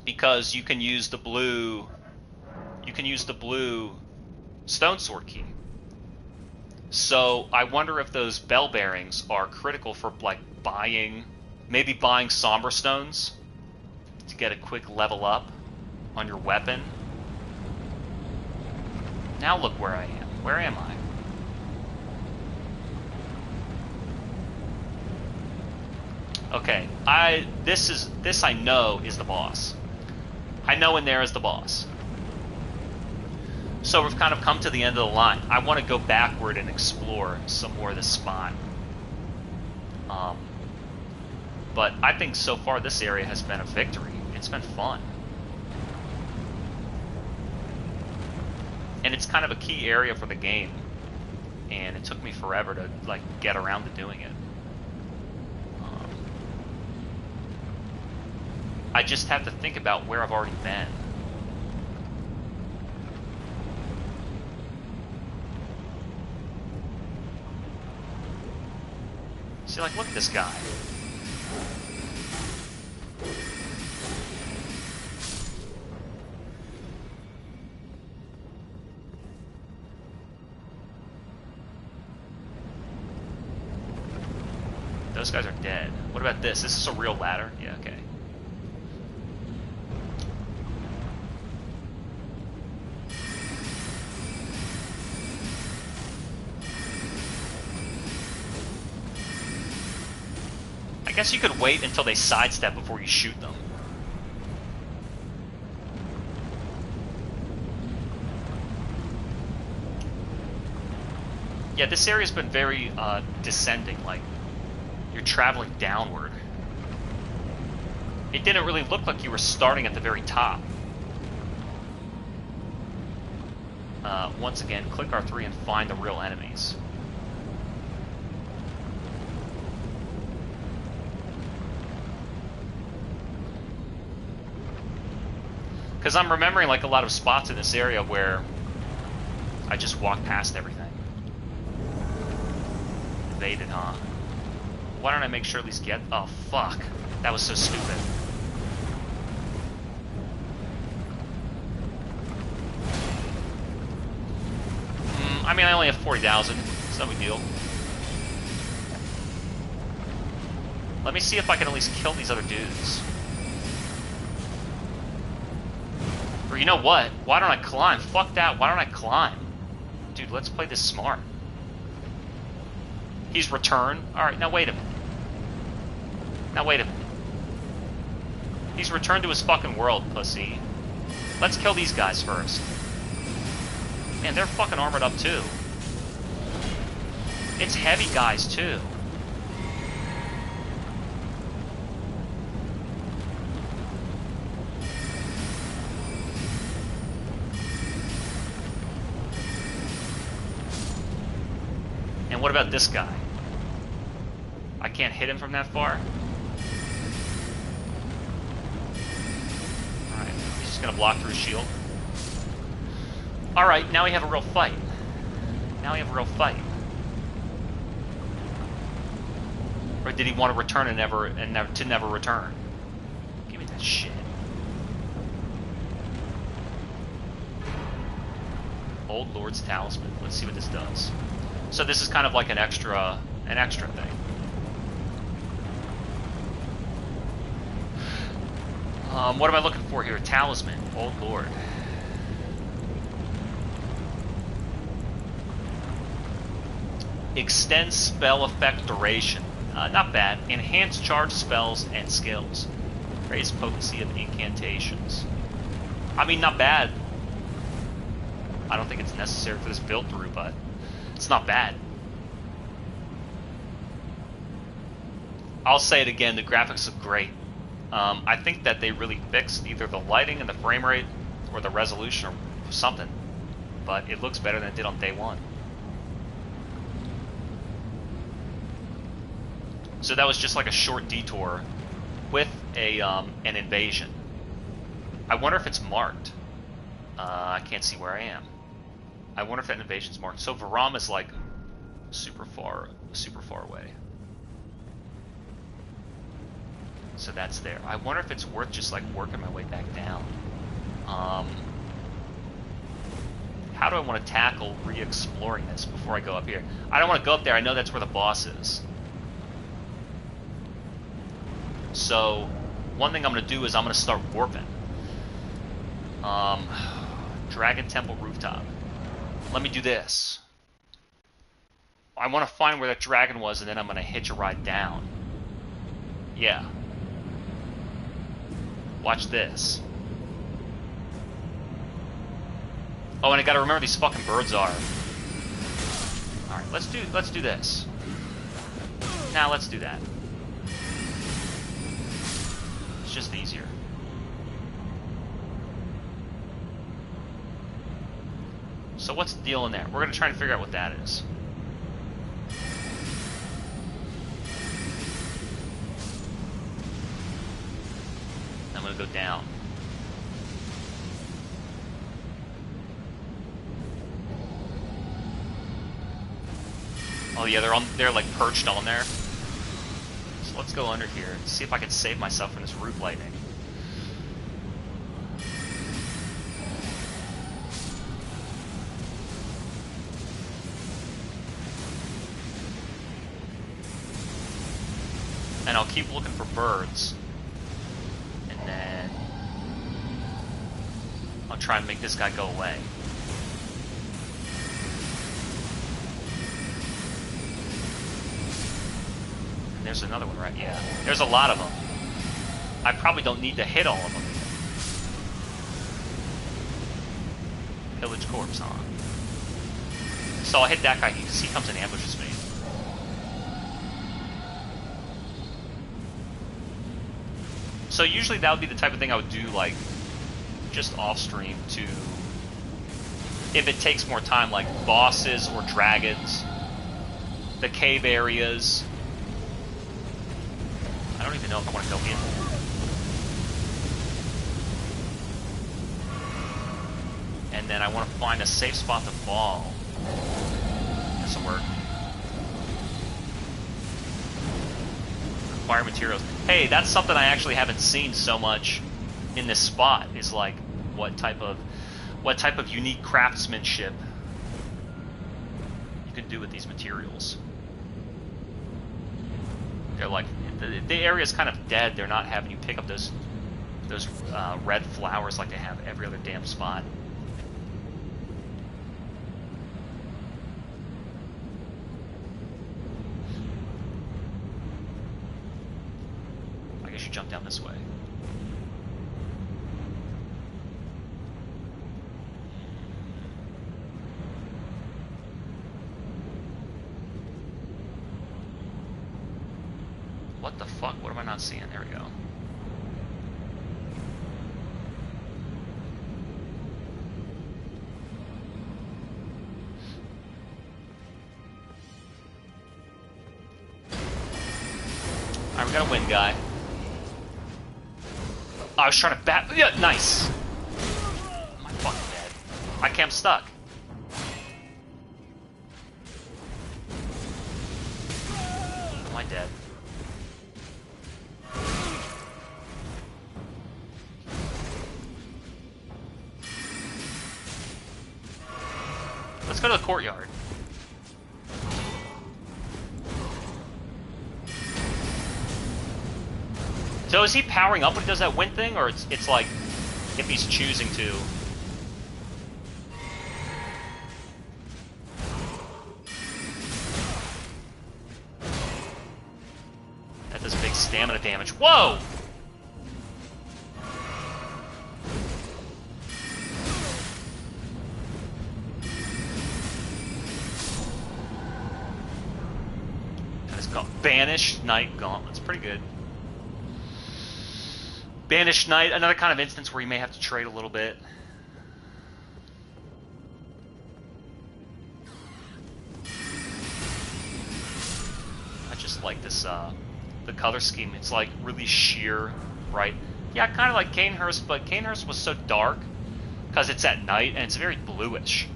because you can use the blue stone sword key. So I wonder if those bell bearings are critical for like maybe buying somber stones to get a quick level up on your weapon. Now look where I am. Where am I? Okay, this I know is the boss. I know in there is the boss. So we've kind of come to the end of the line. I want to go backward and explore some more of this spot. But I think so far this area has been a victory. It's been fun. And it's kind of a key area for the game. And it took me forever to like get around to doing it. I just have to think about where I've already been. See, like, look at this guy. Those guys are dead. What about this? This is a real ladder? Yeah, okay. I guess you could wait until they sidestep before you shoot them. Yeah, this area's been very descending, like you're traveling downward. It didn't really look like you were starting at the very top. Once again, click R3 and find the real enemies. Because I'm remembering like a lot of spots in this area where I just walked past everything. Evaded, huh? Why don't I make sure at least get... Oh, fuck. That was so stupid. I mean, I only have 40,000. It's no big deal. Let me see if I can at least kill these other dudes. Or you know what? Why don't I climb? Fuck that. Why don't I climb? Dude, let's play this smart. He's returned. Alright, now wait a minute. Now wait a minute. He's returned to his fucking world, pussy. Let's kill these guys first. Man, they're fucking armored up too. It's heavy guys too. And what about this guy? I can't hit him from that far? Alright, he's just gonna block through his shield. Alright, now we have a real fight. Now we have a real fight. Or did he want to return and never return? Give me that shit. Old Lord's Talisman. Let's see what this does. So this is kind of like an extra thing. What am I looking for here? Talisman. Oh, Lord. Extend spell effect duration. Not bad. Enhance charge spells and skills. Raise potency of incantations. I mean, not bad. I don't think it's necessary for this build through, but it's not bad. I'll say it again, the graphics look great. I think that they really fixed either the lighting and the frame rate or the resolution or something, but it looks better than it did on day one. So that was just like a short detour with an invasion. I wonder if it's marked. I can't see where I am. I wonder if that invasion's marked. So Farum is like super far away. So that's there. I wonder if it's worth just like working my way back down. How do I want to tackle re-exploring this before I go up here? I don't want to go up there. I know that's where the boss is. So one thing I'm going to do is I'm going to start warping. Dragon Temple Rooftop. Let me do this. I want to find where that dragon was, and then I'm going to hitch a ride down. Yeah. Watch this. Oh, and I gotta remember these fucking birds are. Alright, let's do this. Now let's do that. It's just easier. So what's the deal in there? We're gonna try and figure out what that is. I'm gonna go down. Oh yeah, they're like perched on there. So let's go under here and see if I can save myself from this roof lightning. And I'll keep looking for birds. And then I'll try and make this guy go away. And there's another one, right? Yeah. There's a lot of them. I probably don't need to hit all of them. Pillage corpse, huh? So I'll hit that guy because he comes and ambushes me. So usually that would be the type of thing I would do, like, just off-stream to, if it takes more time, like bosses or dragons, the cave areas. I don't even know if I want to go in. And then I want to find a safe spot to fall. This'll work. Fire materials. Hey, that's something I actually haven't seen so much in this spot, is like what type of unique craftsmanship you can do with these materials. They're like, the area's kind of dead. They're not having you pick up those red flowers like they have every other damn spot. I guess you jump down this way. What the fuck? What am I not seeing? There we go. Alright, we got a wind guy. Oh, I was trying to bat. Yeah, nice. Am I fucking dead? I can't. I'm stuck. Am I dead? Let's go to the courtyard. So is he powering up when he does that wind thing, or it's like if he's choosing to? That does big stamina damage. Whoa! That is called Banished Knight Gauntlet's pretty good. Banished Knight, another kind of instance where you may have to trade a little bit. I just like this, the color scheme. It's like really sheer, right? Yeah, kind of like Canehurst, but Canehurst was so dark because it's at night and it's very bluish.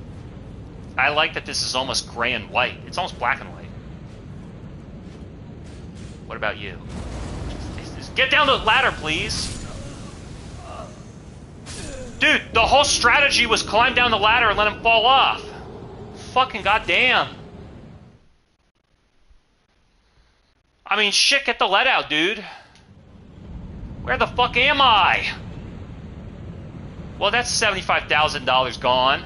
I like that this is almost gray and white. It's almost black and white. What about you? Just get down the ladder, please. Dude, the whole strategy was climb down the ladder and let him fall off. Fucking goddamn. I mean, shit, get the lead out, dude. Where the fuck am I? Well, that's $75,000 gone.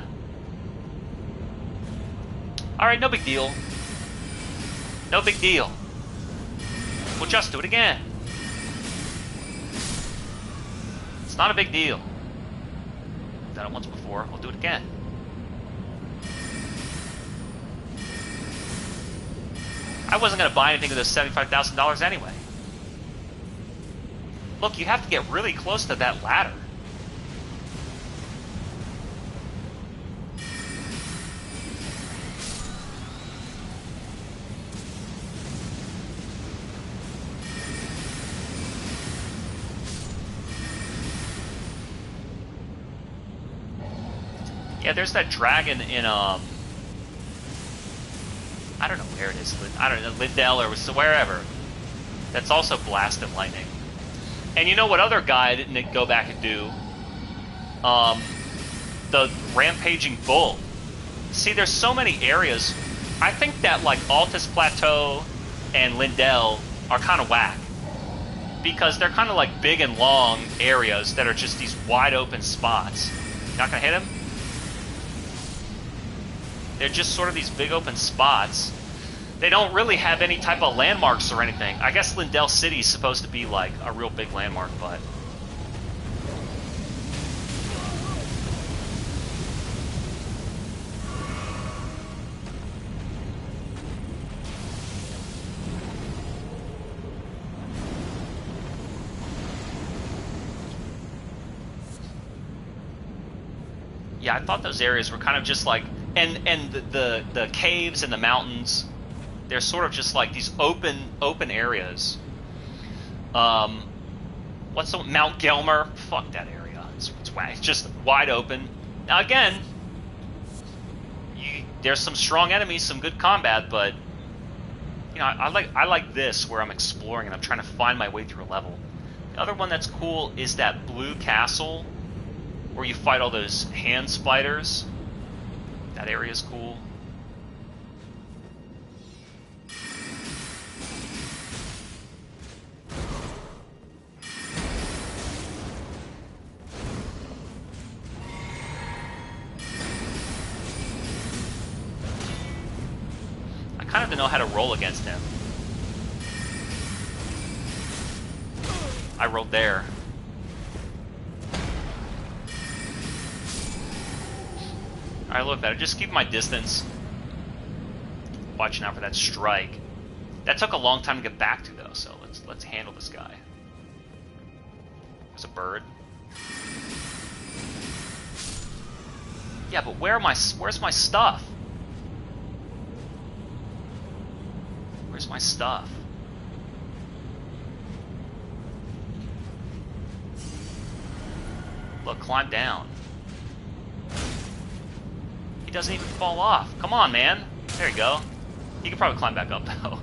Alright, no big deal. No big deal. We'll just do it again. It's not a big deal. Done it once before, we'll do it again. I wasn't going to buy anything with those $75,000 anyway. Look, you have to get really close to that ladder. Yeah, there's that dragon in, I don't know where it is. I don't know, Lindell or wherever. That's also Blast and Lightning. And you know what other guy didn't go back and do? The Rampaging Bull. See, there's so many areas. I think that, like, Altus Plateau and Lindell are kind of whack. Because they're kind of like big and long areas that are just these wide open spots. Not gonna hit him? They're just sort of these big open spots. They don't really have any type of landmarks or anything. I guess Lindell City is supposed to be like a real big landmark, but... yeah, I thought those areas were kind of just like... And the caves and the mountains, they're sort of just like these open areas. What's the Mount Gelmer? Fuck that area. It's just wide open. Now again, there's some strong enemies, some good combat, but you know, I like this where I'm exploring and I'm trying to find my way through a level. The other one that's cool is that blue castle where you fight all those hand spiders. That area is cool. I kind of don't know how to roll against him. I rolled there. Alright, look, better. Just keep my distance. Watching out for that strike. That took a long time to get back to, though, so let's handle this guy. There's a bird. Yeah, but where's my stuff? Where's my stuff? Look, climb down. He doesn't even fall off. Come on, man. There you go. He can probably climb back up, though.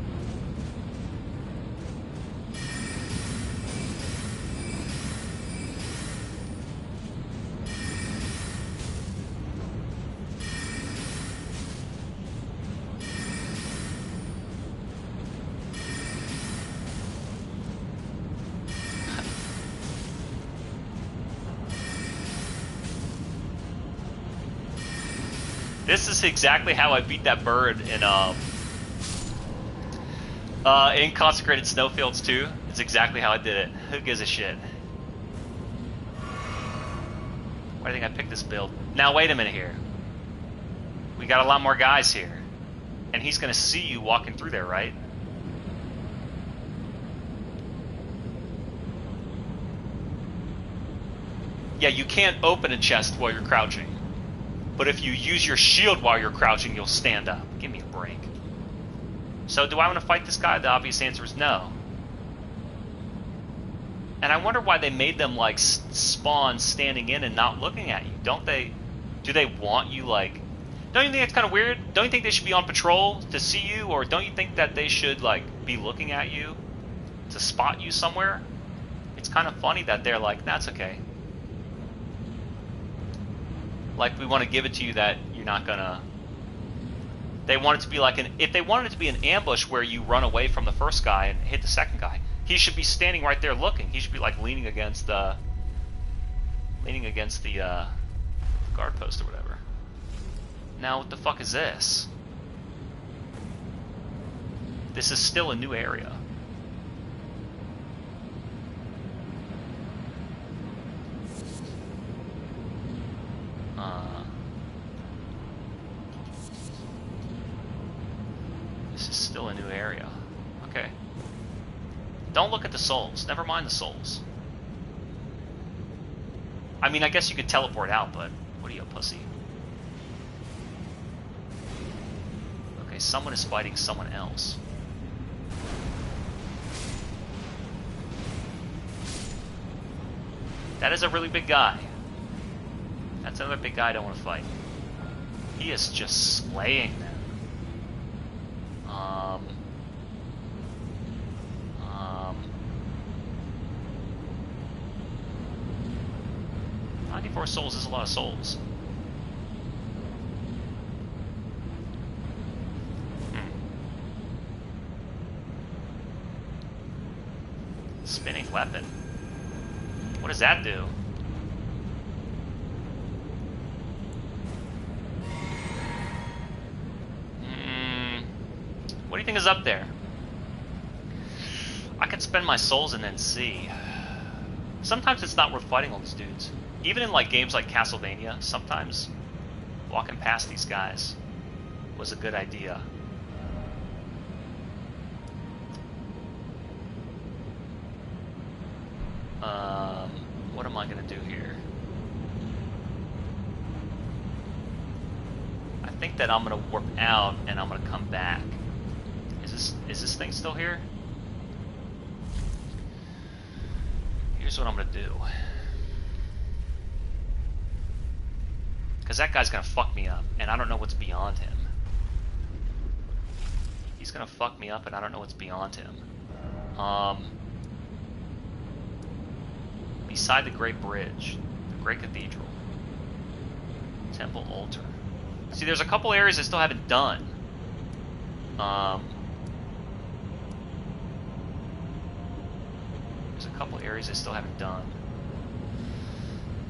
This is exactly how I beat that bird in Consecrated Snowfields 2. It's exactly how I did it. Who gives a shit? Why do you think I picked this build? Now wait a minute here. We got a lot more guys here. And he's gonna see you walking through there, right? Yeah, you can't open a chest while you're crouching. But if you use your shield while you're crouching, you'll stand up. Give me a break. So do I want to fight this guy? The obvious answer is no. And I wonder why they made them, like, spawn standing in and not looking at you. Don't they... Do they want you, like... Don't you think it's kind of weird? Don't you think they should be on patrol to see you? Or don't you think that they should, like, be looking at you to spot you somewhere? It's kind of funny that they're like, that's okay. Like, we want to give it to you that you're not gonna... They want it to be like an... If they wanted it to be an ambush where you run away from the first guy and hit the second guy, he should be standing right there looking. He should be, like, leaning against the guard post or whatever. Now, what the fuck is this? This is still a new area. This is still a new area. Okay. Don't look at the souls. Never mind the souls. I mean, I guess you could teleport out, but what are you, a pussy? Okay, someone is fighting someone else. That is a really big guy. That's another big guy I don't want to fight. He is just slaying them. 94 souls is a lot of souls. Spinning weapon. What does that do? What do you think is up there? I could spend my souls and then see. Sometimes it's not worth fighting all these dudes. Even in like games like Castlevania, sometimes walking past these guys was a good idea. What am I gonna do here? I think that I'm gonna warp out and I'm gonna come back. Is this thing still here? Here's what I'm gonna do. Because that guy's gonna fuck me up, and I don't know what's beyond him. He's gonna fuck me up, and I don't know what's beyond him. Beside the Great Bridge, the Great Cathedral, Temple Altar. See, there's a couple areas I still haven't done. There's a couple areas I still haven't done.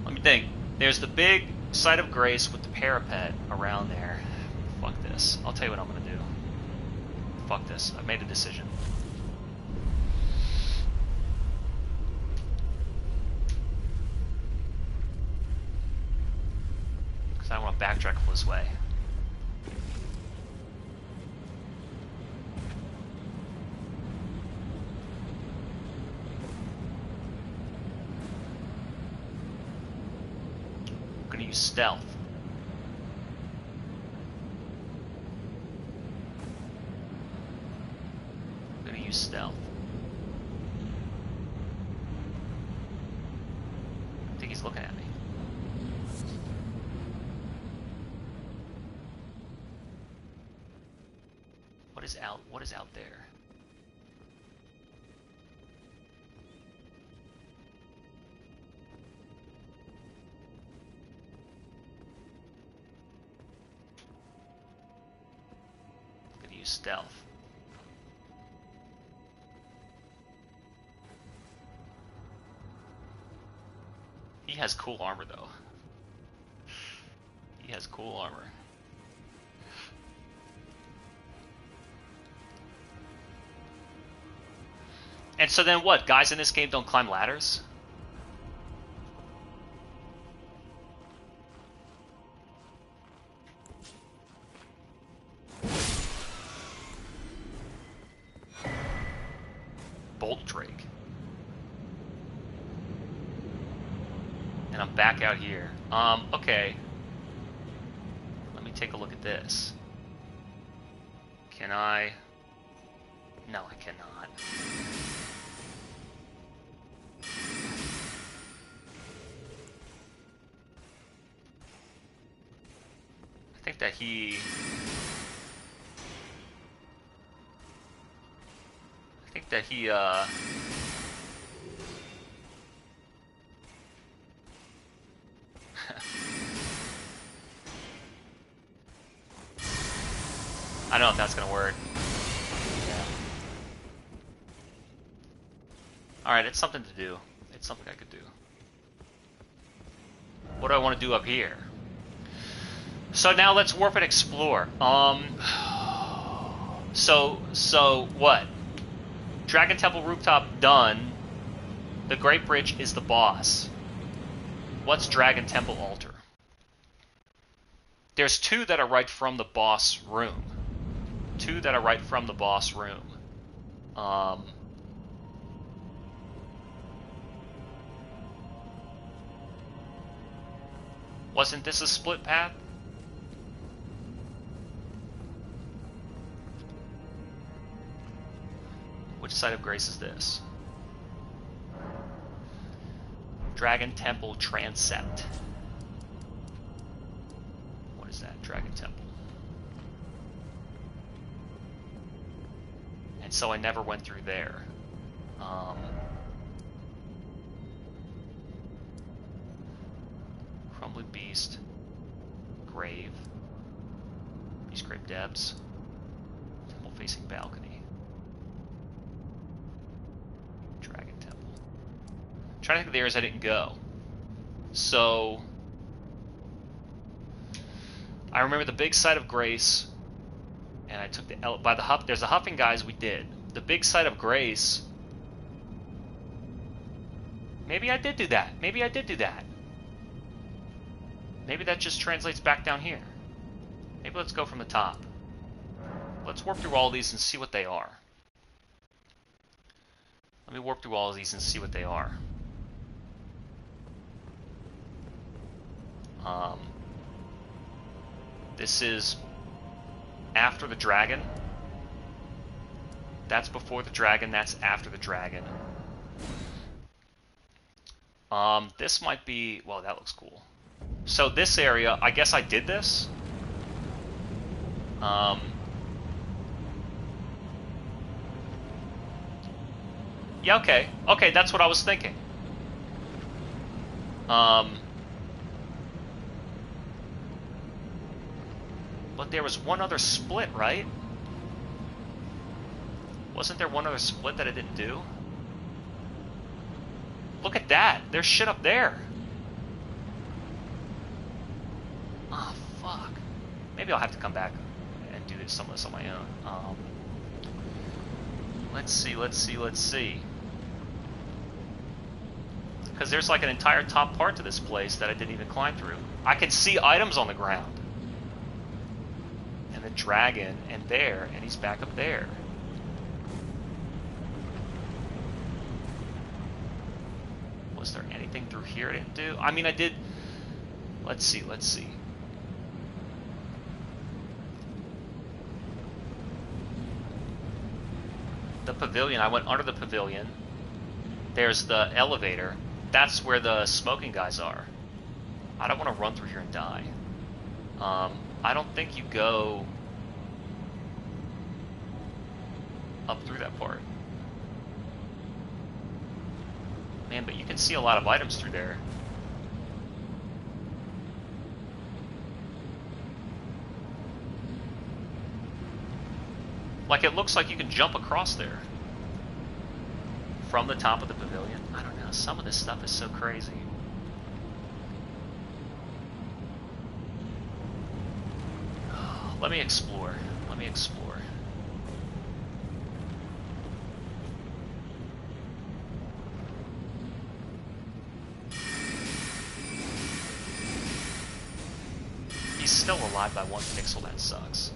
Let me think. There's the big Site of Grace with the parapet around there. Fuck this. I'll tell you what I'm gonna do. Fuck this. I've made a decision. Because I want to backtrack this way. I'm gonna use stealth. I'm gonna use stealth. I think he's looking at me. What is out there? I'm gonna use stealth. He has cool armor though. He has cool armor. And so then what? Guys in this game don't climb ladders? Bolt Drake. And I'm back out here. Okay. Let me take a look at this. Can I? No, I cannot. I think that he... I don't know if that's gonna work. Yeah. Alright, it's something to do. It's something I could do. What do I want to do up here? So now let's warp and explore. So what? Dragon Temple Rooftop done. The Great Bridge is the boss. What's Dragon Temple Altar? There's two that are right from the boss room. Two that are right from the boss room. Wasn't this a split path? Which side of grace is this? Dragon Temple Transept. What is that? Dragon Temple. And so I never went through there. Crumbling Beast. Grave. Beast Grave Depths. Temple facing balcony. Dragon Temple. I'm trying to think of the areas I didn't go. So I remember the big site of grace, and I took the by the huff. There's the huffing guys we did. The big site of grace. Maybe I did do that. Maybe I did do that. Maybe that just translates back down here. Maybe let's go from the top. Let's warp through all of these and see what they are. Let me warp through all of these and see what they are. This is after the dragon. That's before the dragon. That's after the dragon. This might be... Well, that looks cool. So this area, I guess I did this. Yeah, okay. Okay, that's what I was thinking. But there was one other split, right? Wasn't there one other split that I didn't do? Look at that. There's shit up there. Oh, fuck. Maybe I'll have to come back and do some of this on my own. Let's see. Because there's like an entire top part to this place that I didn't even climb through. I can see items on the ground. And the dragon, and there, and he's back up there. Was there anything through here I didn't do? I mean, I did... Let's see. The pavilion, I went under the pavilion. There's the elevator. That's where the smoking guys are. I don't want to run through here and die. I don't think you go up through that part. Man, but you can see a lot of items through there. Like, it looks like you can jump across there. From the top of the pavilion. I don't know, some of this stuff is so crazy. Let me explore. still alive by 1 pixel. That sucks.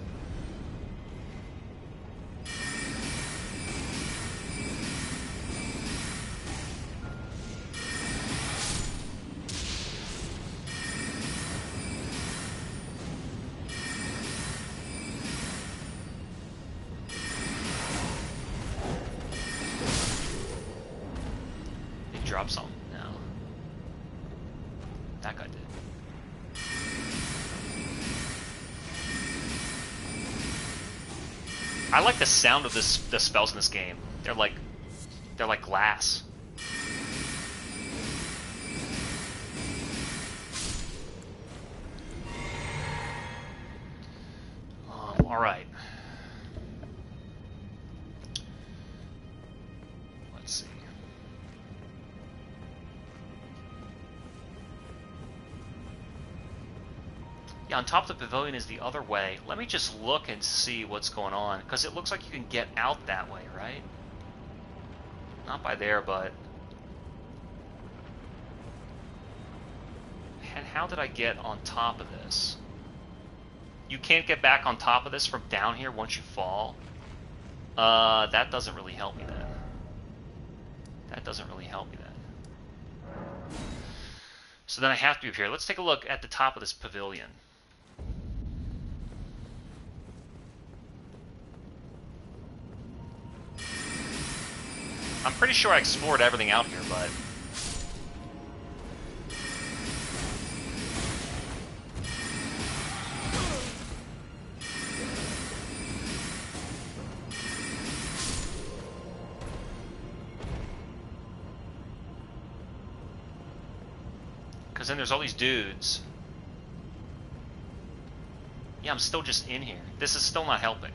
Drop something? No. That guy did. I like the sound of the spells in this game. They're like glass. All right. Let's see. Yeah, on top of the pavilion is the other way. Let me just look and see what's going on, because it looks like you can get out that way, right? Not by there, but... And how did I get on top of this? You can't get back on top of this from down here once you fall? That doesn't really help me then. That doesn't really help me then. So then I have to be up here. Let's take a look at the top of this pavilion. I'm pretty sure I explored everything out here, but... Because then there's all these dudes. Yeah, I'm still just in here. This is still not helping.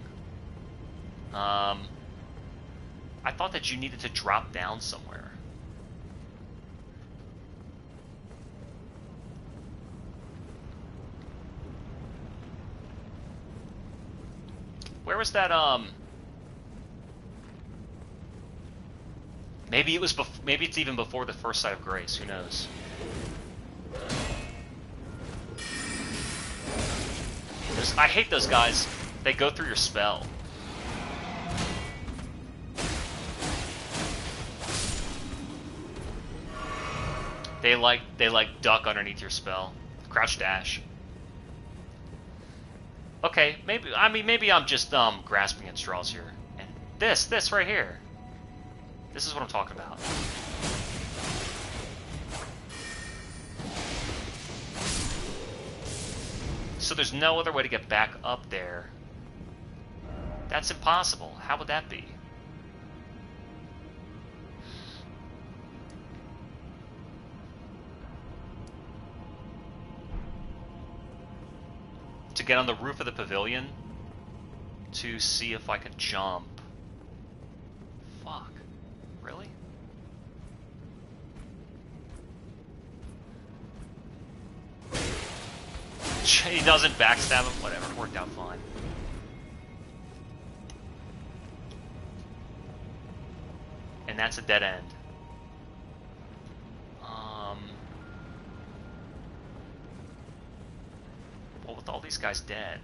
I thought that you needed to drop down somewhere. Where was that, Maybe it was maybe it's even before the first site of grace, who knows? I hate those guys. They go through your spell. They like duck underneath your spell. Crouch dash. Okay, maybe I'm just grasping at straws here. And this right here. This is what I'm talking about. So there's no other way to get back up there. That's impossible. How would that be? To get on the roof of the pavilion to see if I can jump. Fuck. Really? He doesn't backstab him? Whatever, it worked out fine. And that's a dead end. Well, with all these guys dead.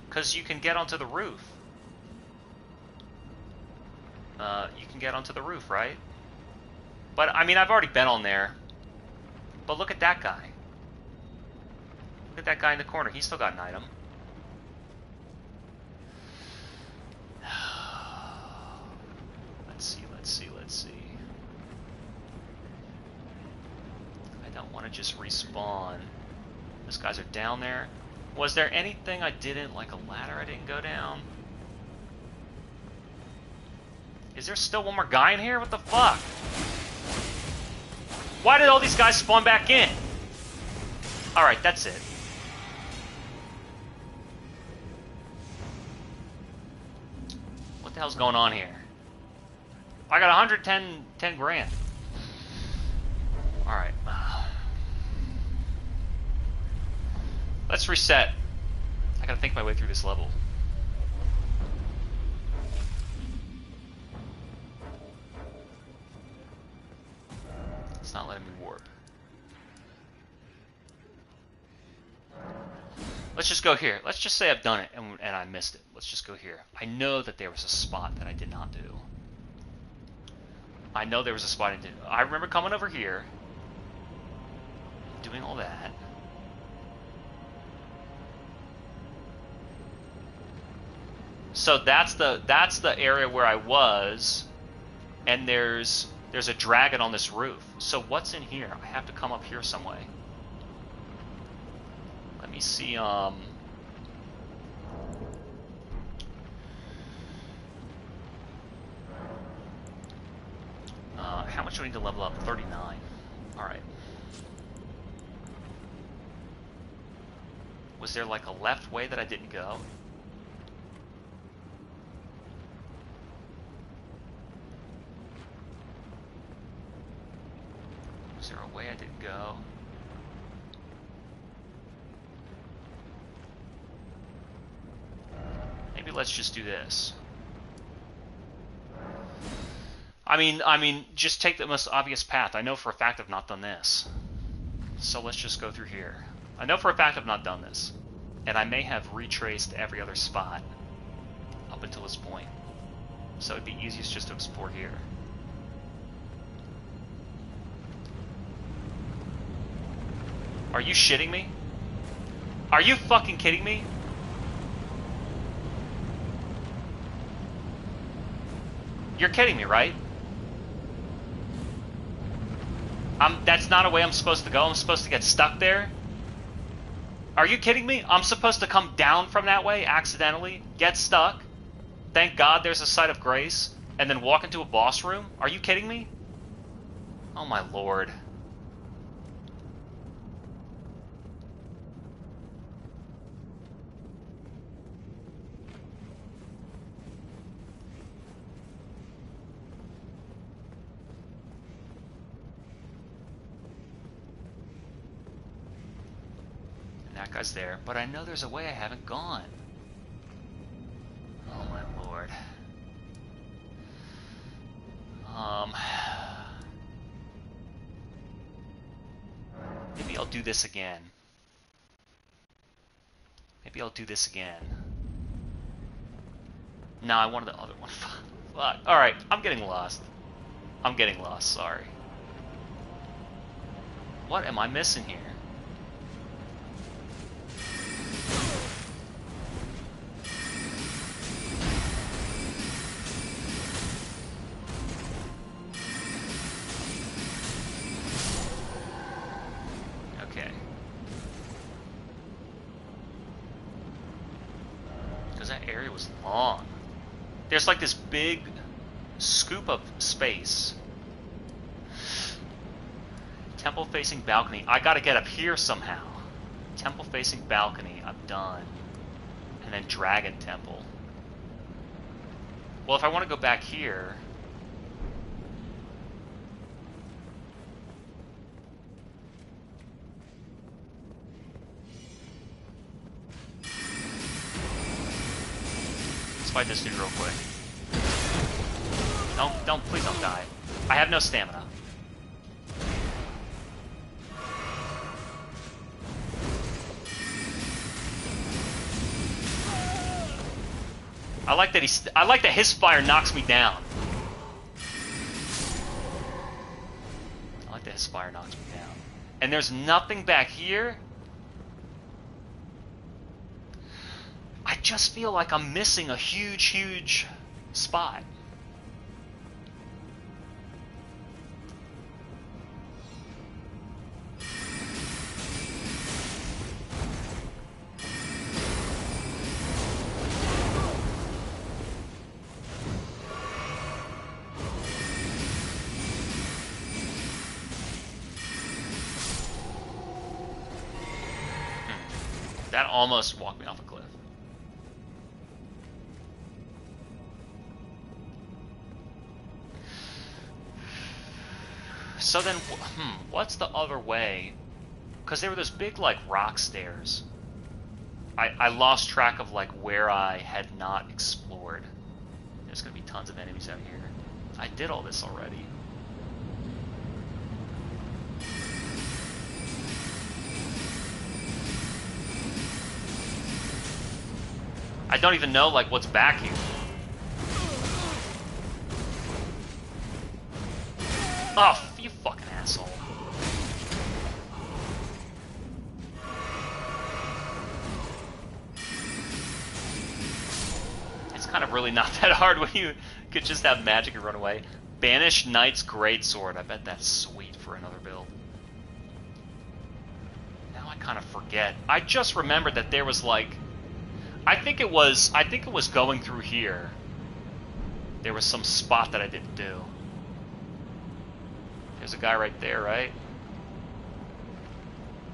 Because you can get onto the roof. You can get onto the roof, right? But, I mean, I've already been on there. But look at that guy. Look at that guy in the corner. He's still got an item. Let's see. I don't want to just respawn. Those guys are down there. Was there anything I didn't, like a ladder I didn't go down? Is there still one more guy in here? What the fuck? Why did all these guys spawn back in? Alright, that's it. What the hell's going on here? I got 110 grand. Alright. Let's reset. I gotta think my way through this level. It's not letting me warp. Let's just go here. Let's just say I've done it and I missed it. Let's just go here. I know that there was a spot that I did not do. I know there was a spot I did. I remember coming over here, doing all that. So that's the area where I was, and there's a dragon on this roof. So what's in here? I have to come up here some way. Let me see. How much do I need to level up? 39. All right. Was there like a left way that I didn't go? Was there a way I didn't go? Maybe let's just do this. I mean, just take the most obvious path. I know for a fact I've not done this. So let's just go through here. I know for a fact I've not done this. And I may have retraced every other spot up until this point. So it'd be easiest just to explore here. Are you shitting me? Are you fucking kidding me? You're kidding me, right? That's not a way I'm supposed to go. I'm supposed to get stuck there. Are you kidding me? I'm supposed to come down from that way accidentally, get stuck, thank God there's a site of grace, and then walk into a boss room? Are you kidding me? Oh my lord. That guy's there, but I know there's a way I haven't gone. Oh my lord. Maybe I'll do this again. Maybe I'll do this again. No, I wanted the other one. Fuck. Alright, I'm getting lost. I'm getting lost, sorry. What am I missing here? Long. There's like this big scoop of space. Temple facing balcony. I gotta get up here somehow. Temple facing balcony. I'm done. And then dragon temple. Well, if I want to go back here... Fight this dude real quick. Please don't die. I have no stamina. I like that his fire knocks me down. I like that his fire knocks me down. And there's nothing back here. I just feel like I'm missing a huge spot. That almost walked me off a cliff. So then, what's the other way? Because there were those big, like, rock stairs. I lost track of, like, where I had not explored. There's going to be tons of enemies out here. I did all this already. I don't even know, like, what's back here. Oh, you fucking asshole. It's kind of really not that hard when you could just have magic and run away. Banished Knight's Greatsword. I bet that's sweet for another build. Now I kind of forget. I just remembered that there was like... I think it was going through here. There was some spot that I didn't do. There's a guy right there, right?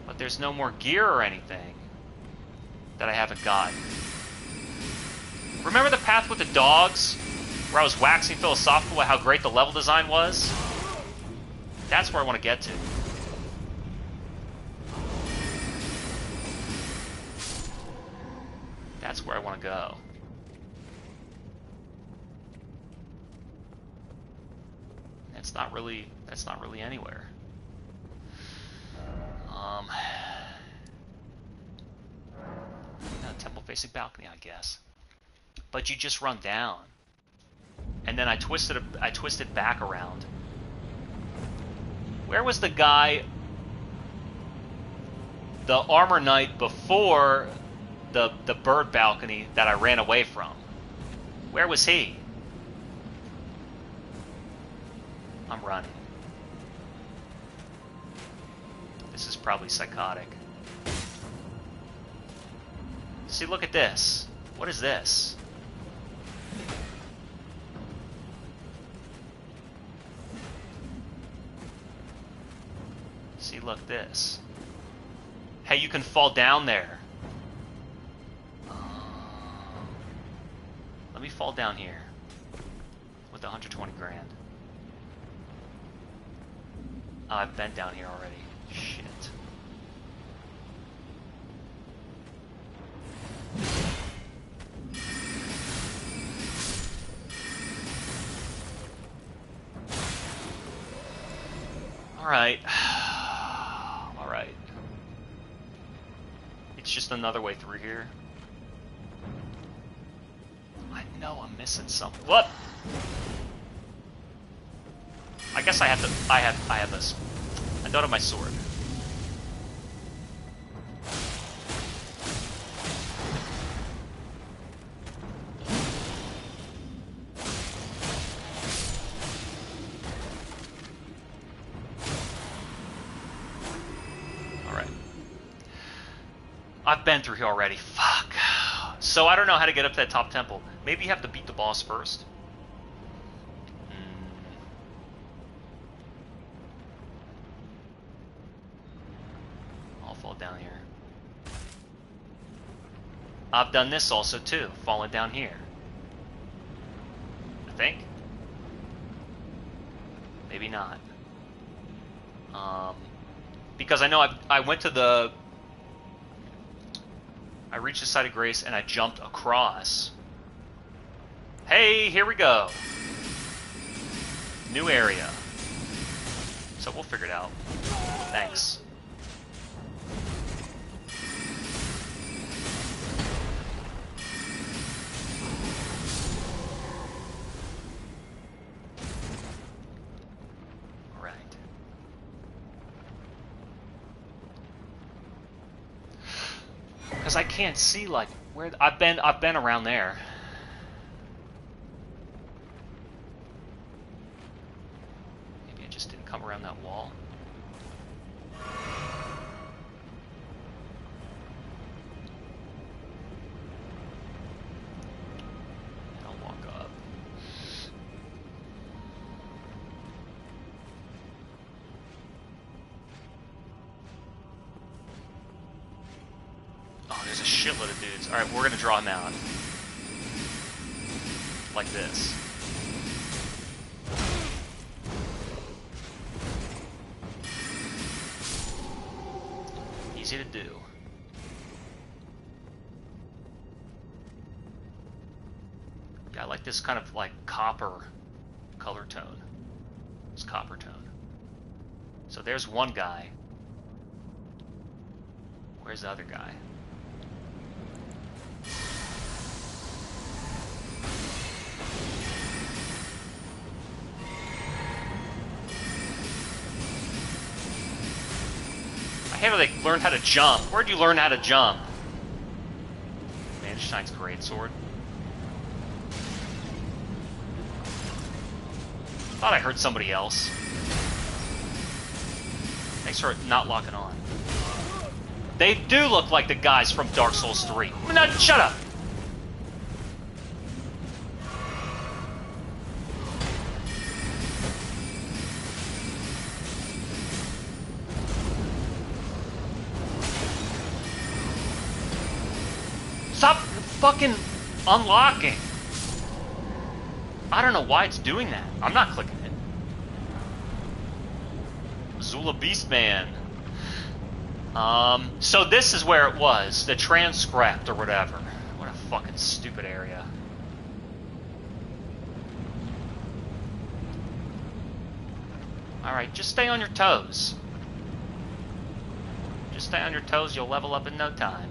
But there's no more gear or anything that I haven't gotten. Remember the path with the dogs? Where I was waxing philosophical about how great the level design was? That's where I want to get to. That's where I want to go. That's not really anywhere. Temple facing balcony, I guess. But you just run down. And then I twisted back around. Where was the guy, the armor knight before the bird balcony that I ran away from? Where was he? I'm running. This is probably psychotic. See, look at this. What is this? See, look, this. Hey, you can fall down there. Let me fall down here with 120 grand. I've been down here already. Shit. Alright. Alright. It's just another way through here. I know I'm missing something. What? I guess I have to. I have this. I don't have my sword. Alright. I've been through here already. Fuck. So I don't know how to get up to that top temple. Maybe you have to beat the boss first. Down here. I've done this also too, falling down here. I think. Maybe not. Because I know I went to the... I reached the site of grace and I jumped across. Hey, here we go. New area. So we'll figure it out. Thanks. Because I can't see like where I've been around there. Maybe I just didn't come around that wall. Don't walk up. Oh, there's a shitload of dudes. Alright, we're gonna draw him out. Like this. Easy to do. Yeah, I like this kind of like copper color tone. It's copper tone. So there's one guy. Where's the other guy? I hate how they learned how to jump. Where'd you learn how to jump? Manstein's greatsword. Thought I heard somebody else. Thanks for not locking on. They do look like the guys from Dark Souls 3. No, shut up! Stop fucking unlocking! I don't know why it's doing that. I'm not clicking it. Azula Beastman. So this is where it was. The transcript or whatever. What a fucking stupid area. Alright, just stay on your toes. Just stay on your toes, you'll level up in no time.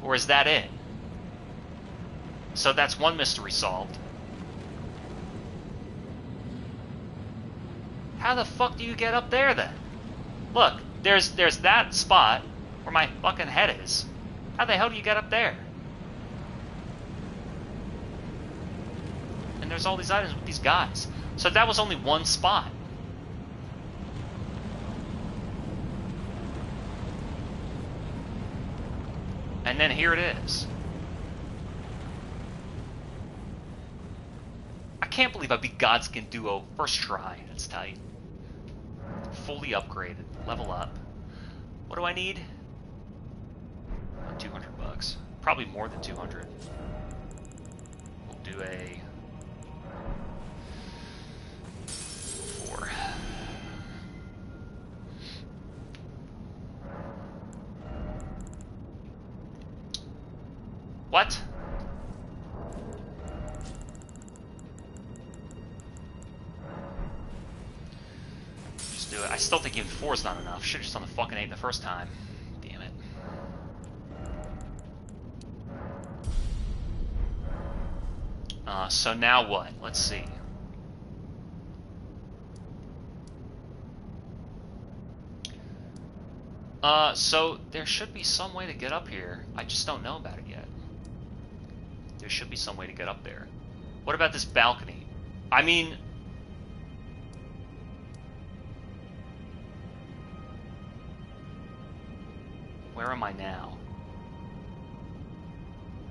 Or is that it? So that's one mystery solved. How the fuck do you get up there then? Look, there's that spot where my fucking head is. How the hell do you get up there? And there's all these items with these guys. So that was only one spot. And then here it is. I can't believe I beat Godskin Duo first try. That's tight. Fully upgraded. Level up. What do I need? 200 bucks. Probably more than 200. We'll do a 4. What? Just do it. I still think even 4 is not enough. Should've just done the fucking 8 the first time. Damn it. So now what? Let's see. So there should be some way to get up here. I just don't know about it yet. There should be some way to get up there. What about this balcony? I mean... Where am I now?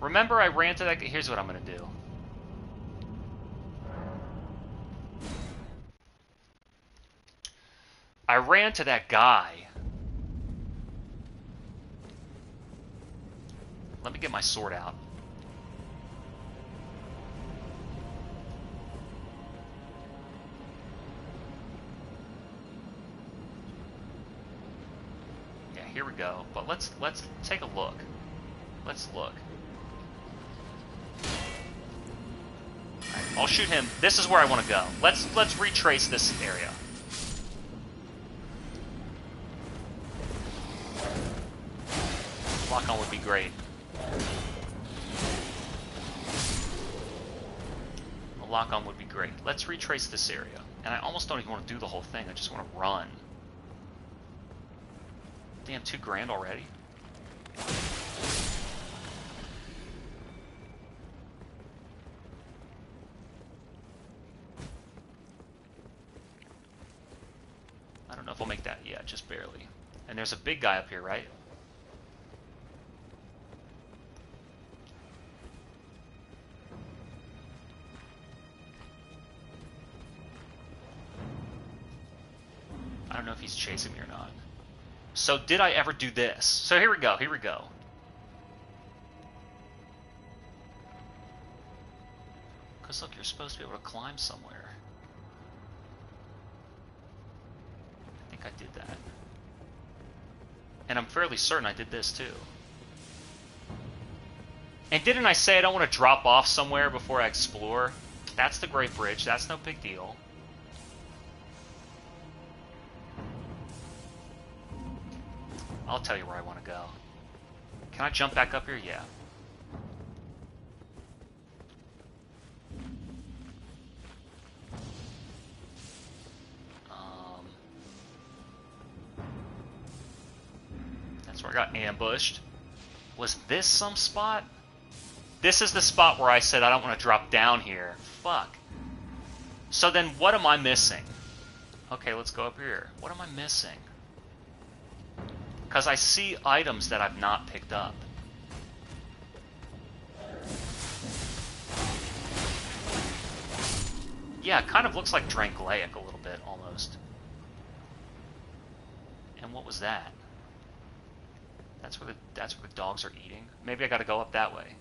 Remember I ran to that... Here's what I'm going to do. I ran to that guy. Let me get my sword out. Yeah, here we go. But let's take a look. Let's look. Alright, I'll shoot him. This is where I want to go. Let's retrace this area. Lock on would be great. A lock-on would be great. Let's retrace this area. And I almost don't even want to do the whole thing. I just want to run. Damn, $2,000 already? I don't know if we'll make that yet, just barely. And there's a big guy up here, right? I don't know if he's chasing me or not. So did I ever do this? So here we go, here we go. Because look, you're supposed to be able to climb somewhere. I think I did that. And I'm fairly certain I did this too. And didn't I say I don't want to drop off somewhere before I explore? That's the Great Bridge, that's no big deal. I'll tell you where I want to go. Can I jump back up here? Yeah. I got ambushed. Was this some spot? This is the spot where I said I don't want to drop down here. Fuck. So then what am I missing? Okay, let's go up here. What am I missing? Because I see items that I've not picked up. Yeah, it kind of looks like Dranglaic a little bit, almost. And what was that? That's where the dogs are eating. Maybe I gotta go up that way.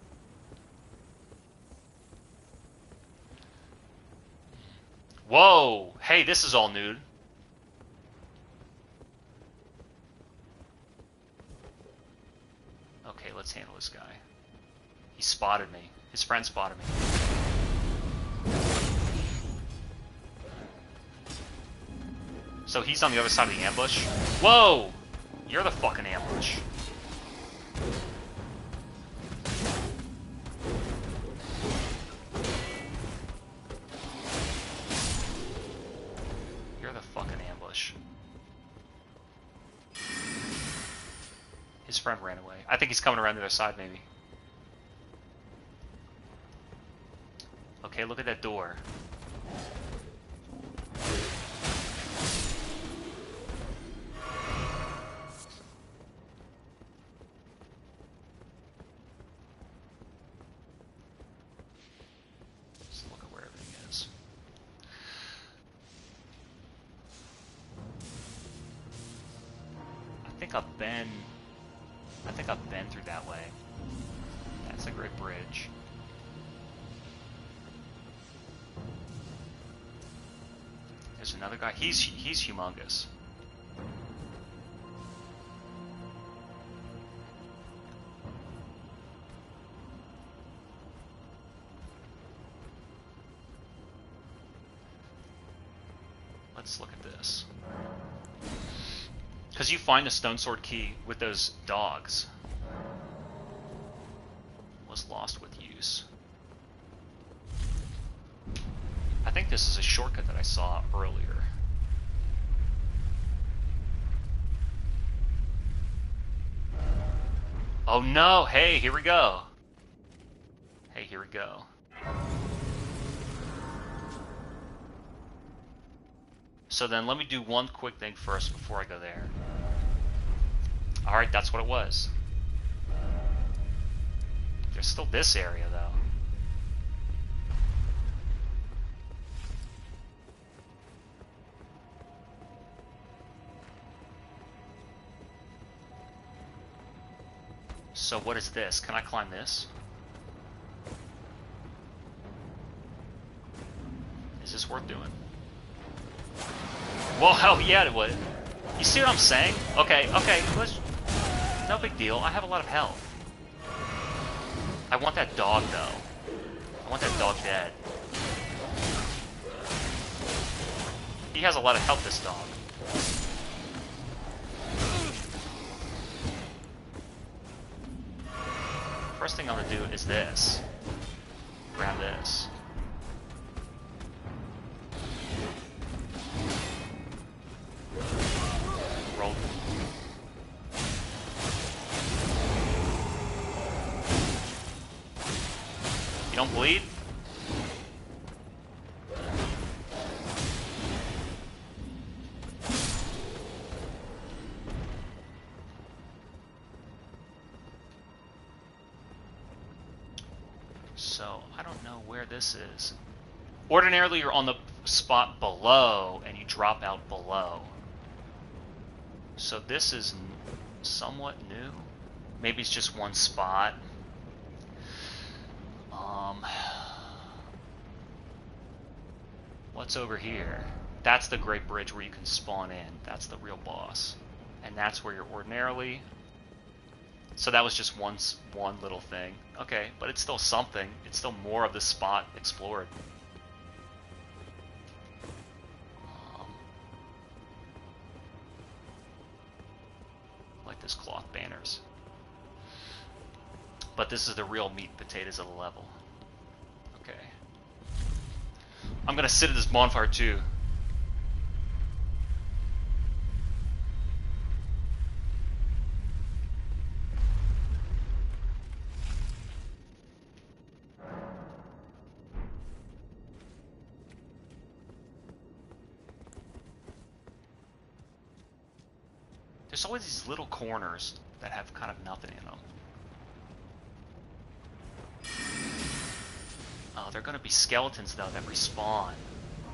Whoa! Hey, this is all new. Okay, let's handle this guy. He spotted me. His friend spotted me. So he's on the other side of the ambush. Whoa! You're the fucking ambush. You're the fucking ambush. His friend ran away. I think he's coming around the other side, maybe. Okay, look at that door. Let's look at where everything is. I think I've been through that way. That's a great bridge. There's another guy. He's humongous. Let's look at this. Because you find the stone sword key with those dogs. Was lost with use. I think this is a shortcut that I saw earlier. Oh no! Hey, here we go. Hey, here we go. So then let me do one quick thing first before I go there. Alright, that's what it was. There's still this area though. So what is this? Can I climb this? Is this worth doing? Well, hell yeah it would. You see what I'm saying? Okay, no big deal. I have a lot of health. I want that dog though. I want that dog dead. He has a lot of health, this dog. First thing I'm gonna do is this. Grab this. Roll. You don't bleed? So, I don't know where this is. Ordinarily, you're on the spot below, and you drop out below. So this is somewhat new. Maybe it's just one spot. What's over here? That's the Great Bridge where you can spawn in. That's the real boss. And that's where you're ordinarily... So that was just one little thing. Okay, but it's still something. It's still more of the spot explored. Like this cloth banners. But this is the real meat and potatoes of the level. Okay. I'm gonna sit at this bonfire too. There's always these little corners that have kind of nothing in them. Oh, they're gonna be skeletons, though, that respawn.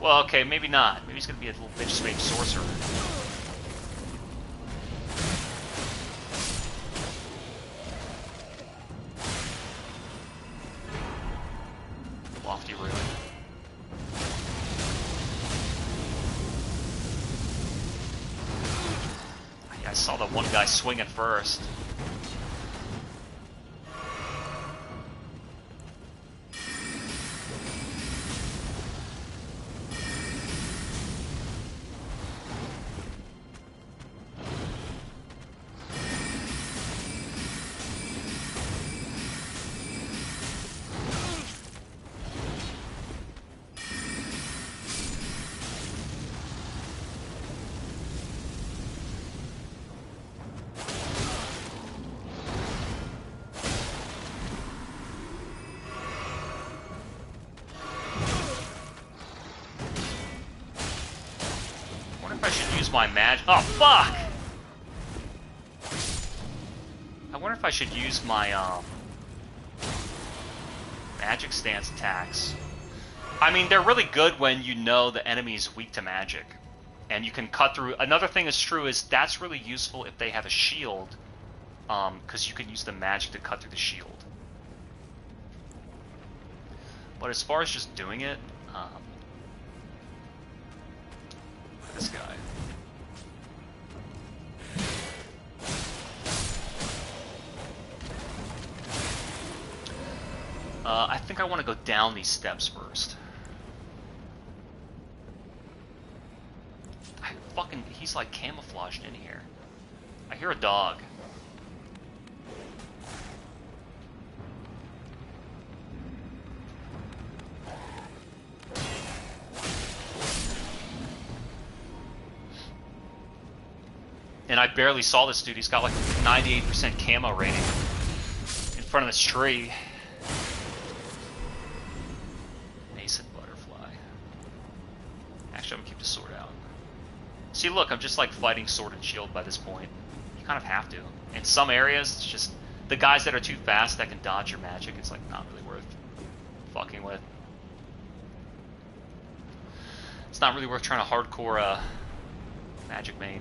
Well, okay, maybe not. Maybe he's gonna be a little bitch-spade sorcerer. Lofty ruin. I saw the one guy swing at first. My magic. Oh, fuck! I wonder if I should use my, magic stance attacks. I mean, they're really good when you know the enemy is weak to magic. And you can cut through. Another thing that's true is that's really useful if they have a shield. Because you can use the magic to cut through the shield. But as far as just doing it, this guy. I think I want to go down these steps first. He's like camouflaged in here. I hear a dog. And I barely saw this dude. He's got like 98% camo rating in front of this tree. Actually, I'm gonna keep the sword out. See, look, I'm just like fighting sword and shield by this point. You kind of have to. In some areas, it's just the guys that are too fast that can dodge your magic. It's like not really worth fucking with. It's not really worth trying to hardcore magic main.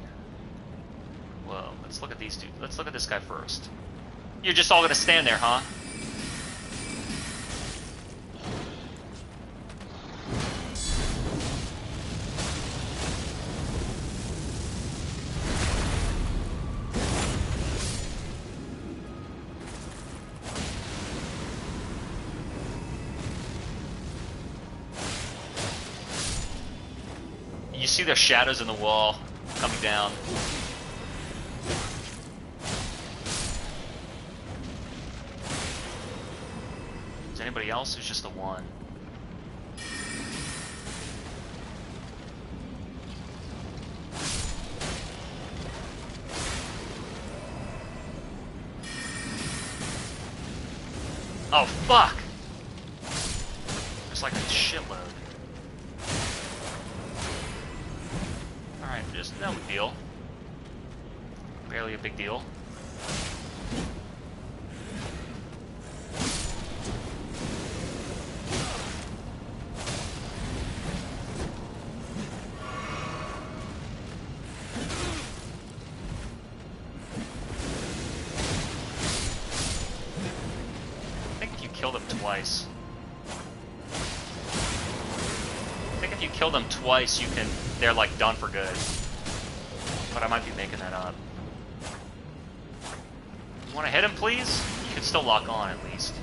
Whoa, let's look at these two. Let's look at this guy first. You're just all gonna stand there, huh? You see their shadows in the wall coming down. Is anybody else? Who's just the one? Oh, fuck! There's like a shitload. Alright, just no big deal. Barely a big deal. I think if you kill them twice, you can, they're like done for good. But I might be making that up. You want to hit him, please? You can still lock on at least.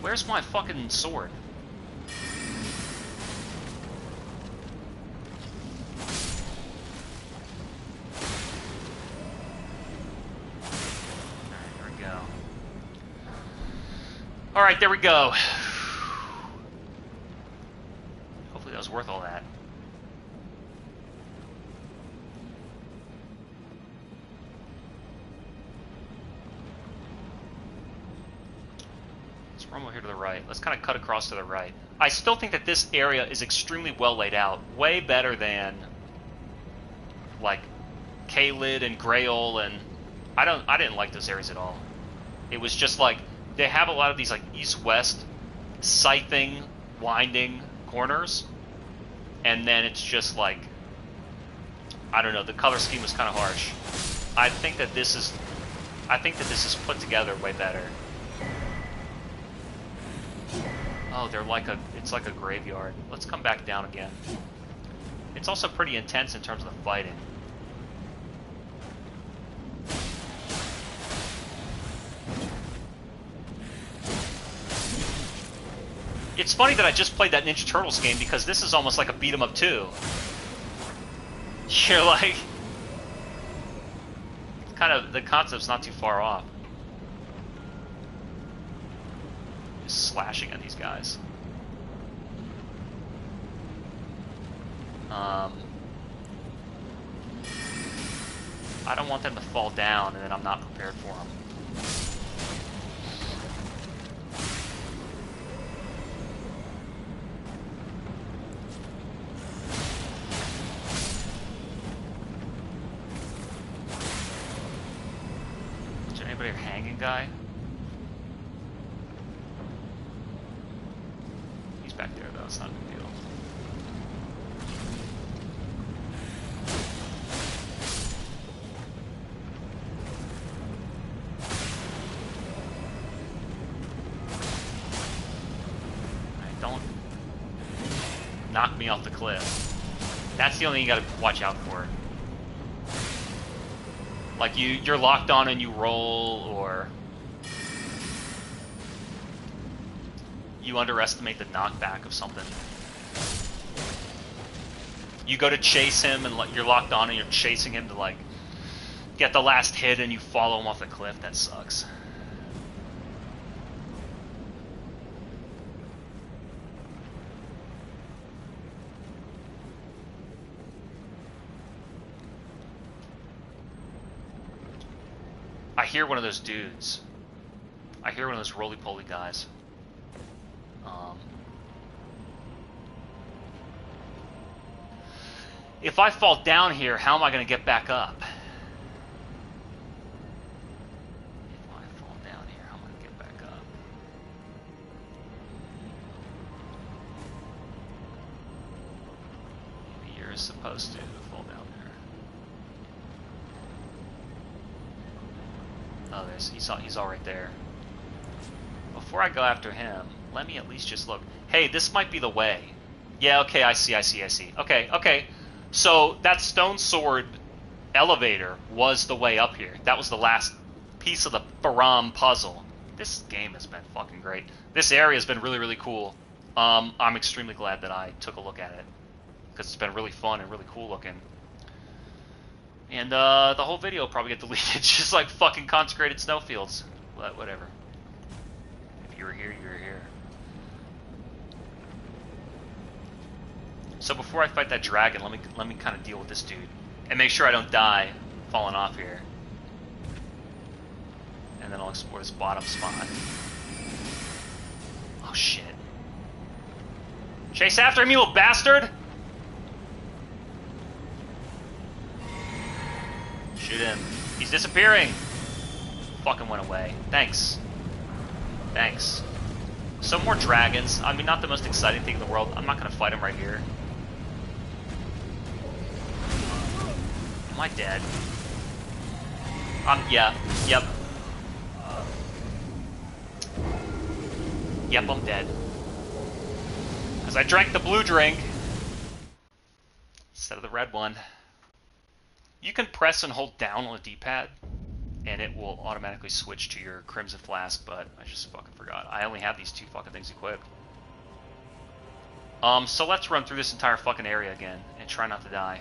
Where's my fucking sword? Alright, there we go. Hopefully that was worth all that. Let's from over here to the right. Let's kind of cut across to the right. I still think that this area is extremely well laid out. Way better than, like, Caelid and Grail, and I didn't like those areas at all. It was just like, they have a lot of these, like, east-west scything, winding corners, and then it's just like, I don't know, the color scheme was kind of harsh. I think that this is put together way better. Oh, it's like a graveyard. Let's come back down again. It's also pretty intense in terms of the fighting. It's funny that I just played that Ninja Turtles game because this is almost like a beat 'em up too. You're like, kind of, the concept's not too far off. Just slashing at these guys. I don't want them to fall down and then I'm not prepared for them. Is there anybody hanging guy? He's back there though, it's not a big deal. Don't knock me off the cliff. That's the only thing you gotta watch out for. Like you're locked on and you roll, or you underestimate the knockback of something. You go to chase him and you're locked on and you're chasing him to like get the last hit and you follow him off the cliff. That sucks. I hear one of those dudes. I hear one of those roly-poly guys. If I fall down here, how am I going to get back up? If I fall down here, how am I going to get back up? Maybe you're supposed to fall down there. Oh, he's all right there. Before I go after him, let me at least just look. Hey, this might be the way. Yeah, okay, I see. Okay. So that stone sword elevator was the way up here. That was the last piece of the Farum puzzle. This game has been fucking great. This area has been really, really cool. I'm extremely glad that I took a look at it, because it's been really fun and really cool looking. And the whole video will probably get deleted, just like fucking consecrated snowfields. But whatever. If you were here, you were here. So before I fight that dragon, let me kind of deal with this dude and make sure I don't die falling off here. And then I'll explore this bottom spot. Oh shit! Chase after him, you little bastard! Shoot him. He's disappearing. Fucking went away. Thanks. Some more dragons. I mean, not the most exciting thing in the world. I'm not gonna fight him right here. Am I dead? Yeah. Yep. Yep, I'm dead. Because I drank the blue drink instead of the red one. You can press and hold down on the D-pad, and it will automatically switch to your Crimson Flask, but I just fucking forgot. I only have these two fucking things equipped. So let's run through this entire fucking area again, and try not to die.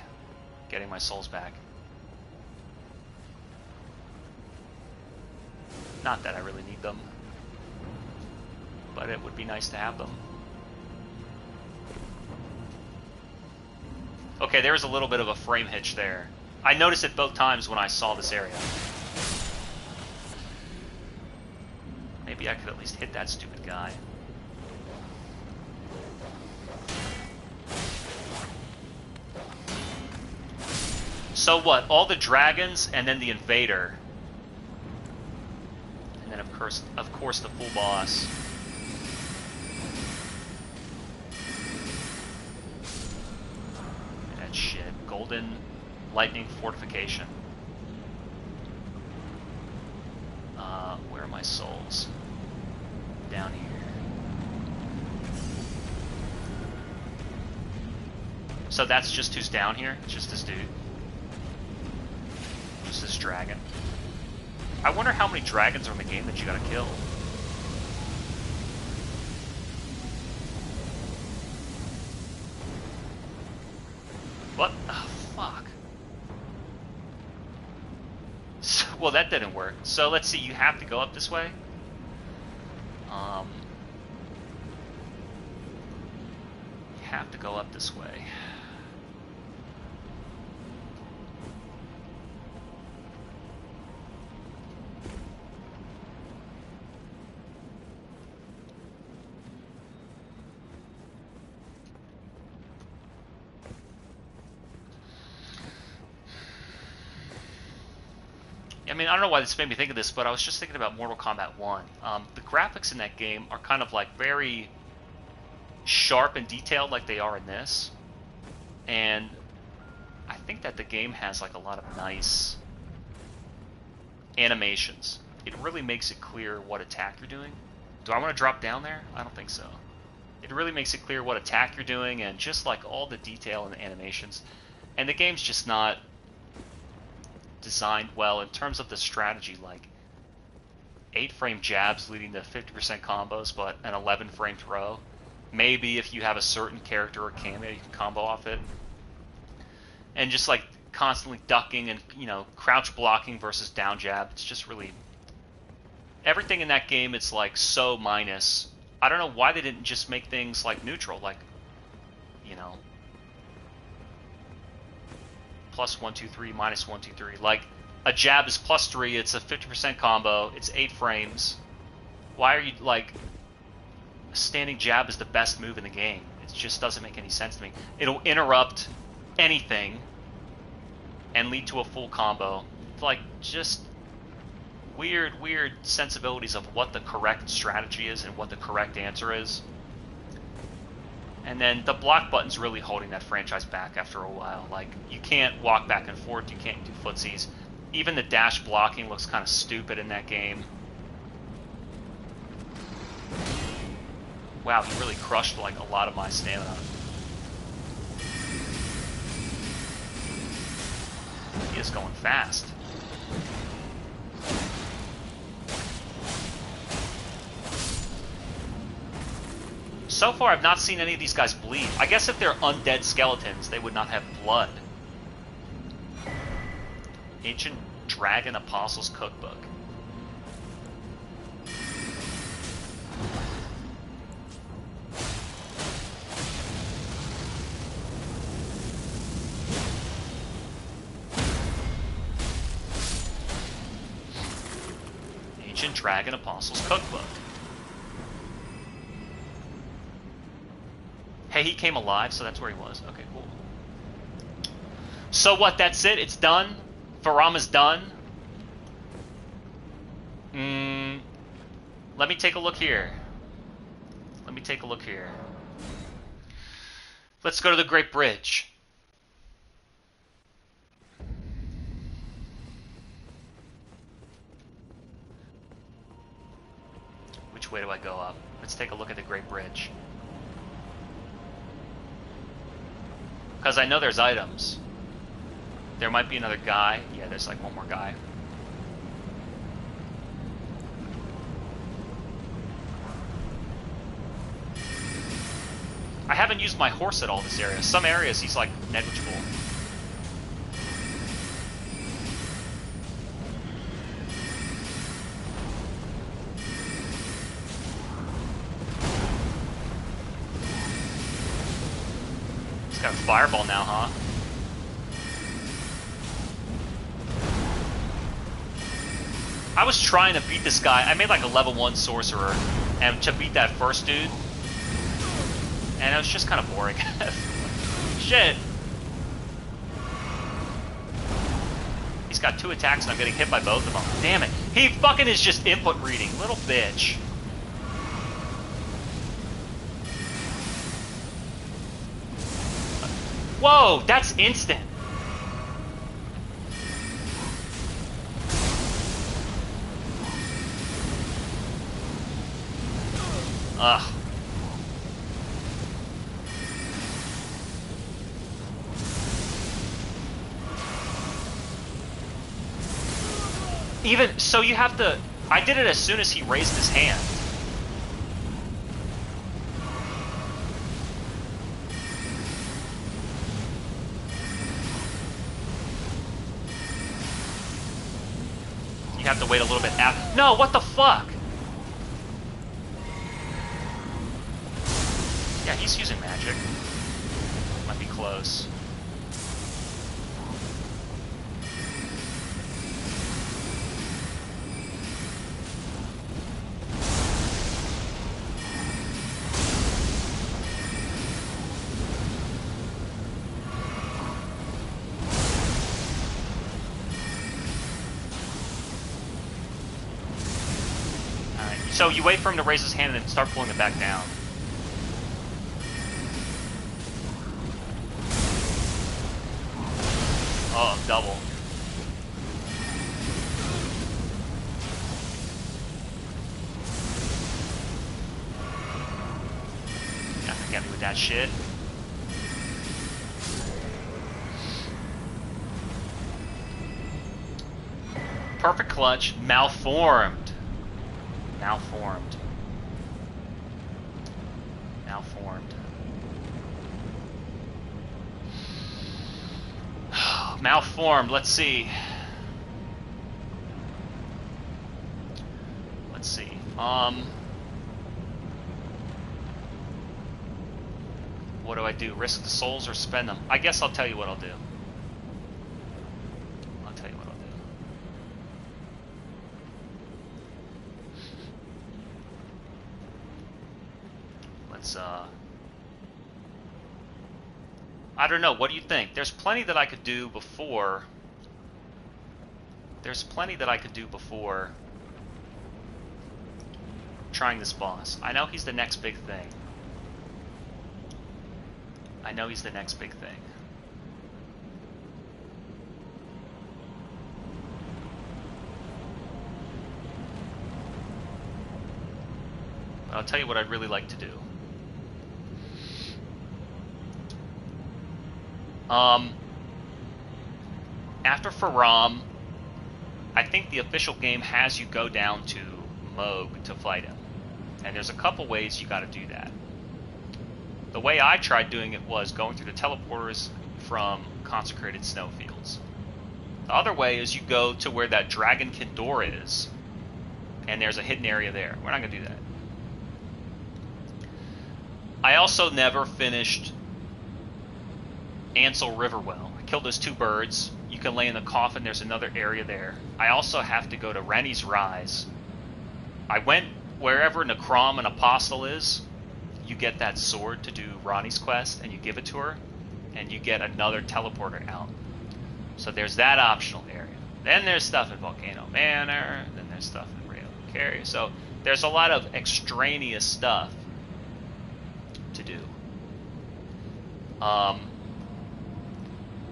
Getting my souls back. Not that I really need them, but it would be nice to have them. Okay, there's a little bit of a frame hitch there. I noticed it both times when I saw this area. Maybe I could at least hit that stupid guy. So what? All the dragons and then the invader. And then of course the full boss. That shit. Golden lightning fortification. Where are my souls? Down here. So that's just who's down here? Just this dude? Just this dragon? I wonder how many dragons are in the game that you gotta kill. What? Oh, fuck. So, well, that didn't work. So let's see, you have to go up this way? You have to go up this way. I mean, I don't know why this made me think of this, but I was just thinking about Mortal Kombat 1. The graphics in that game are kind of like very sharp and detailed like they are in this. And I think that the game has like a lot of nice animations. It really makes it clear what attack you're doing. Do I want to drop down there? I don't think so. It really makes it clear what attack you're doing and just like all the detail in the animations. And the game's just not designed well in terms of the strategy, like 8-frame jabs leading to 50% combos, but an 11-frame throw. Maybe if you have a certain character or cameo, you can combo off it. And just like constantly ducking and, you know, crouch blocking versus down jab. It's just really... everything in that game, it's like so minus. I don't know why they didn't just make things like neutral, like, you know, plus 1, 2, 3, minus 1, 2, 3. Like, a jab is plus 3, it's a 50% combo, it's 8 frames. Why are you, like, a standing jab is the best move in the game? It just doesn't make any sense to me. It'll interrupt anything and lead to a full combo. It's like, just weird sensibilities of what the correct strategy is and what the correct answer is. And then the block button's really holding that franchise back after a while. Like, you can't walk back and forth, you can't do footsies. Even the dash blocking looks kind of stupid in that game. Wow, he really crushed like a lot of my stamina. He is going fast. So far, I've not seen any of these guys bleed. I guess if they're undead skeletons, they would not have blood. Ancient Dragon Apostles Cookbook. Ancient Dragon Apostles Cookbook. Hey, he came alive, so that's where he was. Okay, cool. So what, that's it? It's done? Farum is done? Let me take a look here. Let me take a look here. Let's go to the Great Bridge. Which way do I go up? Let's take a look at the Great Bridge. Because I know there's items. There might be another guy. Yeah, there's like one more guy. I haven't used my horse at all this area. Some areas he's like negligible. He's got a fireball now, huh? I was trying to beat this guy. I made like a level 1 sorcerer, and to beat that first dude, and it was just kind of boring. Shit. He's got 2 attacks, and I'm getting hit by both of them. Damn it. He fucking is just input reading. Little bitch. Whoa, that's instant. Ugh. Even so, you have to. I did it as soon as he raised his hand. You have to wait a little bit after. No, what the fuck? Yeah, he's using magic. Might be close. Alright, so you wait for him to raise his hand and then start pulling it back down. Oh, double. You're not gonna get me with that shit. Perfect clutch. Malformed. Malformed. Malformed. Malformed, let's see. Let's see. What do I do? Risk the souls or spend them? I guess I'll tell you what I'll do. I'll tell you what I'll do. Let's, I don't know. What do you think? There's plenty that I could do before. There's plenty that I could do before trying this boss. I know he's the next big thing. I know he's the next big thing. But I'll tell you what I'd really like to do. After Farum, I think the official game has you go down to Moog to fight him. And there's a couple ways you gotta do that. The way I tried doing it was going through the teleporters from consecrated snowfields. The other way is you go to where that dragonkin door is, and there's a hidden area there. We're not gonna do that. I also never finished Ansel Riverwell. I killed those 2 birds. You can lay in the coffin. There's another area there. I also have to go to Rennie's Rise. I went wherever Necrom and Apostle is. You get that sword to do Ronnie's quest, and you give it to her, and you get another teleporter out. So there's that optional area. Then there's stuff in Volcano Manor. Then there's stuff in Rail Carrier. So there's a lot of extraneous stuff to do.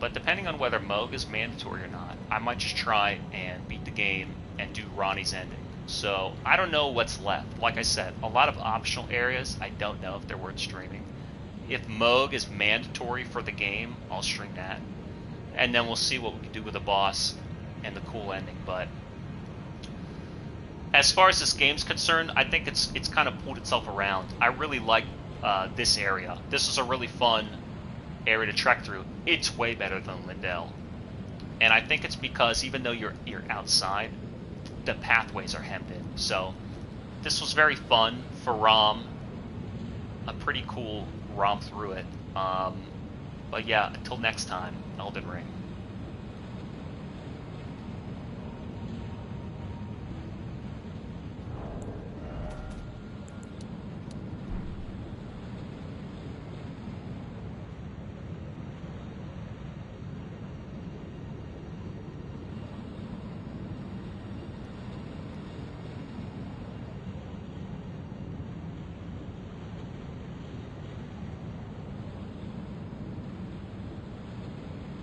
But depending on whether Moog is mandatory or not, I might just try and beat the game and do Ronnie's ending. So I don't know what's left. Like I said, a lot of optional areas, I don't know if they're worth streaming. If Moog is mandatory for the game, I'll stream that. And then we'll see what we can do with the boss and the cool ending. But as far as this game's concerned, I think it's kind of pulled itself around. I really like this area. This is a really fun area to trek through. It's way better than Lindell. And I think it's because even though you're outside, the pathways are hemmed in. So this was very fun for Rom. A pretty cool romp through it. But yeah, until next time, Elden Ring.